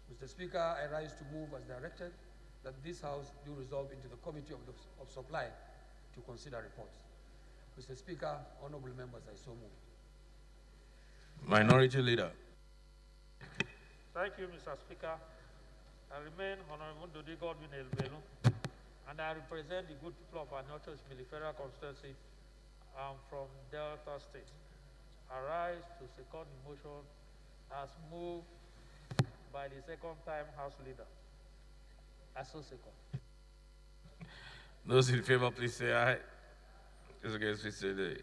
Mr. Speaker, I rise to move as directed that this House do resolve into the Committee of Supply to consider reports. Mr. Speaker, honorable members, I so move. Minority Leader. Thank you, Mr. Speaker. I remain Honorable Dodi Godwin Elbelu, and I represent the good people of Anotos Federal Constituency. I'm from Delta State. I rise to second the motion as moved by the second-time House Leader. I so second. Those in favor, please say aye. Those against, please say nay.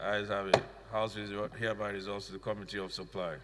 Ayes have it. House is hereby resolves to the Committee of Supply.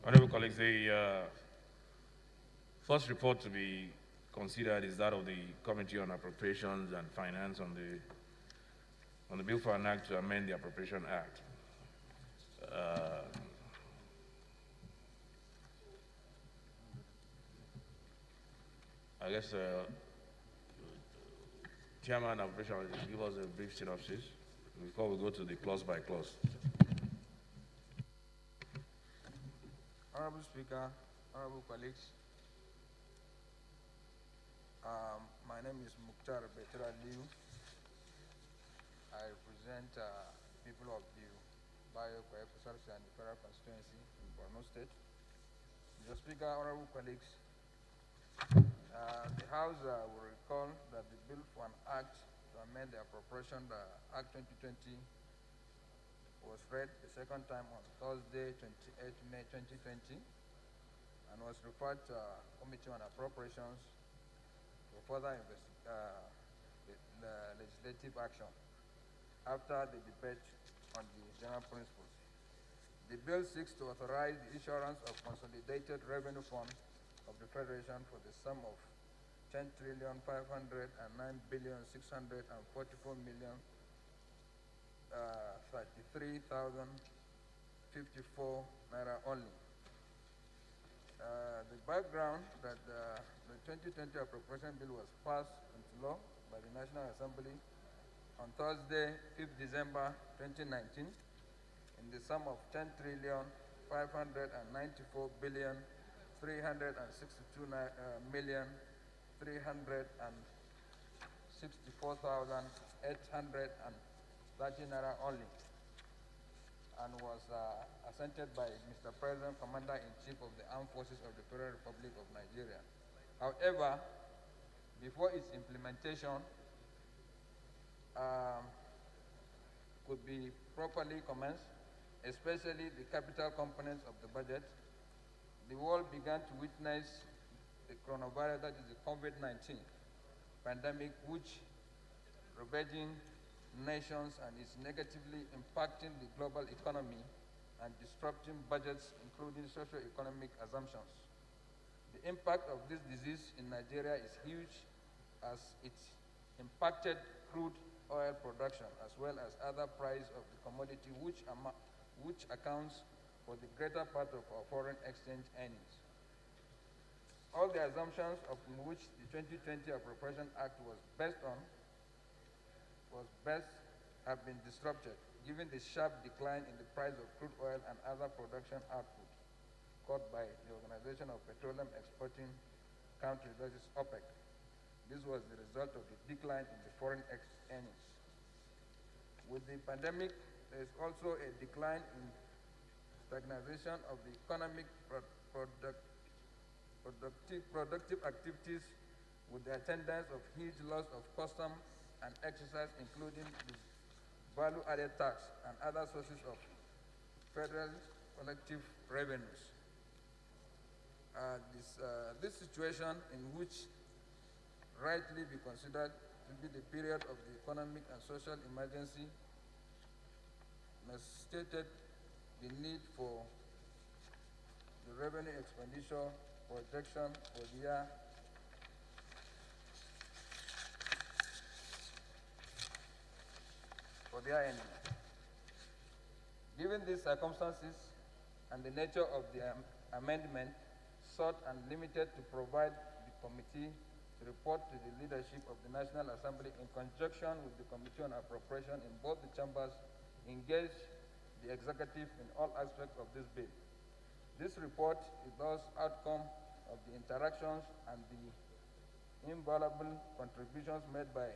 Honorable colleagues, the first report to be considered is that of the Committee on Appropriations and Finance on the bill for an act to amend the Appropriation Act. I guess Chairman of Appropriations will give us a brief synopsis before we go to the clause by clause. Honorable Speaker, honorable colleagues, my name is Mukhtar Betra Liu. I represent people of the Bayo Kwaekusarsi and the Federal Constituency in Borno State. Mr. Speaker, honorable colleagues, the House will recall that the bill for an act to amend the Appropriation Act 2020 was read the second time on Thursday, 28 May 2020, and was referred to Committee on Appropriations for further legislative action after the debate on the general principles. The bill seeks to authorize the issuance of consolidated revenue fund of the Federation for the sum of 10,509,644,000,033,054 naira only. The background that the 2020 appropriation bill was passed into law by the National Assembly on Thursday, 5th December 2019 in the sum of 10,594,362,364,830 naira only. and was assented by Mr. President, Commander-in-Chief of the Armed Forces of the Federal Republic of Nigeria. However, before its implementation could be properly commenced, especially the capital components of the budget, the world began to witness the coronavirus, that is the COVID-19 pandemic, which ravaging nations and is negatively impacting the global economy and disrupting budgets, including socio-economic assumptions. The impact of this disease in Nigeria is huge, as it impacted crude oil production as well as other price of the commodity, which accounts for the greater part of our foreign exchange earnings. All the assumptions of which the 2020 Appropriation Act was based on have been disrupted, given the sharp decline in the price of crude oil and other production output caused by the Organization of Petroleum Exporting Countries, that is OPEC. This was the result of the decline in the foreign earnings. With the pandemic, there is also a decline in stagnation of the economic productive activities, with the attendance of huge loss of custom and exercise, including the value-added tax and other sources of federal collective revenues. This situation, in which rightly be considered to be the period of the economic and social emergency, stated the need for the revenue expenditure projection for the year ending. Given these circumstances and the nature of the amendment sought and limited to provide the committee to report to the leadership of the National Assembly in conjunction with the Committee on Appropriation in both the chambers, engage the executive in all aspects of this bill. This report is thus outcome of the interactions and the invaluable contributions made by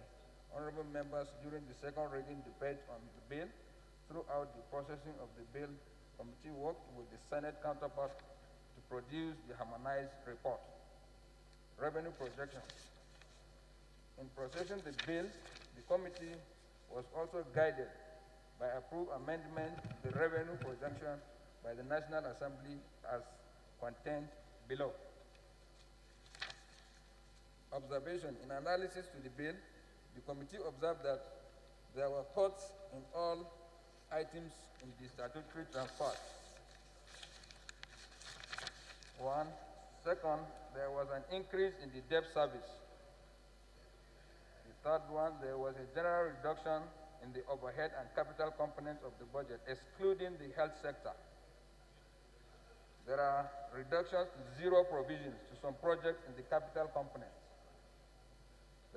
honorable members during the second reading debate on the bill. Throughout the processing of the bill, the committee worked with the Senate counterpart to produce the harmonized report. Revenue projections. In processing the bill, the committee was also guided by approved amendment to the revenue projection by the National Assembly as contained below. Observation. In analysis to the bill, the committee observed that there were cuts in all items in the statutory transfers. One. Second, there was an increase in the debt service. The third one, there was a general reduction in the overhead and capital components of the budget, excluding the health sector. There are reductions to zero provisions to some projects in the capital components.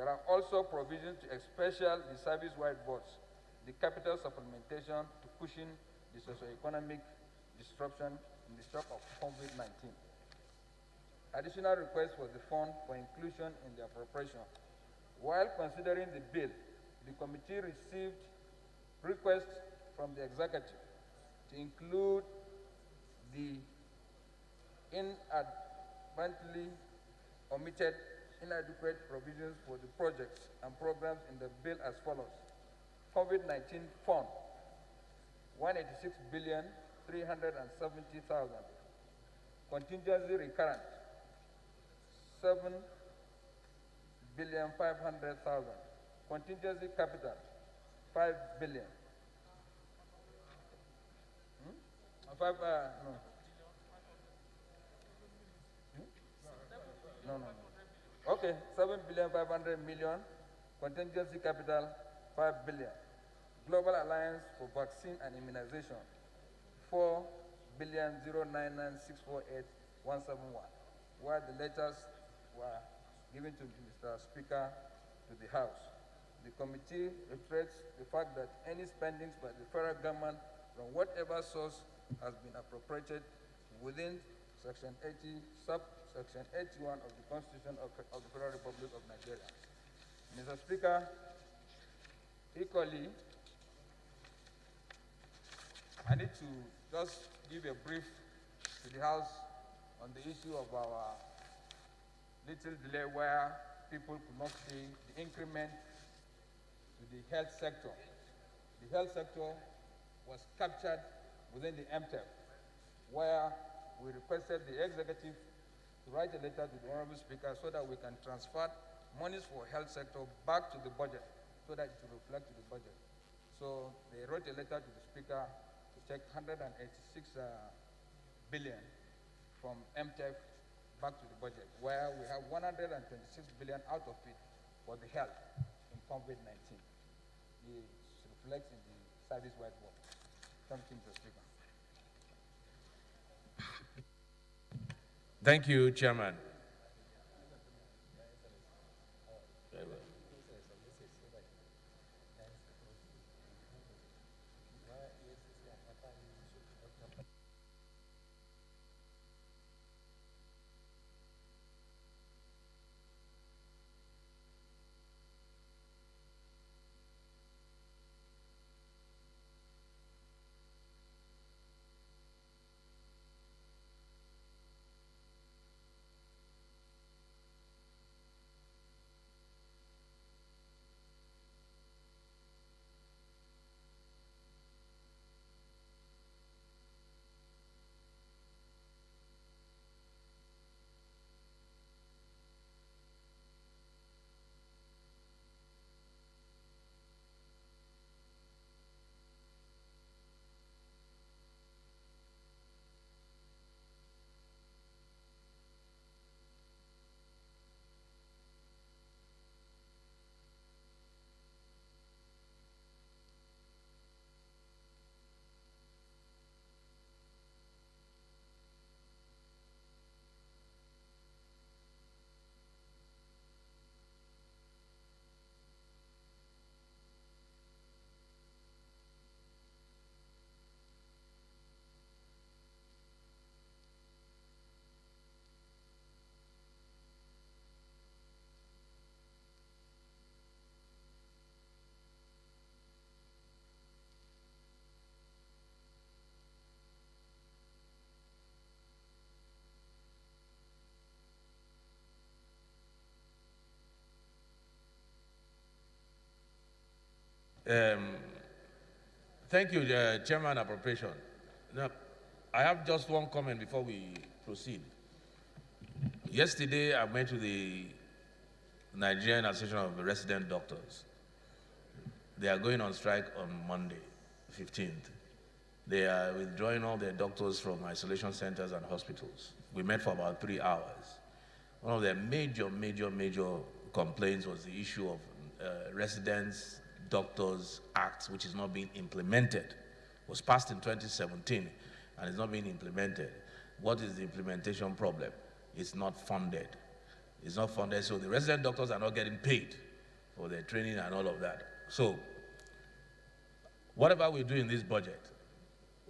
There are also provisions to especially the service-wide boards, the capital supplementation to cushion the socioeconomic disruption in the shock of COVID-19. Additional requests for the fund for inclusion in the appropriation. While considering the bill, the committee received requests from the executive to include the inadvertently omitted inadequate provisions for the projects and programs in the bill as follows. COVID-19 fund, 186,370,000. Contingency recurrent, 7,500,000. Contingency capital, 5 billion. Okay, 7,500,000,000. Contingency capital, 5 billion. Global Alliance for Vaccine and Immunization, 4,099,648,171. While the letters were given to Mr. Speaker to the House. The committee reiterates the fact that any spendings by the federal government from whatever source has been appropriated within Section 80, subsection 81 of the Constitution of the Federal Republic of Nigeria. Mr. Speaker, equally, I need to just give a brief to the House on the issue of our little delay where people could not see the increment to the health sector. The health sector was captured within the MTEF, where we requested the executive to write a letter to the Honorable Speaker so that we can transfer monies for health sector back to the budget so that it will reflect to the budget. So they wrote a letter to the Speaker to check 186 billion from MTEF back to the budget, where we have 126 billion out of it for the health in COVID-19. It reflects in the service whiteboard. Thank you, Mr. Speaker. Thank you, Chairman. Thank you, Chairman Appropriation. Now, I have just one comment before we proceed. Yesterday, I went to the Nigerian Association of Resident Doctors. They are going on strike on Monday, 15th. They are withdrawing all their doctors from isolation centers and hospitals. We met for about 3 hours. One of their major complaints was the issue of Residents Doctors Act, which is not being implemented. It was passed in 2017 and is not being implemented. What is the implementation problem? It's not funded. It's not funded, so the resident doctors are not getting paid for their training and all of that. So, whatever we do in this budget,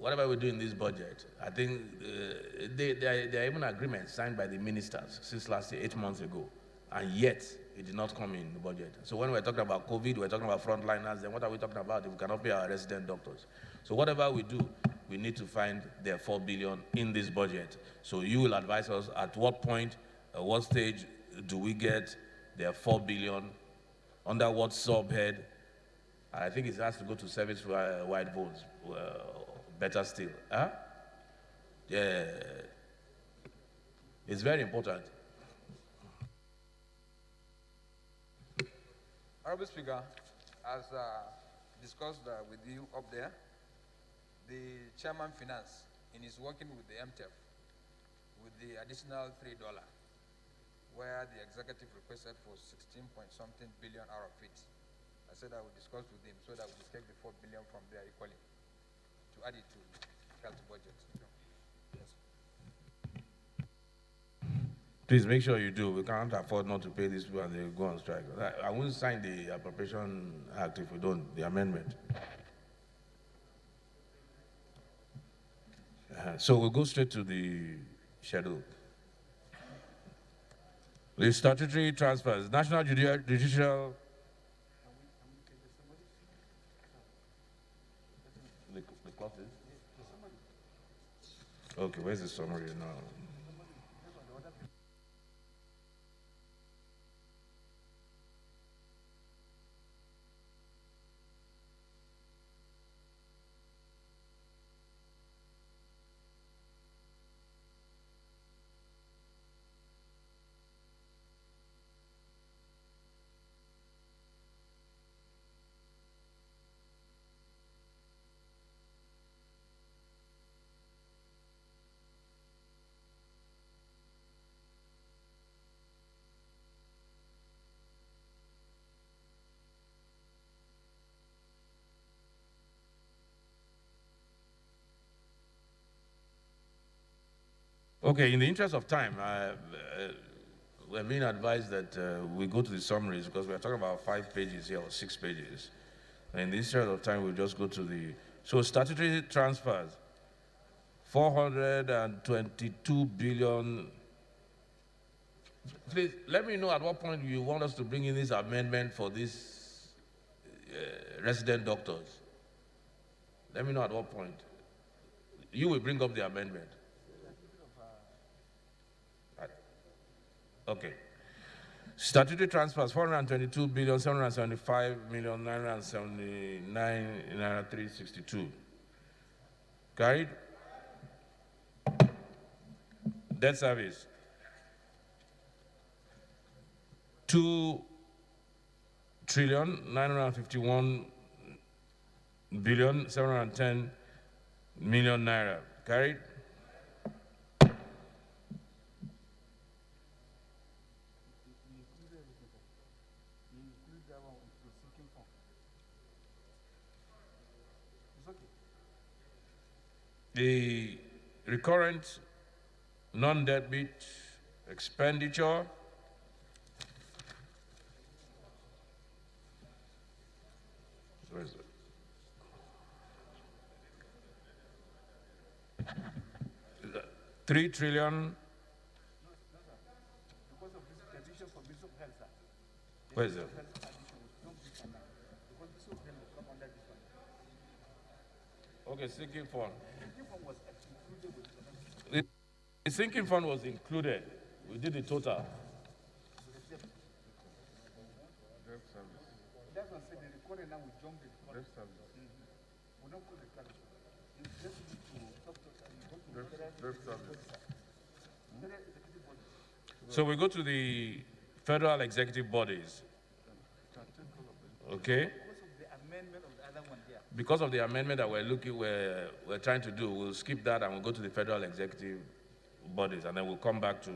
I think there are even agreements signed by the ministers since last year, 8 months ago, and yet it did not come in the budget. So when we're talking about COVID, we're talking about frontliners, then what are we talking about if we cannot pay our resident doctors? So whatever we do, we need to find their 4 billion in this budget. So you will advise us at what point, at what stage do we get their 4 billion, under what subhead? I think it has to go to service-wide votes, better still. Huh? Yeah, it's very important. Honorable Speaker, as discussed with you up there, the Chairman Finance, in his working with the MTEF, with the additional $3, where the executive requested for 16-point-something billion out of it, I said I would discuss with him so that we take the 4 billion from there equally to add it to the health budget. Yes. Please make sure you do. We can't afford not to pay these people and they go on strike. I won't sign the Appropriation Act if we don't, the amendment. So we'll go straight to the schedule. The statutory transfers, National Judicial. The clauses? Okay, where's the summary now? Okay, in the interest of time, we're being advised that we go to the summaries because we're talking about 5 pages here or 6 pages. And in the interest of time, we'll just go to the, so statutory transfers, 422 billion. Please, let me know at what point you want us to bring in this amendment for these resident doctors. Let me know at what point. You will bring up the amendment. Okay. Statutory transfers, 422 billion, 775 million, 979, 362. Carried. Debt service, 2 trillion, 951 billion, 710 million naira. Carried. The recurrent non-debit expenditure, where is it? $3 trillion. Where is it? Okay, sinking fund. The sinking fund was included. We did the total. Debt service. That's what I said, the recording now we jump the recording. Debt service. We don't put the credit. You just need to talk to Debt service. So we go to the federal executive bodies. Okay? Because of the amendment that we're trying to do, we'll skip that and we'll go to the federal executive bodies, and then we'll come back to.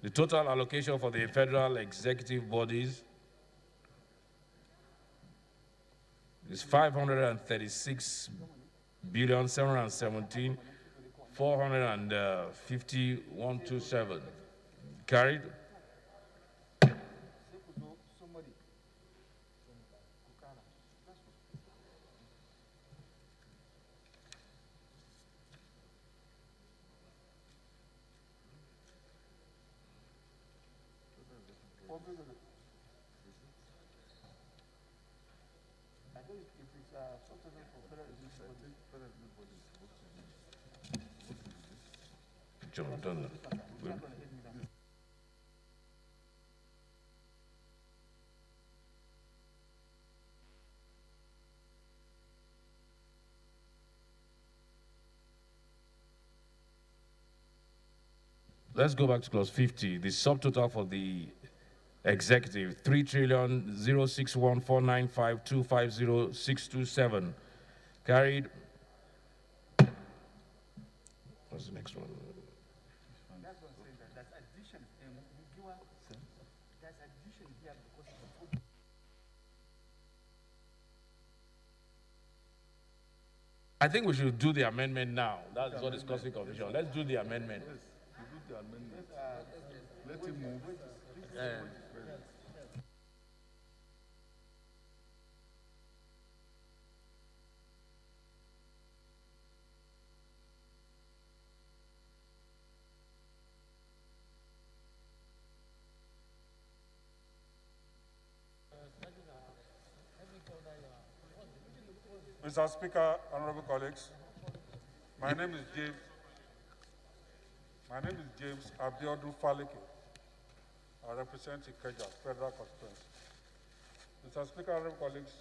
The total allocation for the federal executive bodies is 536 billion 717 450 127. Carried. John, done that. Let's go back to clause 50. The subtotal for the executive, 3 trillion 061 495 250 627. Carried. What's the next one? That's what I'm saying, that's addition. That's addition here because of the. I think we should do the amendment now. That's what is causing confusion. Let's do the amendment. Yes, we do the amendment. Let him move. Mr. Speaker, honorable colleagues, my name is James Abiodun Faleke. I represent Ikeja Federal Constituency. Mr. Speaker, honorable colleagues,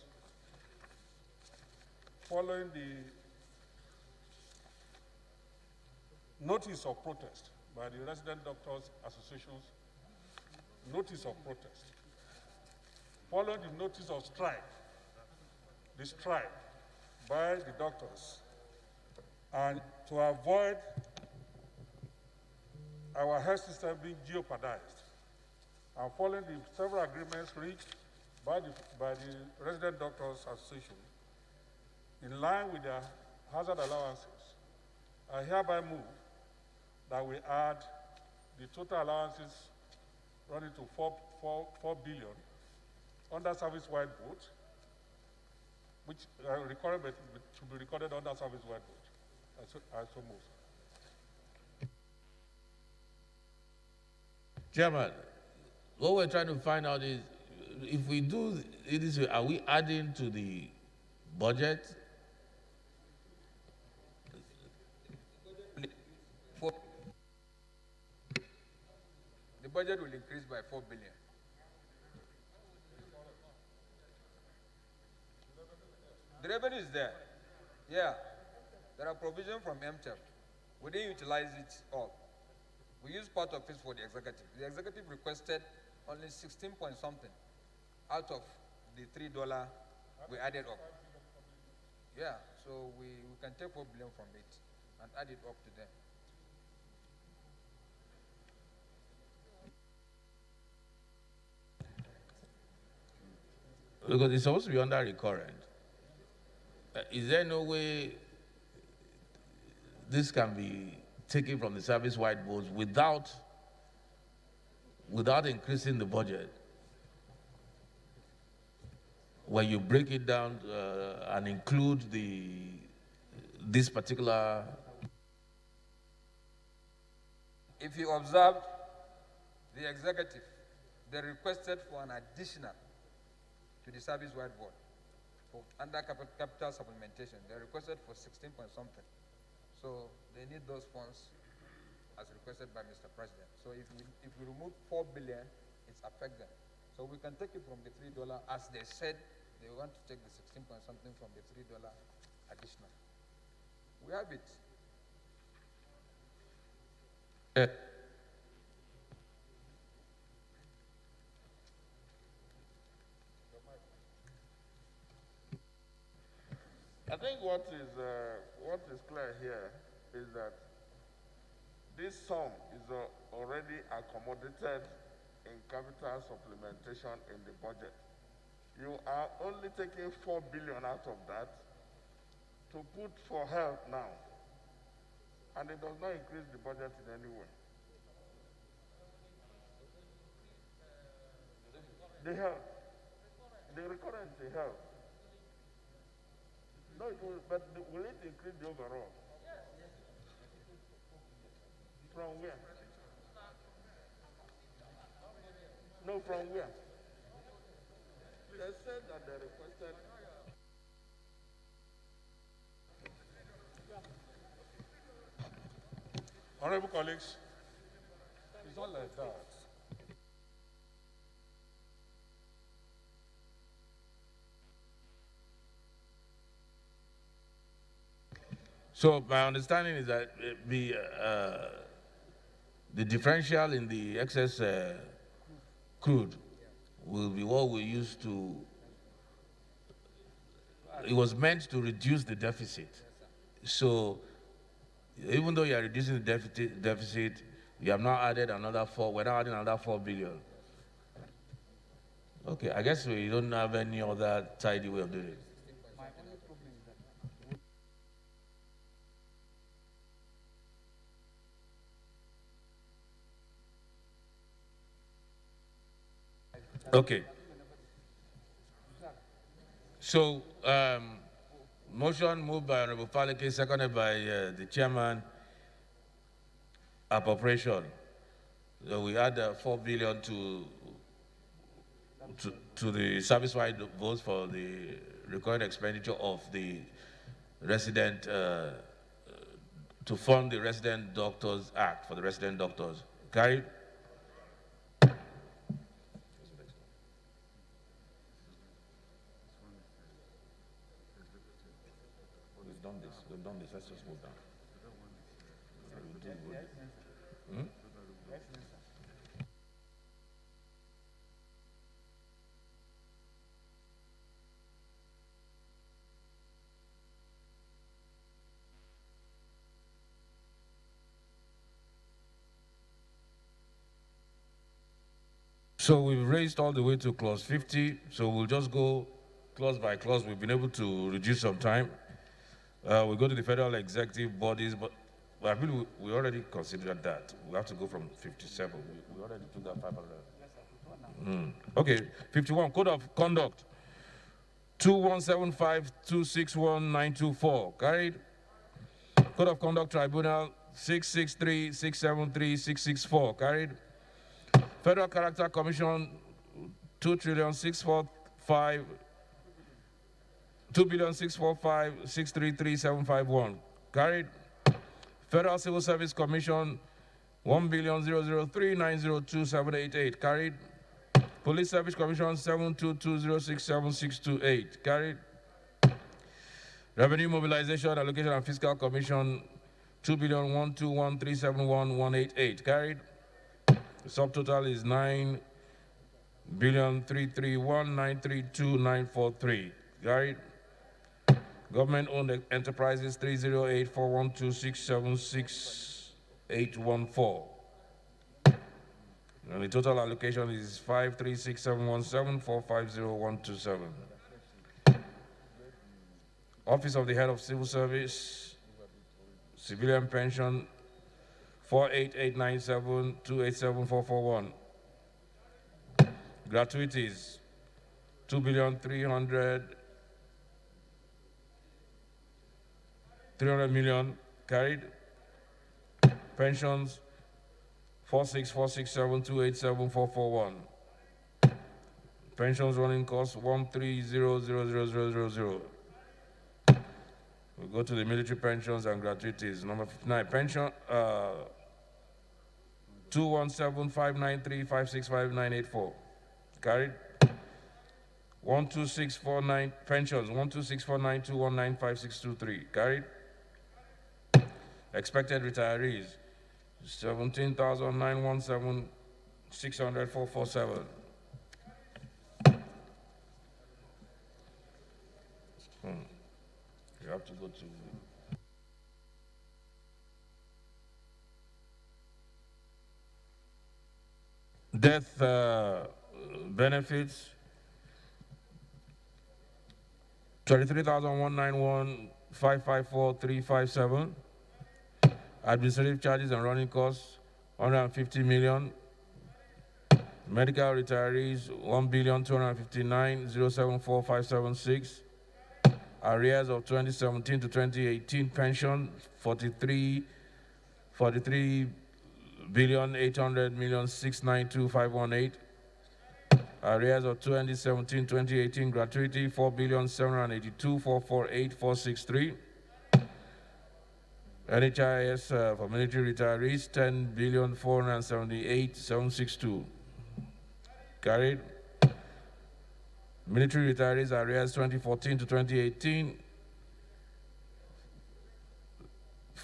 following the notice of protest by the Resident Doctors Association's notice of protest, following the notice of strike, the strike by the doctors, and to avoid our health system being jeopardized, and following the several agreements reached by the Resident Doctors Association, in line with their hazard allowances, I hereby move that we add the total allowances running to 4 billion under service-wide vote, which should be recorded under service-wide vote. I so move. Chairman, what we're trying to find out is, if we do it this way, are we adding to the budget? The budget will increase by 4 billion. The revenue is there. Yeah. There are provisions from MTEF. We didn't utilize it all. We used part of it for the executive. The executive requested only 16 point something out of the $3 we added up. Yeah, so we can take 4 billion from it and add it up to them. Because it's supposed to be under recurrent. Is there no way this can be taken from the service-wide votes without increasing the budget? When you break it down and include this particular. If you observe the executive, they requested for an additional to the service-wide board for under capital supplementation. They requested for 16 point something. So they need those funds as requested by Mr. President. So if we remove 4 billion, it's affect them. So we can take it from the $3 as they said they want to take the 16 point something from the $3 additional. We have it. I think what is clear here is that this sum is already accommodated in capital supplementation in the budget. You are only taking 4 billion out of that to put for health now, and it does not increase the budget in any way. The health, the recurrent health. No, it will, but will it increase the overall? From where? No, from where? They said that they requested. Honorable colleagues, it's not like that. So my understanding is that the differential in the excess crude will be what we use to. It was meant to reduce the deficit. So even though you are reducing the deficit, you have not added another 4. We're not adding another 4 billion. Okay, I guess we don't have any other tidy way of doing it. Okay. So, motion moved by Honorable Faleke, seconded by the chairman. Appropriation. So we add 4 billion to to the service-wide votes for the recurrent expenditure of the resident, to fund the Resident Doctors Act for the resident doctors. Carried. We've done this, let's just move down. Hmm? So we've raised all the way to clause 50, so we'll just go clause by clause. We've been able to reduce some time. We'll go to the federal executive bodies, but I believe we already considered that. We have to go from 57. We already took that 500. Okay, 51, Code of Conduct. 2175261-924, carried. Code of Conduct Tribunal 663-673-664, carried. Federal Character Commission 2,645,633,751, carried. Federal Civil Service Commission 1,003,902,788, carried. Police Service Commission 722,067,628, carried. Revenue Mobilization, Allocation and Fiscal Commission 2,121,371,188, carried. The subtotal is 9,331,932,943, carried. Government-owned enterprises 308,412,676,814. And the total allocation is 536,717,450,127. Office of the Head of Civil Service, Civilian Pension 48897,287,441. Gratuities 2,300,000,000, carried. Pensions 46467,287,441. Pensions running costs 130,000,000. We go to the military pensions and gratuities. Number 59, pension 217,593,565,984, carried. 12649 pensions 126492195,623, carried. Expected retirees 17,917,600,447. You have to go to death benefits 23,191,554,357. Administrative charges and running costs 150 million. Medical retirees 1,259,074,576. Arrears of 2017 to 2018 pension 43,800,692,518. Arrears of 2017-2018 gratuity 4,782,448,463. NHIS for military retirees 10,478,762. Carried. Military retirees arrears 2014 to 2018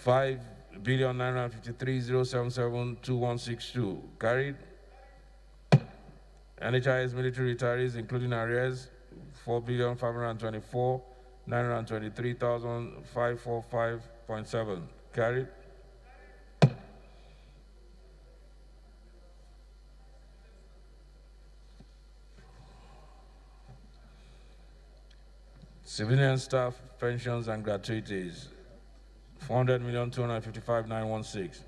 5,953,077,2162. Carried. NHIS military retirees including arrears 4,524,923,545.7. Carried. Civilian staff pensions and gratuities 400,255,916.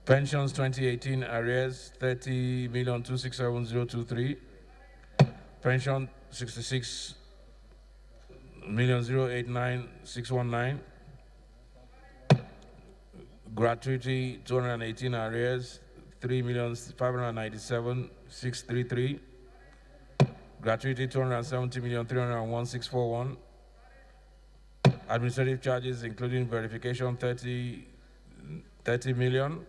Pensions 2018 arrears 30,267,023. Pension 66 089,619. Gratuity 218 arrears 3,597,633. Gratuity 270,301,641. Administrative charges including verification 30 million.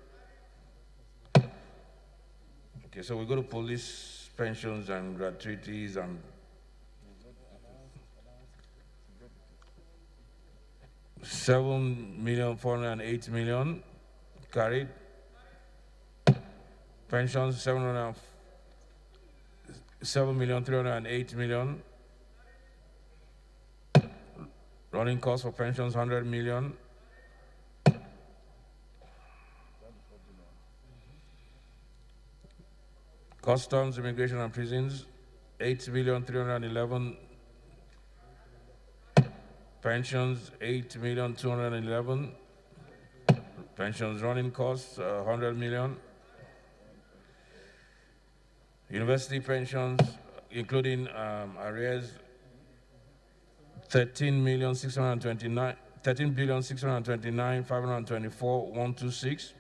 Okay, so we go to police pensions and gratuities and 7,408,000 carried. Pensions 7,308,000. Running costs for pensions 100 million. Customs, immigration and prisons 8,311,000. Pensions 8,211,000. Pensions running costs 100 million. University pensions, including arrears, 13,629,524,126.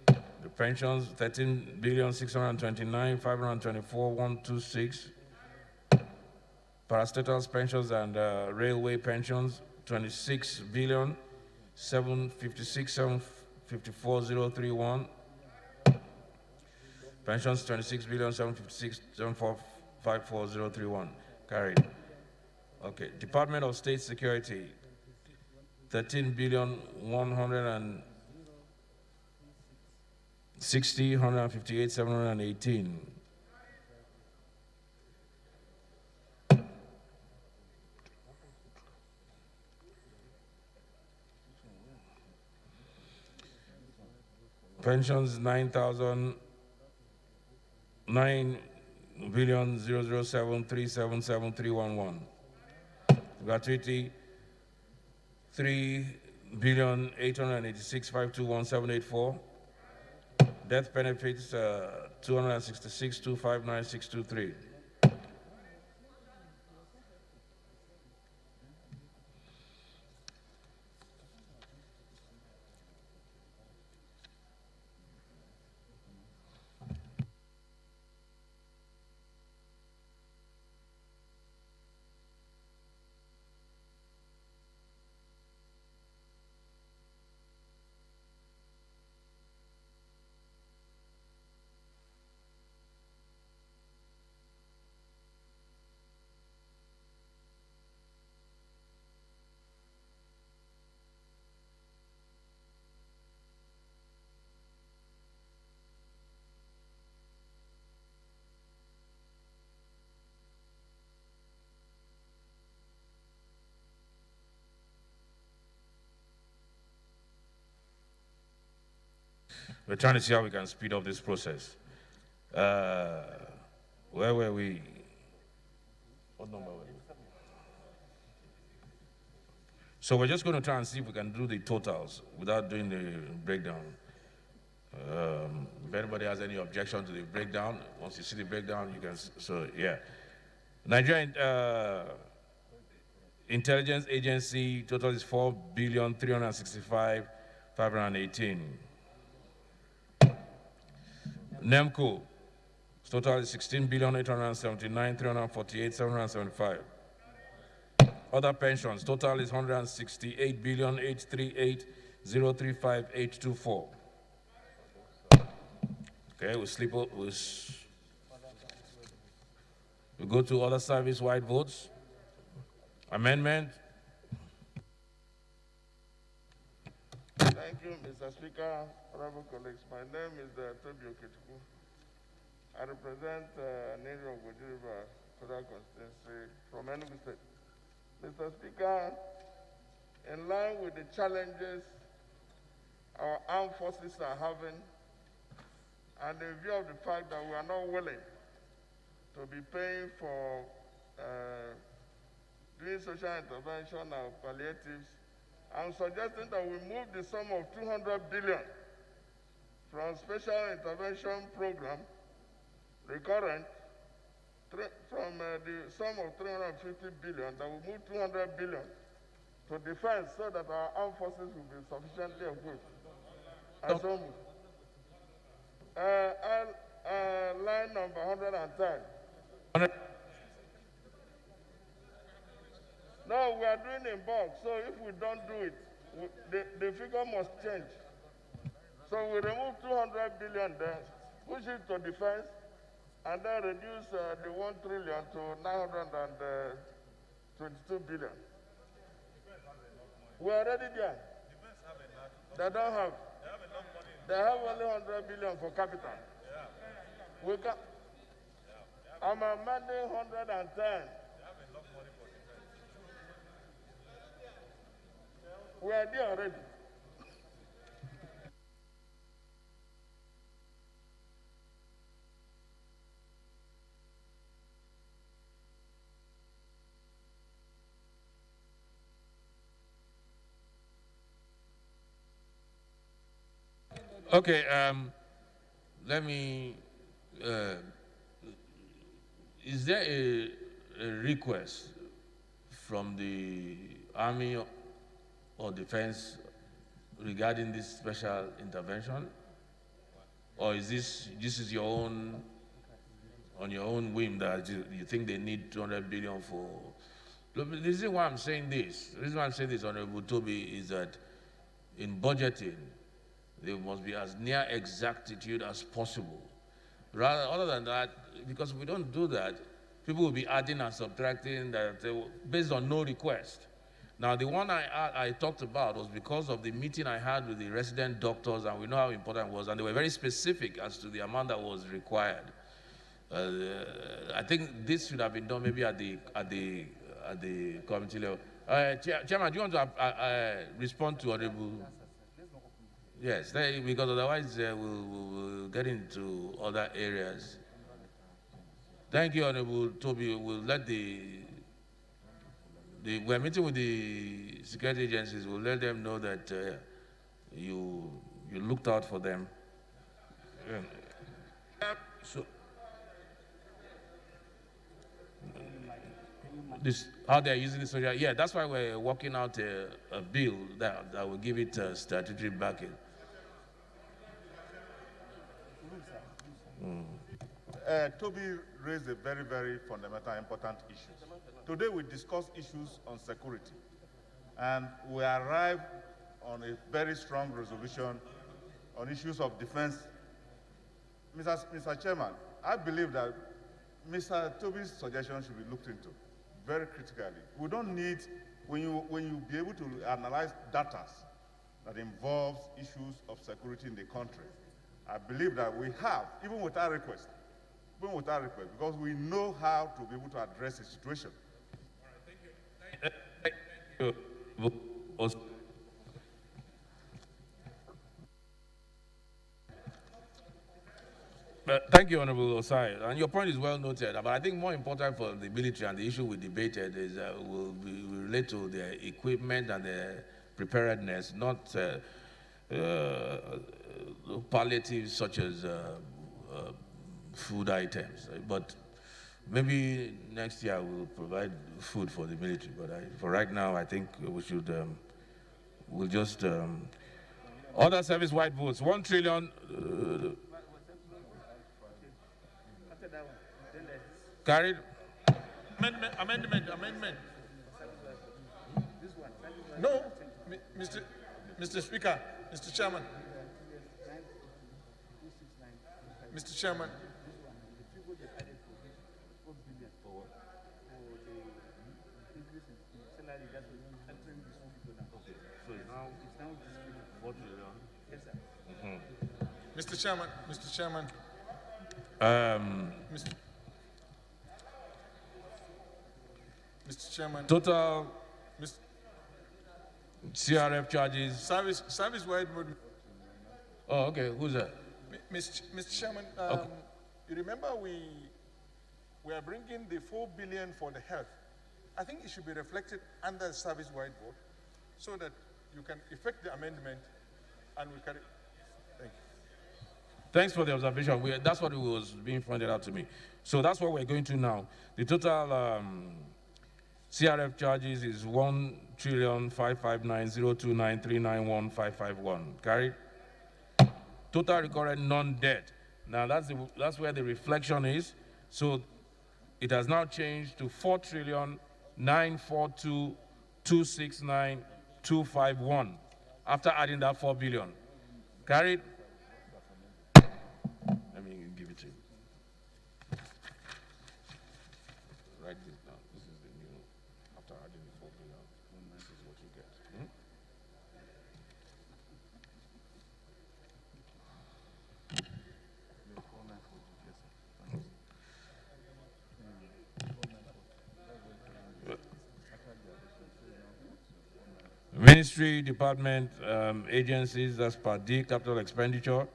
The pensions 13,629,524,126. Parastatals pensions and railway pensions 26,756,754,031. Pensions 26,756,754,031. Carried. Okay. Department of State Security 13,160,158,718. Pensions 9,007,377,311. Gratuity 3,886,521,784. Death benefits 266,259,623. We're trying to see how we can speed up this process. Where were we? What number were we? So we're just going to try and see if we can do the totals without doing the breakdown. If anybody has any objection to the breakdown, once you see the breakdown, you can. So yeah, Nigerian Intelligence Agency total is 4,365,518. NEMCO total is 16,879,348,775. Other pensions total is 168,838,035,824. Okay, we go to other service-wide votes. Amendment. Thank you, Mr. Speaker, honorable colleagues. My name is Tobi Okechukwu. I represent Neri of Goji River Federal Constituency from Enugu State. Mr. Speaker, in line with the challenges our armed forces are having, and in view of the fact that we are not willing to be paying for doing social intervention or palliatives, I'm suggesting that we move the sum of 200 billion from special intervention program, recurrent, from the sum of 350 billion, that we move 200 billion to defense so that our armed forces will be sufficiently equipped. I so move. Line number 110. No, we are doing in bulk, so if we don't do it, the figure must change. So we remove 200 billion there, push it to defense, and then reduce the 1 trillion to 922 billion. We're already there. They don't have. They have only 100 billion for capital. We can, I'm amending 110. We are there already. Okay, let me, is there a request from the Army or Defense regarding this special intervention? Or is this is your own, on your own whim that you think they need 200 billion for? The reason why I'm saying this, Honorable Toby, is that in budgeting, there must be as near exactitude as possible. Rather, other than that, because if we don't do that, people will be adding and subtracting that based on no request. Now, the one I talked about was because of the meeting I had with the resident doctors, and we know how important it was, and they were very specific as to the amount that was required. I think this should have been done maybe at the committee level. Chairman, do you want to respond to Honorable? Yes, because otherwise we'll get into other areas. Thank you, Honorable Toby. We'll let we're meeting with the security agencies. We'll let them know that you looked out for them. So, how they're using the social, yeah, that's why we're working out a bill that will give it statutory backing. Toby raised a very, very fundamental, important issue. Today we discuss issues on security, and we arrived on a very strong resolution on issues of defense. Mr. Chairman, I believe that Mr. Toby's suggestion should be looked into very critically. We don't need, when you be able to analyze data that involves issues of security in the country, I believe that we have, even without request, because we know how to be able to address the situation. All right, thank you. Thank you, Honorable Osai. And your point is well noted. But I think more important for the military and the issue we debated is will relate to their equipment and their preparedness, not palliatives such as food items. But maybe next year we'll provide food for the military. But for right now, I think we should, we'll just, other service-wide votes, 1 trillion. Carried. Amendment. No, Mr. Speaker, Mr. Chairman. Mr. Chairman. Mr. Chairman. Mr. Chairman. Total CRF charges. Service-wide movement. Oh, okay. Who's that? Mr. Chairman, okay. You remember we are bringing the 4 billion for the health. I think it should be reflected under service-wide vote so that you can effect the amendment and we can. Thank you. Thanks for the observation. That's what was being pointed out to me. So that's what we're going to now. The total CRF charges is 1,559,029,391,551. Carried. total recurrent non-debt. Now that's where the reflection is. So it has now changed to 4,942,269,251 after adding that 4 billion. Carried? Let me give it to you. Write this down. This is the new, after adding the 4 billion, this is what you get. Ministry, department, agencies, as per D, capital expenditure.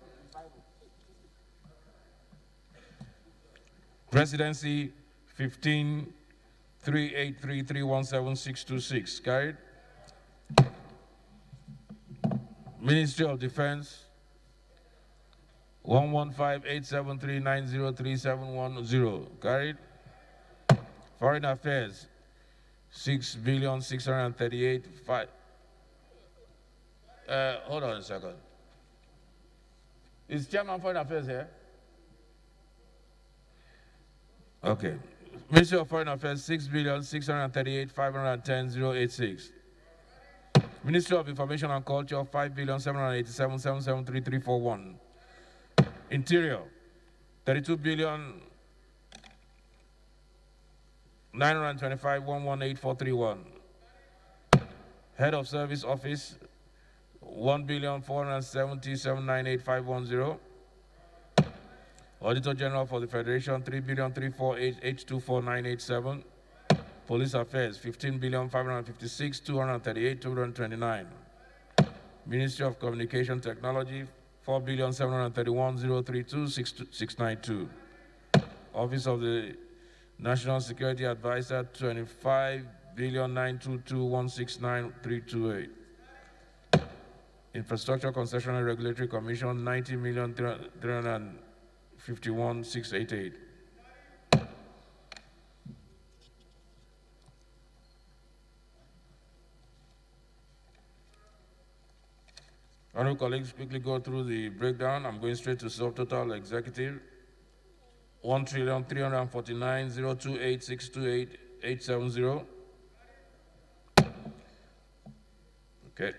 Presidency, 15,383,317,626. Carried. Ministry of Defense, 115,873,903,710. Carried. Foreign Affairs, 6,638,5. Hold on a second. Is Chairman of Foreign Affairs here? Okay. Ministry of Foreign Affairs, 6,638,510,086. Ministry of Information and Culture, 5,787,773,341. Interior, 32,925,118,431. Head of Service Office, 1,470,798,510. Auditor General for the Federation, 3,348,824,987. Police Affairs, 15,556,238,229. Ministry of Communication Technology, 4,731,032,692. Office of the National Security Advisor, 25,922,169,328. Infrastructure Concession and Regulatory Commission, 90,351,688. Honorable colleagues, quickly go through the breakdown. I'm going straight to subtotal executive. 1,349,028,628,870. Okay.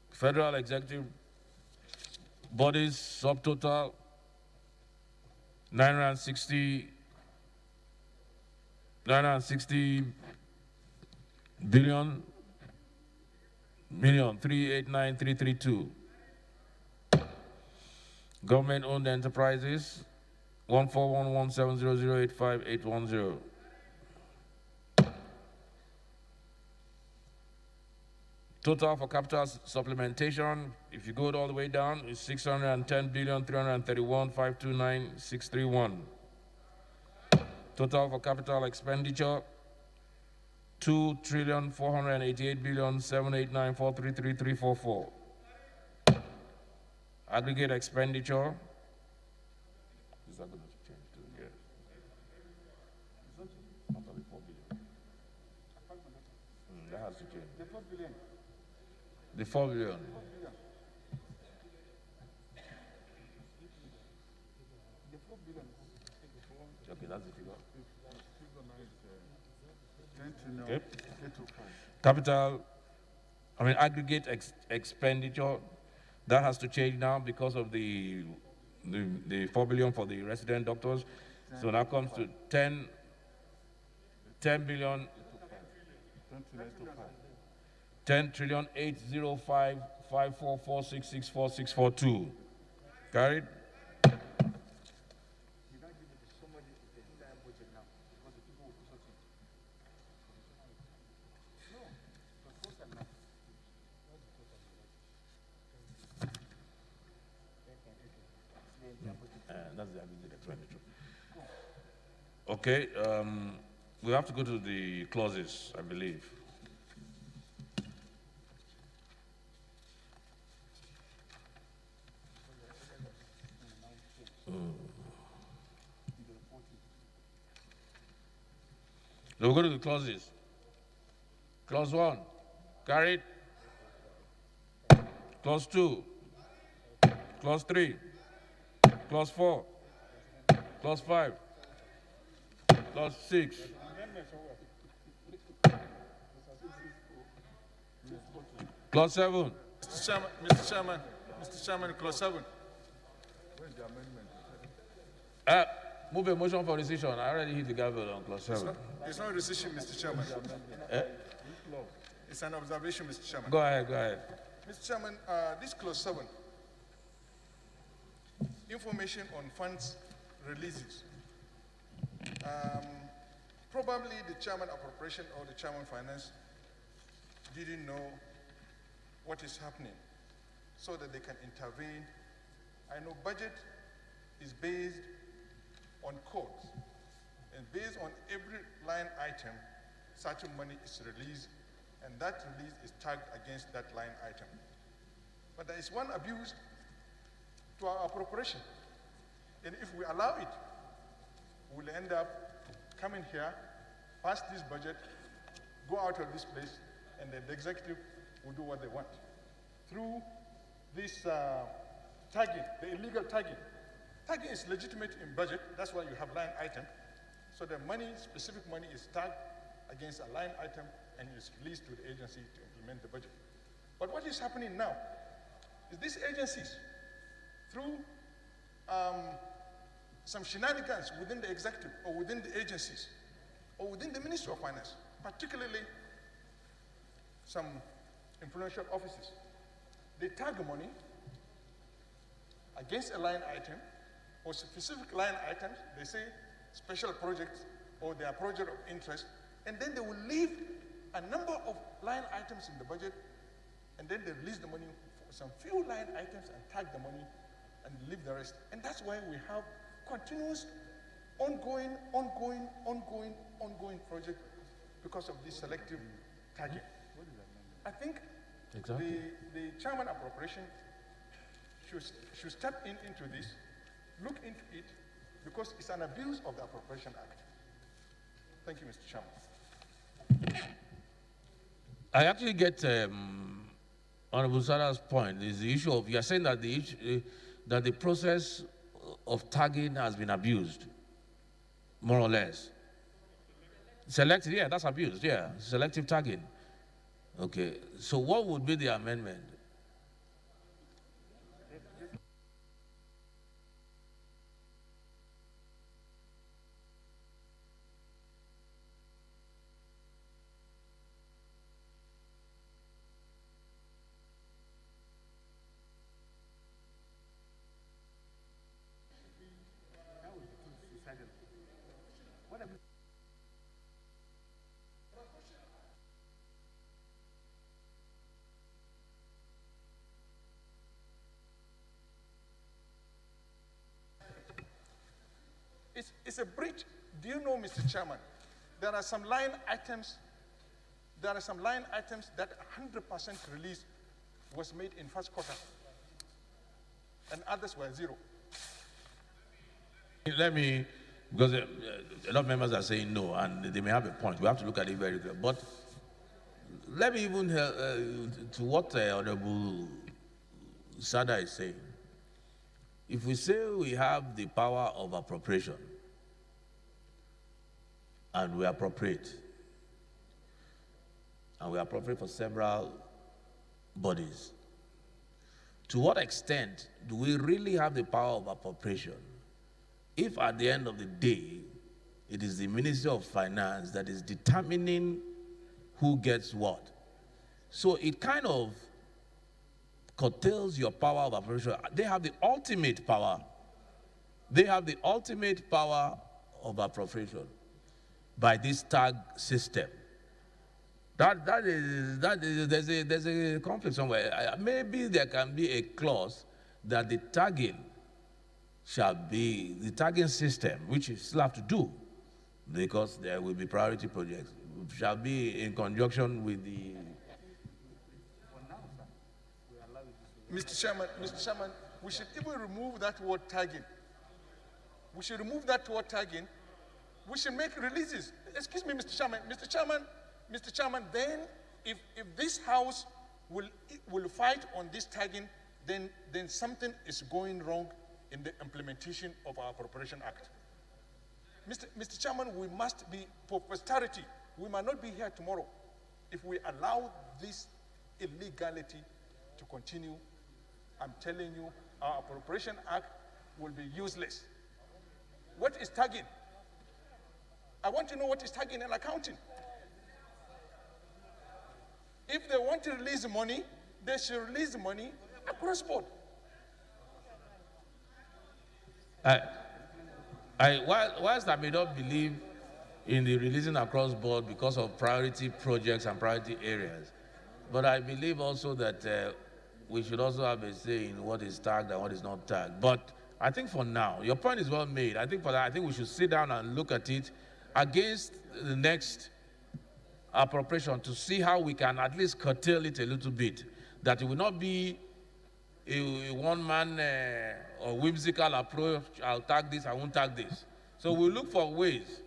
Federal executive bodies subtotal 960 billion million 389,332. Government-owned enterprises 141170085,810. Total for capital supplementation, if you go all the way down, is 610,331,529,631. Total for capital expenditure, 2,488,789,433,344. Aggregate expenditure, is that going to change to? Yes. After the 4 billion. That has to change. The 4 billion. The 4 billion. The 4 billion. Okay, that's the figure. Okay. Capital, aggregate expenditure, that has to change now because of the 4 billion for the resident doctors. So that comes to 10 billion, 10,805,544,664,642. Carried? That's the aggregate expenditure. Okay, we have to go to the clauses, I believe. So we'll go to the clauses. Clause 1, carried. Clause 2, Clause 3, Clause 4, Clause 5, Clause 6. Clause 7. Mr. Chairman, Clause 7. Move a motion for rescission. I already hit the gavel on Clause 7. It's not rescission, Mr. Chairman. It's an observation, Mr. Chairman. Go ahead, go ahead. Mr. Chairman, this Clause 7, information on funds releases. Probably the Chairman Appropriation or the Chairman Finance didn't know what is happening so that they can intervene. I know budget is based on codes, and based on every line item, certain money is released, and that release is tagged against that line item. But there is one abuse to our appropriation, and if we allow it, we'll end up coming here, pass this budget, go out of this place, and then the executive will do what they want. Through this tagging, the illegal tagging. Tagging is legitimate in budget, that's why you have line item. So the money, specific money is tagged against a line item and is released to the agency to implement the budget. But what is happening now is these agencies, through some shenanigans within the executive or within the agencies or within the Ministry of Finance, particularly some influential offices, they tag money against a line item or specific line items. They say special projects or their project of interest, and then they will leave a number of line items in the budget, and then they release the money for some few line items and tag the money and leave the rest. And that's why we have continuous, ongoing project because of this selective tagging. I think Exactly. the Chairman Appropriation should step into this, look into it, because it's an abuse of the Appropriation Act. Thank you, Mr. Chairman. I actually get Honorable Sada's point. Is the issue of, you are saying that the process of tagging has been abused, more or less. Selective, yeah, that's abused, yeah, selective tagging. Okay, so what would be the amendment? It's a breach. Do you know, Mr. Chairman, there are some line items that 100% release was made in first quarter, and others were zero. Let me, because a lot of members are saying no, and they may have a point. We have to look at it very clearly. But let me even to what Honorable Sada is saying. If we say we have the power of appropriation, and we appropriate for several bodies, to what extent do we really have the power of appropriation if at the end of the day it is the Ministry of Finance that is determining who gets what? So it kind of curtails your power of appropriation. They have the ultimate power. They have the ultimate power of appropriation by this tag system. There's a conflict somewhere. Maybe there can be a clause that the tagging shall be, the tagging system, which you still have to do, because there will be priority projects, shall be in conjunction with the... Mr. Chairman, we should even remove that word tagging. We should remove that word tagging. We should make releases. Excuse me, Mr. Chairman, then if this House will fight on this tagging, then something is going wrong in the implementation of our Appropriation Act. Mr. Chairman, we must be, for posterity, we might not be here tomorrow. If we allow this illegality to continue, I'm telling you, our Appropriation Act will be useless. What is tagging? I want to know what is tagging and accounting. If they want to release money, they should release the money across board. Whilst I may not believe in the releasing across board because of priority projects and priority areas, but I believe also that we should also have a say in what is tagged and what is not tagged. But I think for now, your point is well made. I think for that, I think we should sit down and look at it against the next appropriation to see how we can at least curtail it a little bit, that it will not be a one-man or whimsical approach. I'll tag this, I won't tag this. So we'll look for ways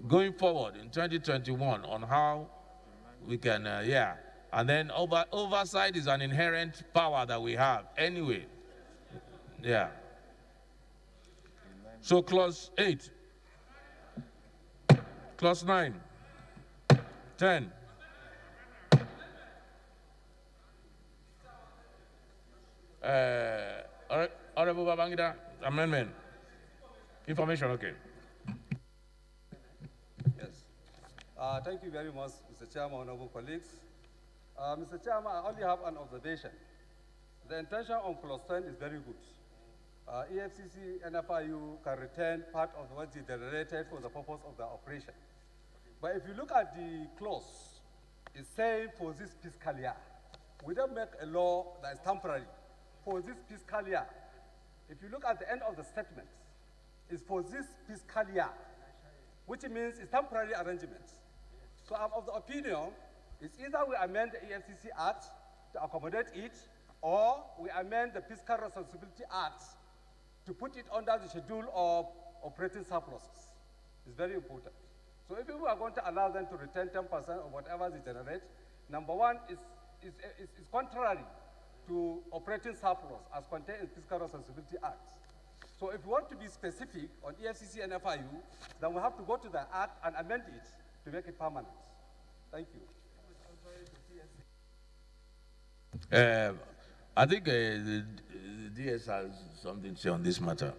going forward in 2021 on how we can, And then oversight is an inherent power that we have anyway. Yeah. So clause 8, clause 9, 10. Honorable Babangida, amendment. Information, okay. Yes. Thank you very much, Mr. Chairman, honorable colleagues. Mr. Chairman, I only have an observation. The intention on clause 10 is very good. EFCC and FIU can return part of what is generated for the purpose of the operation. But if you look at the clause, it's saying for this fiscal year. We don't make a law that is temporary. For this fiscal year, if you look at the end of the statement, it's for this fiscal year, which means it's temporary arrangements. So I'm of the opinion, it's either we amend the EFCC Act to accommodate it, or we amend the Fiscal Responsibility Act to put it under the schedule of operating surpluses. It's very important. So if we are going to allow them to return 10% of whatever they generate, number one, is contrary to operating surplus as contained in Fiscal Responsibility Act. So if we want to be specific on EFCC and FIU, then we have to go to the Act and amend it to make it permanent. Thank you. I think the DS has something to say on this matter.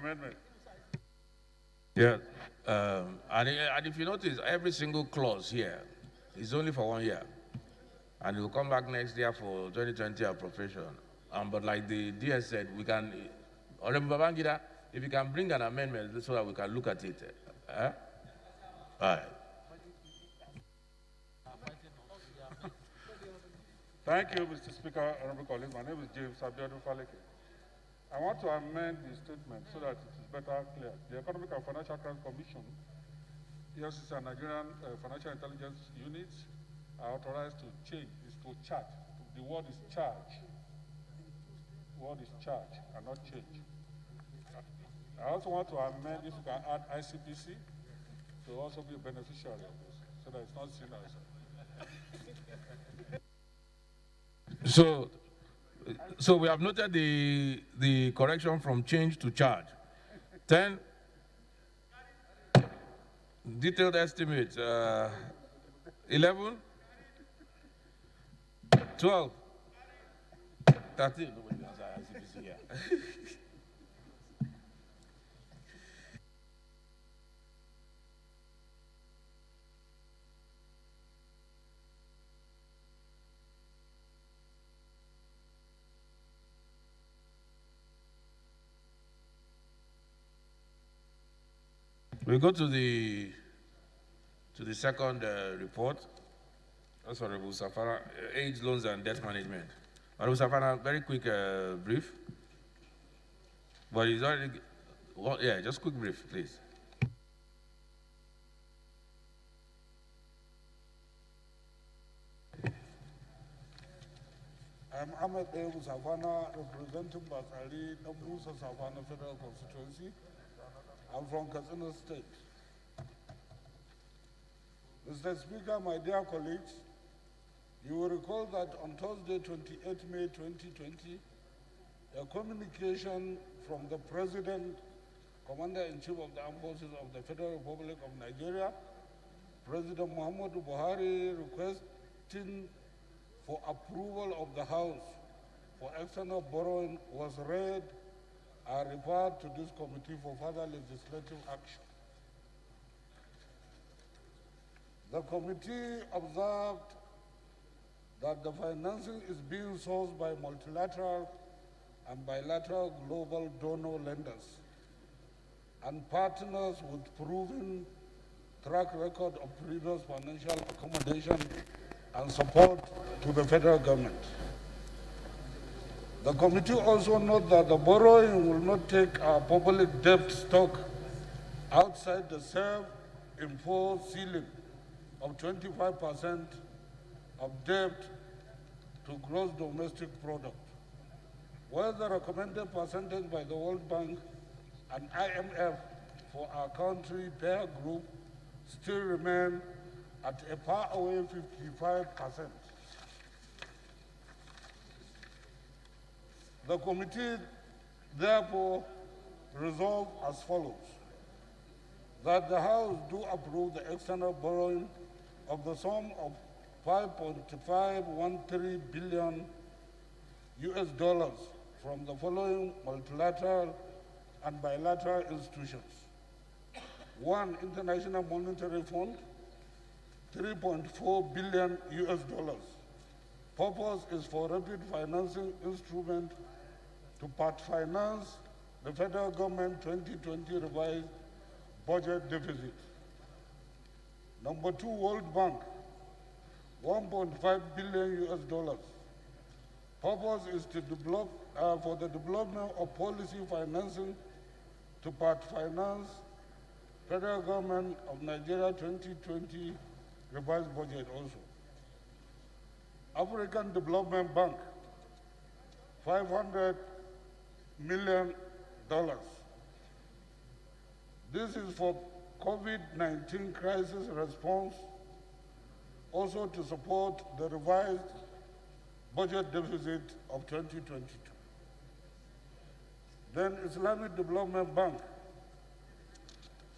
Amendment. Yeah, and if you notice, every single clause here is only for 1 year, and it will come back next year for 2020 appropriation. But like the DS said, we can, Honorable Babangida, if you can bring an amendment so that we can look at it. All right. Thank you, Mr. Speaker, honorable colleagues. My name is James Abiodun Faleke. I want to amend the statement so that it is better clear. The Economic and Financial Crimes Commission, EFCC and Nigerian Financial Intelligence Units are authorized to change, is to charge. The word is charge. The word is charge and not change. I also want to amend, if you can add ICPC to also be a beneficiary of this, so that it's not seen as. So we have noted the correction from change to charge. 10, detailed estimate. 11, 12, 13. Nobody can say ICPC here. We go to the second report. That's Honorable Safara, age loans and debt management. Honorable Safara, very quick brief. But it's already, well, yeah, just quick brief, please. I'm Ahmed Ebu Savannah, representing Basari, Nambusa Savannah Federal Constituency. I'm from Katsina State. Mr. Speaker, my dear colleagues, you will recall that on Thursday, 28 May 2020, a communication from the President, Commander-in-Chief of the Armed Forces of the Federal Republic of Nigeria, President Muhammadu Buhari, requesting for approval of the House for external borrowing was read and referred to this committee for further legislative action. The committee observed that the financing is being sourced by multilateral and bilateral global donor lenders and partners with proven track record of previous financial accommodation and support to the federal government. The committee also notes that the borrowing will not take our public debt stock outside the self-imposed ceiling of 25% of debt to gross domestic product, where the recommended percentage by the World Bank and IMF for our country peer group still remain at a far away 55%. The committee therefore resolved as follows: that the House do approve the external borrowing of the sum of $5.513 billion from the following multilateral and bilateral institutions. 1, International Monetary Fund, $3.4 billion. Purpose is for rapid financing instrument to part finance the federal government 2020 revised budget deficit. Number 2, World Bank, $1.5 billion. Purpose is to develop for the development of policy financing to part finance federal government of Nigeria 2020 revised budget also. African Development Bank, $500 million. This is for COVID-19 crisis response, also to support the revised budget deficit of 2022. Then Islamic Development Bank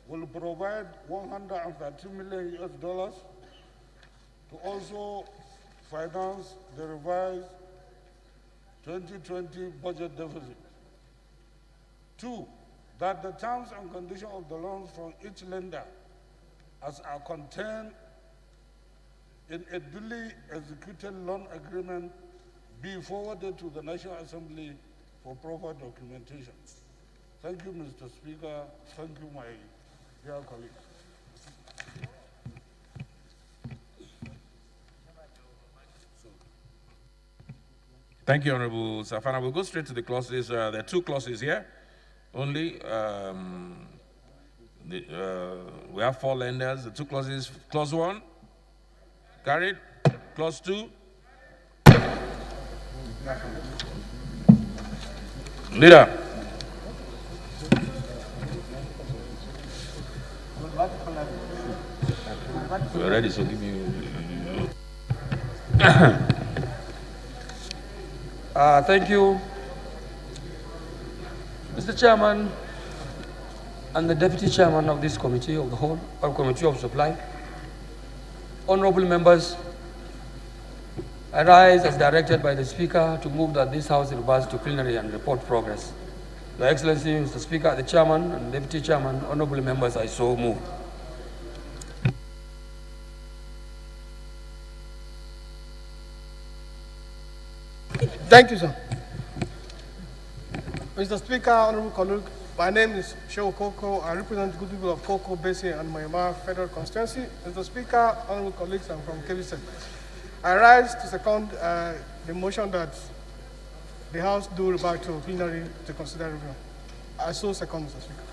will provide $130 million to also finance the revised 2020 budget deficit. 2, that the terms and conditions of the loans from each lender as are contained in a duly executed loan agreement be forwarded to the National Assembly for proper documentation. Thank you, Mr. Speaker. Thank you, my dear colleagues. Thank you, Honorable Safana. We'll go straight to the clauses. There are 2 clauses here only. We have 4 lenders. The 2 clauses. Clause 1, carried. Clause 2. Leader. We're ready, so give me. Thank you, Mr. Chairman and the Deputy Chairman of this Committee of the Whole, or Committee of Supply. Honorable members, I rise as directed by the Speaker to move that this House reverts to plenary and report progress. Your Excellency, Mr. Speaker, the Chairman and Deputy Chairman, honorable members, I so move. Thank you, sir. Mr. Speaker, honorable My name is Shehu Koko. I represent the good people of Koko Basin and Mayama Federal Constituency. Mr. Speaker, honorable colleagues, I'm from KBC. I rise to second the motion that the House do back to plenary to consider review. I so second, Mr. Speaker.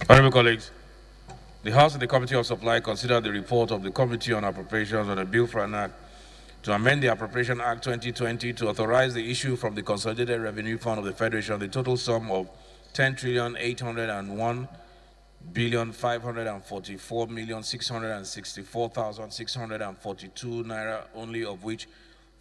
Honorable colleagues, the House and the Committee of Supply considered the report of the Committee on Appropriations on a bill for an act to amend the Appropriation Act 2020 to authorize the issue from the Consolidated Revenue Fund of the Federation the total sum of 10,801,544,664,642 naira, only of which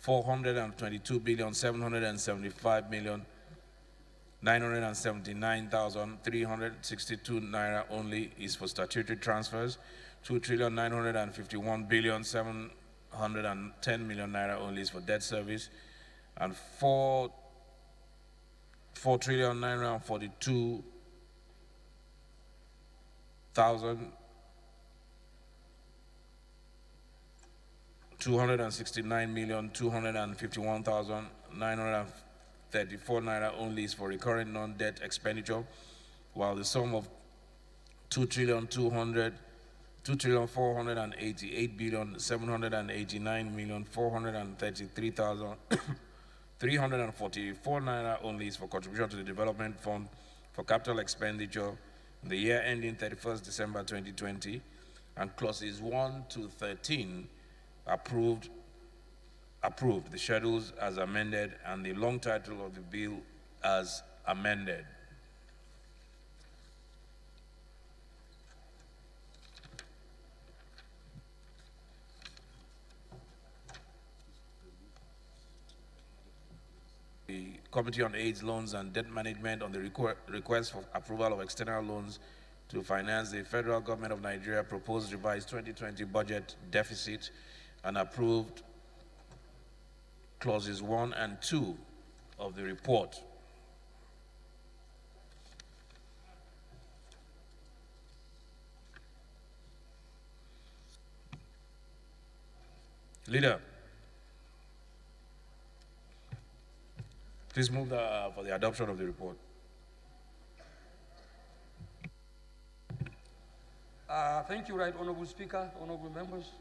422,775,979,362 naira only is for statutory transfers, 2,951,710,000,000 naira only is for debt service, and 4,269,251,934 naira only is for recurrent non-debt expenditure, while the sum of 2,488,789,433,344 naira only is for contribution to the development fund for capital expenditure in the year ending 31st December 2020, and clauses 1 to 13 approved the schedules as amended and the long title of the bill as amended. The Committee on AIDS, Loans and Debt Management on the request for approval of external loans to finance the federal government of Nigeria proposed revised 2020 budget deficit and approved clauses 1 and 2 of the report. Leader, please move for the adoption of the report. Thank you, Right Honorable Speaker, honorable members.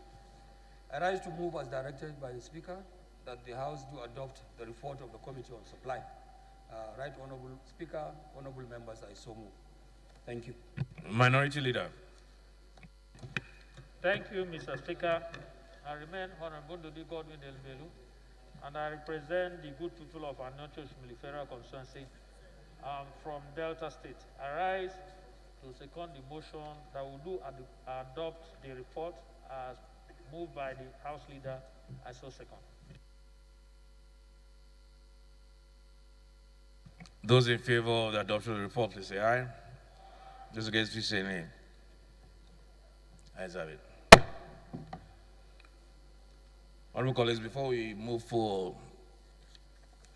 I rise to move as directed by the Speaker that the House do adopt the report of the Committee on Supply. Right Honorable Speaker, honorable members, I so move. Thank you. Minority Leader. Thank you, Mr. Speaker. I remain Honorable Dodi Godwin Elmelu, and I represent the good people of Anocho Federal Constituency from Delta State. I rise to second the motion that will do adopt the report as moved by the House Leader. I so second. Those in favor of the adoption of the report, please say aye. Those against, please say nay. Ayes have it. Honorable colleagues, before we move for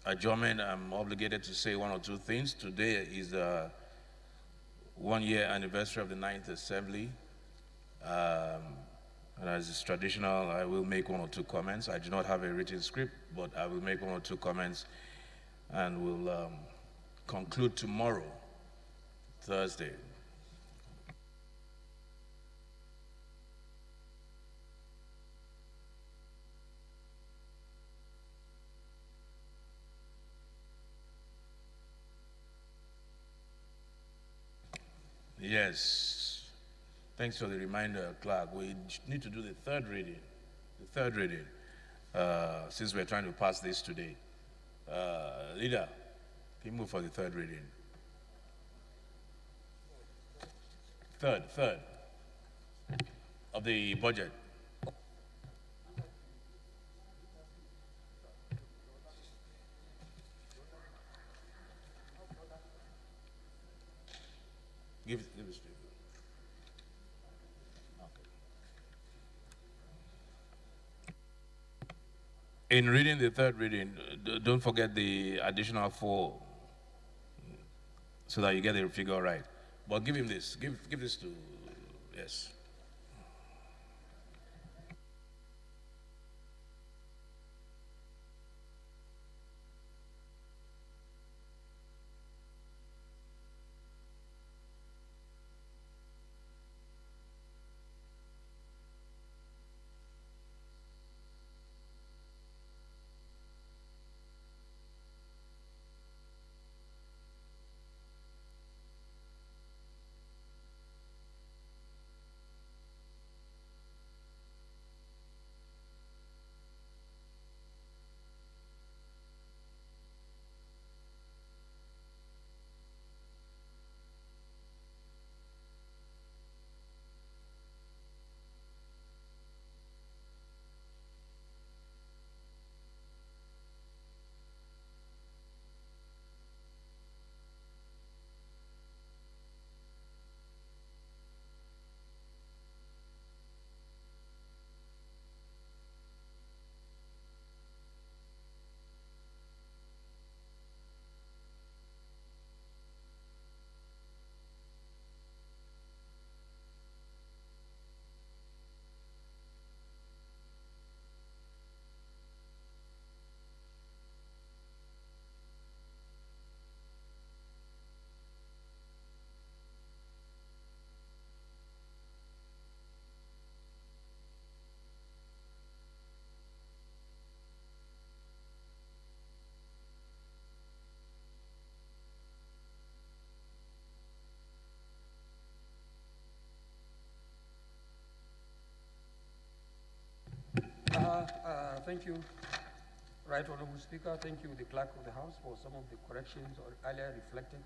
adjournment, I'm obligated to say one or two things. Today is the one-year anniversary of the 9th Assembly. as is traditional, I will make one or two comments. I do not have a written script, but I will make one or two comments, and we'll conclude tomorrow, Thursday. Yes. Thanks for the reminder, Clerk. We need to do the third reading. The third reading, since we're trying to pass this today. Leader, can you move for the third reading? Third of the budget. Give it to you. In reading the third reading, don't forget the additional 4 so that you get the figure right. But give him this. Give this to, yes. Thank you, Right Honorable Speaker. Thank you, the Clerk of the House, for some of the corrections earlier reflected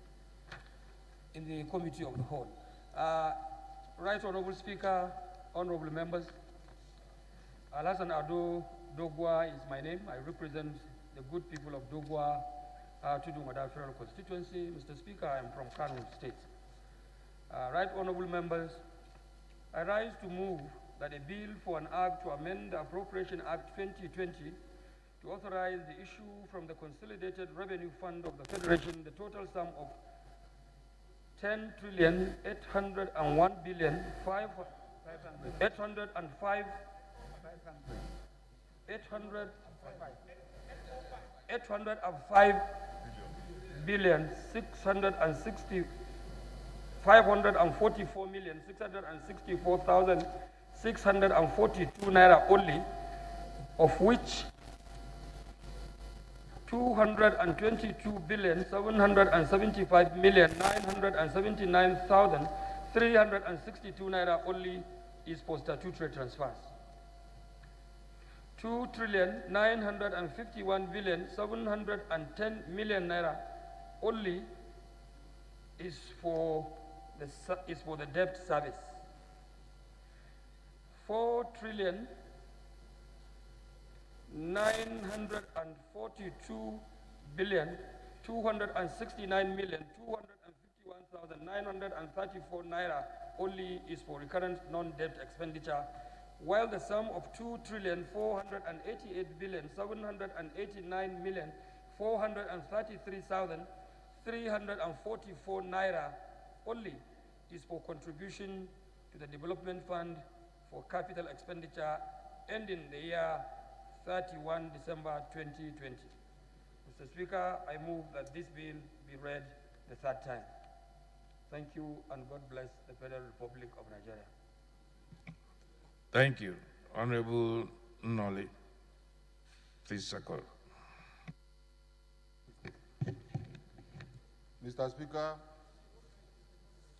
in the Committee of the Whole. Right Honorable Speaker, honorable members, Alasan Ado Dogwa is my name. I represent the good people of Dogwa, Tudunwada Federal Constituency. Mr. Speaker, I am from Kano State. Right Honorable members, I rise to move that a bill for an act to amend the Appropriation Act 2020 to authorize the issue from the Consolidated Revenue Fund of the Federation the total sum of 544,642 naira only, of which 222,775,979,362 naira only is for statutory transfers. 2,951,710 naira only is for the debt service. 4,942,269,251,934 naira only is for recurrent non-debt expenditure, while the sum of 2,488,789,433,344 naira only is for contribution to the development fund for capital expenditure ending the year 31 December 2020. Mr. Speaker, I move that this bill be read the third time. Thank you, and God bless the Federal Republic of Nigeria. Thank you. Honorable Nolly, please second. Mr. Speaker,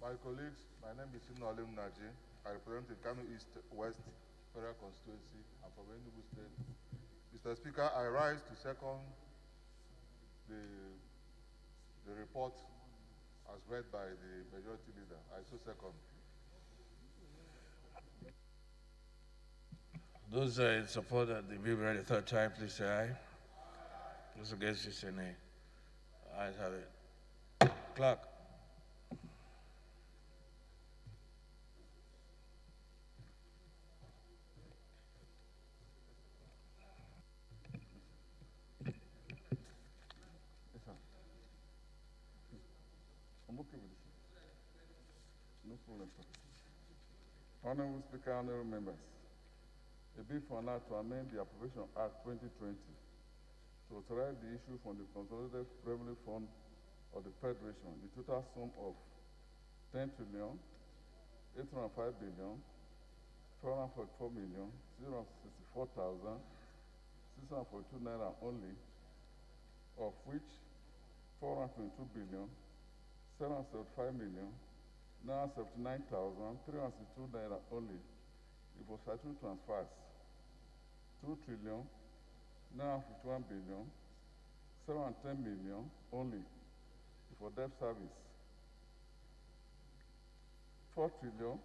my colleagues, my name is Sinolim Naji. I represent the Kano East West Federal Constituency. I'm from Enugu State. Mr. Speaker, I rise to second the report as read by the majority leader. I so second. Those in support that the bill be read a third time, please say aye. Those against it say nay. Ayes have it. Clerk. I'm okay with this. No problem, sir. Honorable Speaker, honorable members, a bill for now to amend the Appropriation Act 2020 to authorize the issue from the Consolidated Revenue Fund of the Federation the total sum of 10 trillion 805 billion 444 million 064,642 naira only, of which 422 billion 775 million 979,362 naira only for statutory transfers, 2 trillion 951 billion 710 million only for debt service, 4 trillion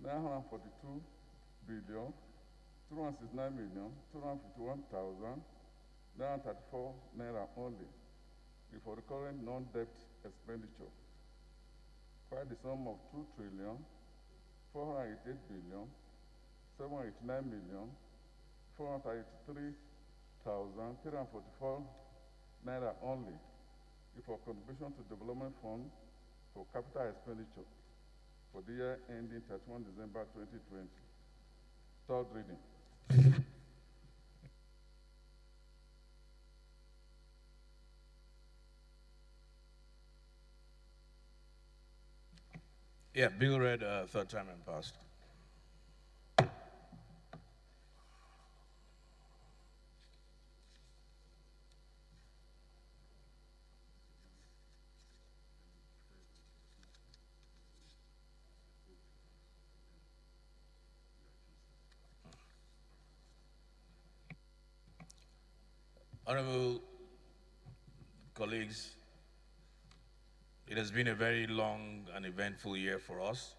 942 billion 269 million 251,934 naira only for the current non-debt expenditure, while the sum of 2 trillion 488 billion 789 million 433,344 naira only for contribution to development fund for capital expenditure for the year ending 31 December 2020. Third reading. Yeah, bill read third time and passed. Honorable colleagues, it has been a very long and eventful year for us.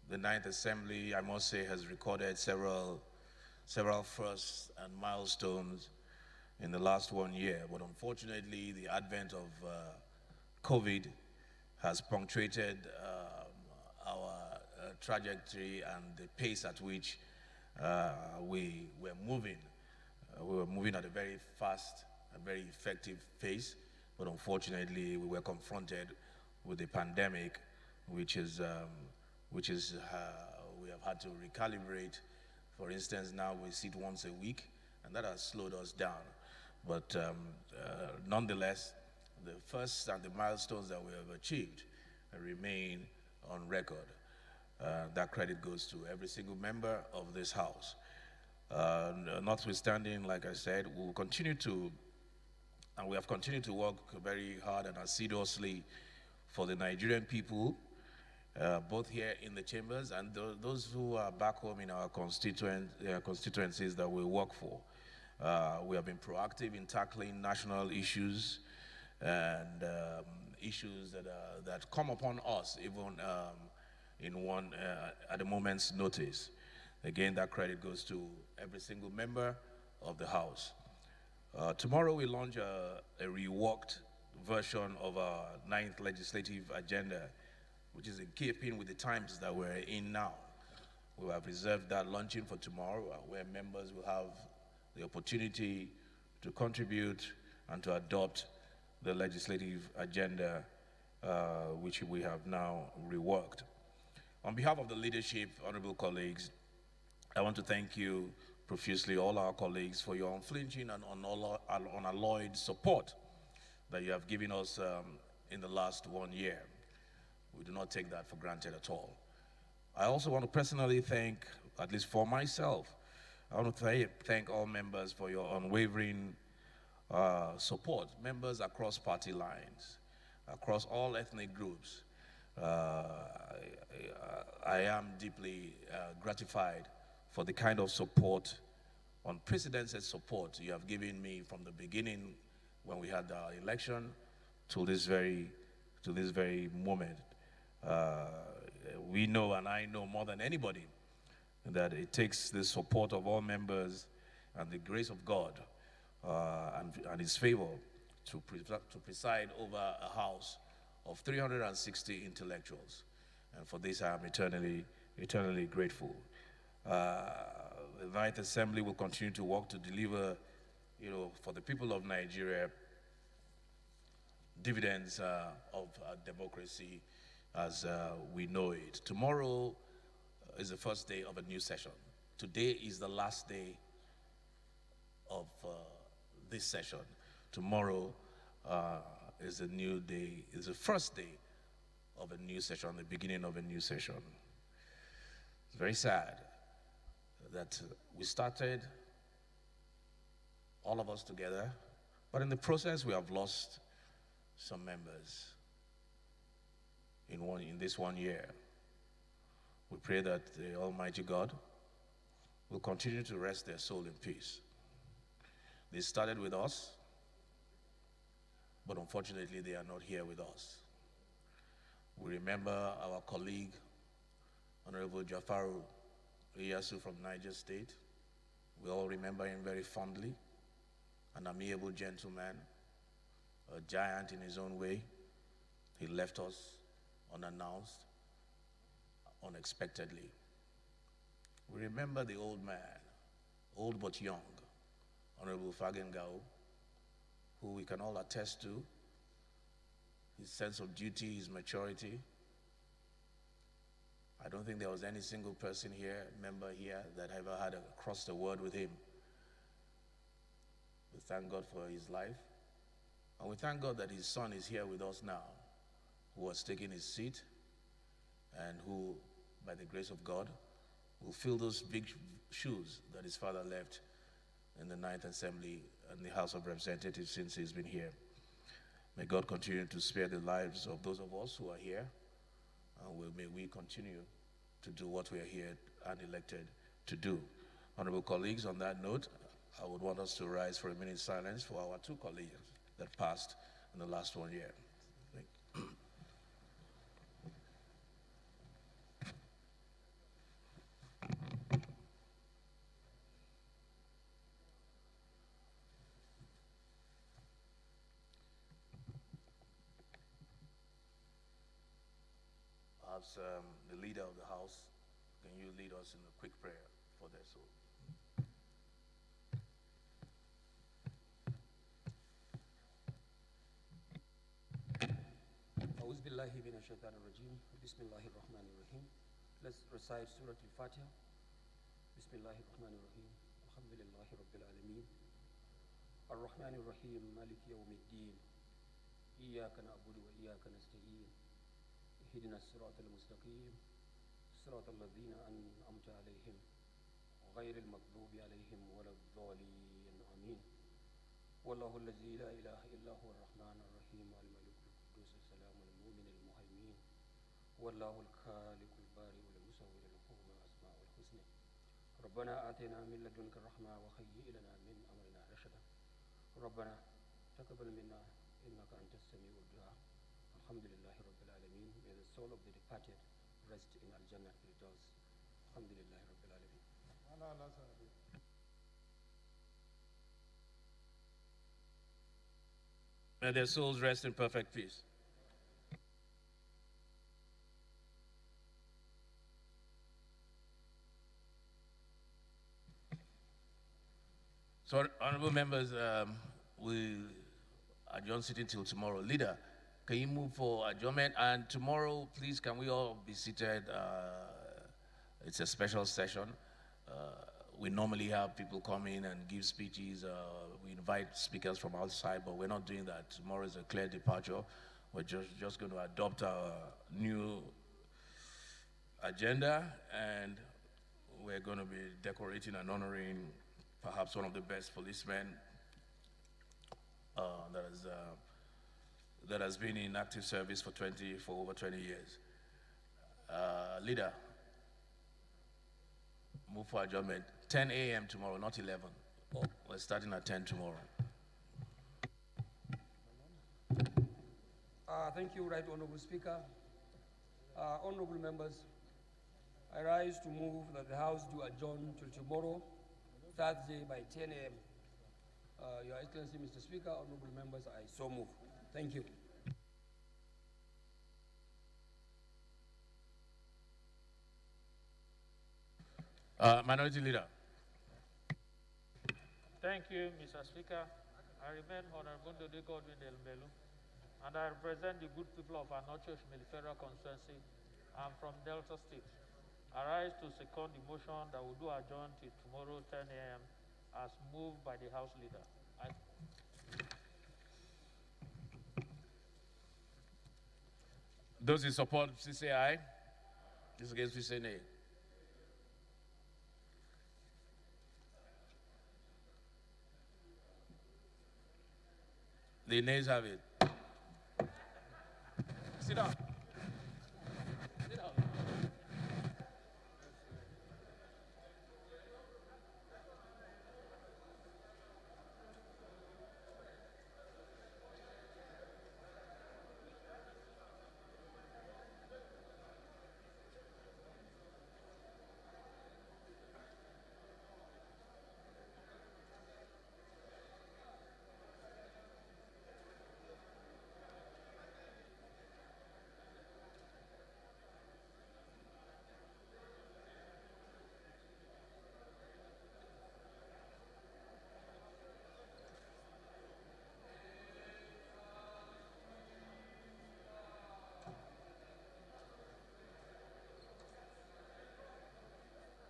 The Ninth Assembly, I must say, has recorded several firsts and milestones in the last 1 year, but unfortunately, the advent of COVID has punctuated our trajectory and the pace at which we were moving. We were moving at a very fast and very effective pace, but unfortunately, we were confronted with the pandemic, which is we have had to recalibrate. For instance, now we sit once a week, and that has slowed us down. But nonetheless, the first and the milestones that we have achieved remain on record. That credit goes to every single member of this House. Notwithstanding, like I said, we'll continue to, and we have continued to work very hard and assiduously for the Nigerian people, both here in the chambers and those who are back home in our constituencies that we work for. We have been proactive in tackling national issues and issues that come upon us even at a moment's notice. Again, that credit goes to every single member of the House. Tomorrow we launch a reworked version of our 9th legislative agenda, which is in keeping with the times that we're in now. We have reserved that launching for tomorrow, where members will have the opportunity to contribute and to adopt the legislative agenda, which we have now reworked. On behalf of the leadership, honorable colleagues, I want to thank you profusely, all our colleagues, for your unflinching and unalloyed support that you have given us in the last 1 year. We do not take that for granted at all. I also want to personally thank, at least for myself, I want to thank all members for your unwavering support, members across party lines, across all ethnic groups. I am deeply gratified for the kind of support, unprecedented support you have given me from the beginning when we had our election to this very moment. We know, and I know more than anybody, that it takes the support of all members and the grace of God and His favor to preside over a house of 360 intellectuals. And for this I am eternally grateful. The Ninth Assembly will continue to work to deliver, for the people of Nigeria, dividends of democracy as we know it. Tomorrow is the first day of a new session. Today is the last day of this session. Tomorrow is a new day, is the first day of a new session, the beginning of a new session. It's very sad that we started, all of us together, but in the process we have lost some members in this 1 year. We pray that the Almighty God will continue to rest their soul in peace. They started with us, but unfortunately they are not here with us. We remember our colleague, Honorable Jafaru Iyasu from Niger State. We all remember him very fondly, an amiable gentleman, a giant in his own way. He left us unannounced, unexpectedly. We remember the old man, old but young, Honorable Fagengao, who we can all attest to, his sense of duty, his maturity. I don't think there was any single person here, member here, that ever had crossed a word with him. We thank God for his life. And we thank God that his son is here with us now, who has taken his seat and who, by the grace of God, will fill those big shoes that his father left in the Ninth Assembly and the House of Representatives since he's been here. May God continue to spare the lives of those of us who are here, and may we continue to do what we are here and elected to do. Honorable colleagues, on that note, I would want us to rise for a minute's silence for our two colleagues that passed in the last 1 year. Perhaps the leader of the House, can you lead us in a quick prayer for their soul? أعوذ بالله من الشيطان الرجيم بسم الله الرحمن الرحيم. Let's recite Surah Al-Fatiha. بسم الله الرحمن الرحيم الحمد لله رب العالمين الرحمن الرحيم مالك يوم الدين إياك نعبد وإياك نستعين اهدنا الصراط المستقيم صراط الذين أنعمت عليهم غير المغضوب عليهم ولا الضالين آمين. والله الذي لا إله إلا هو الرحمن الرحيم الملك القدوس السلام المؤمن المهيمن والله الخالق البارئ المصور له ما أسماء الحسنى. ربنا آتنا من لدنك الرحمة وهيئ لنا من أمرنا رشدا. ربنا تقبل منا إنك أنت السميع الدعاء. الحمد لله رب العالمين. May the soul of the departed rest in Al-Jannah Firdaus. الحمد لله رب العالمين. May their souls rest in perfect peace. So, honorable members, we adjourn sitting till tomorrow. Leader, Can you move for adjournment? And tomorrow, please, can we all be seated? It's a special session. We normally have people come in and give speeches. We invite speakers from outside, but we're not doing that. Tomorrow is a clear departure. We're just going to adopt our new agenda, and we're going to be decorating and honoring perhaps one of the best policemen that has been in active service for over 20 years. Leader, move for adjournment. 10 a.m. tomorrow, not 11. We're starting at 10 tomorrow. Thank you, Right Honorable Speaker. Honorable members, I rise to move that the House do adjourn till tomorrow, Thursday by 10 a.m. Your Excellency, Mr. Speaker, honorable members, I so move. Thank you. Minority Leader. Thank you, Mr. Speaker. I remain Honorable Dodi Godwin Elmelu, and I represent the good people of Anochurch Federal Constituency. I'm from Delta State. I rise to second the motion that we do adjourn till tomorrow 10 a.m. as moved by the House Leader. Those in support, please say aye. Those against, please say nay. The nays have it. Sit down.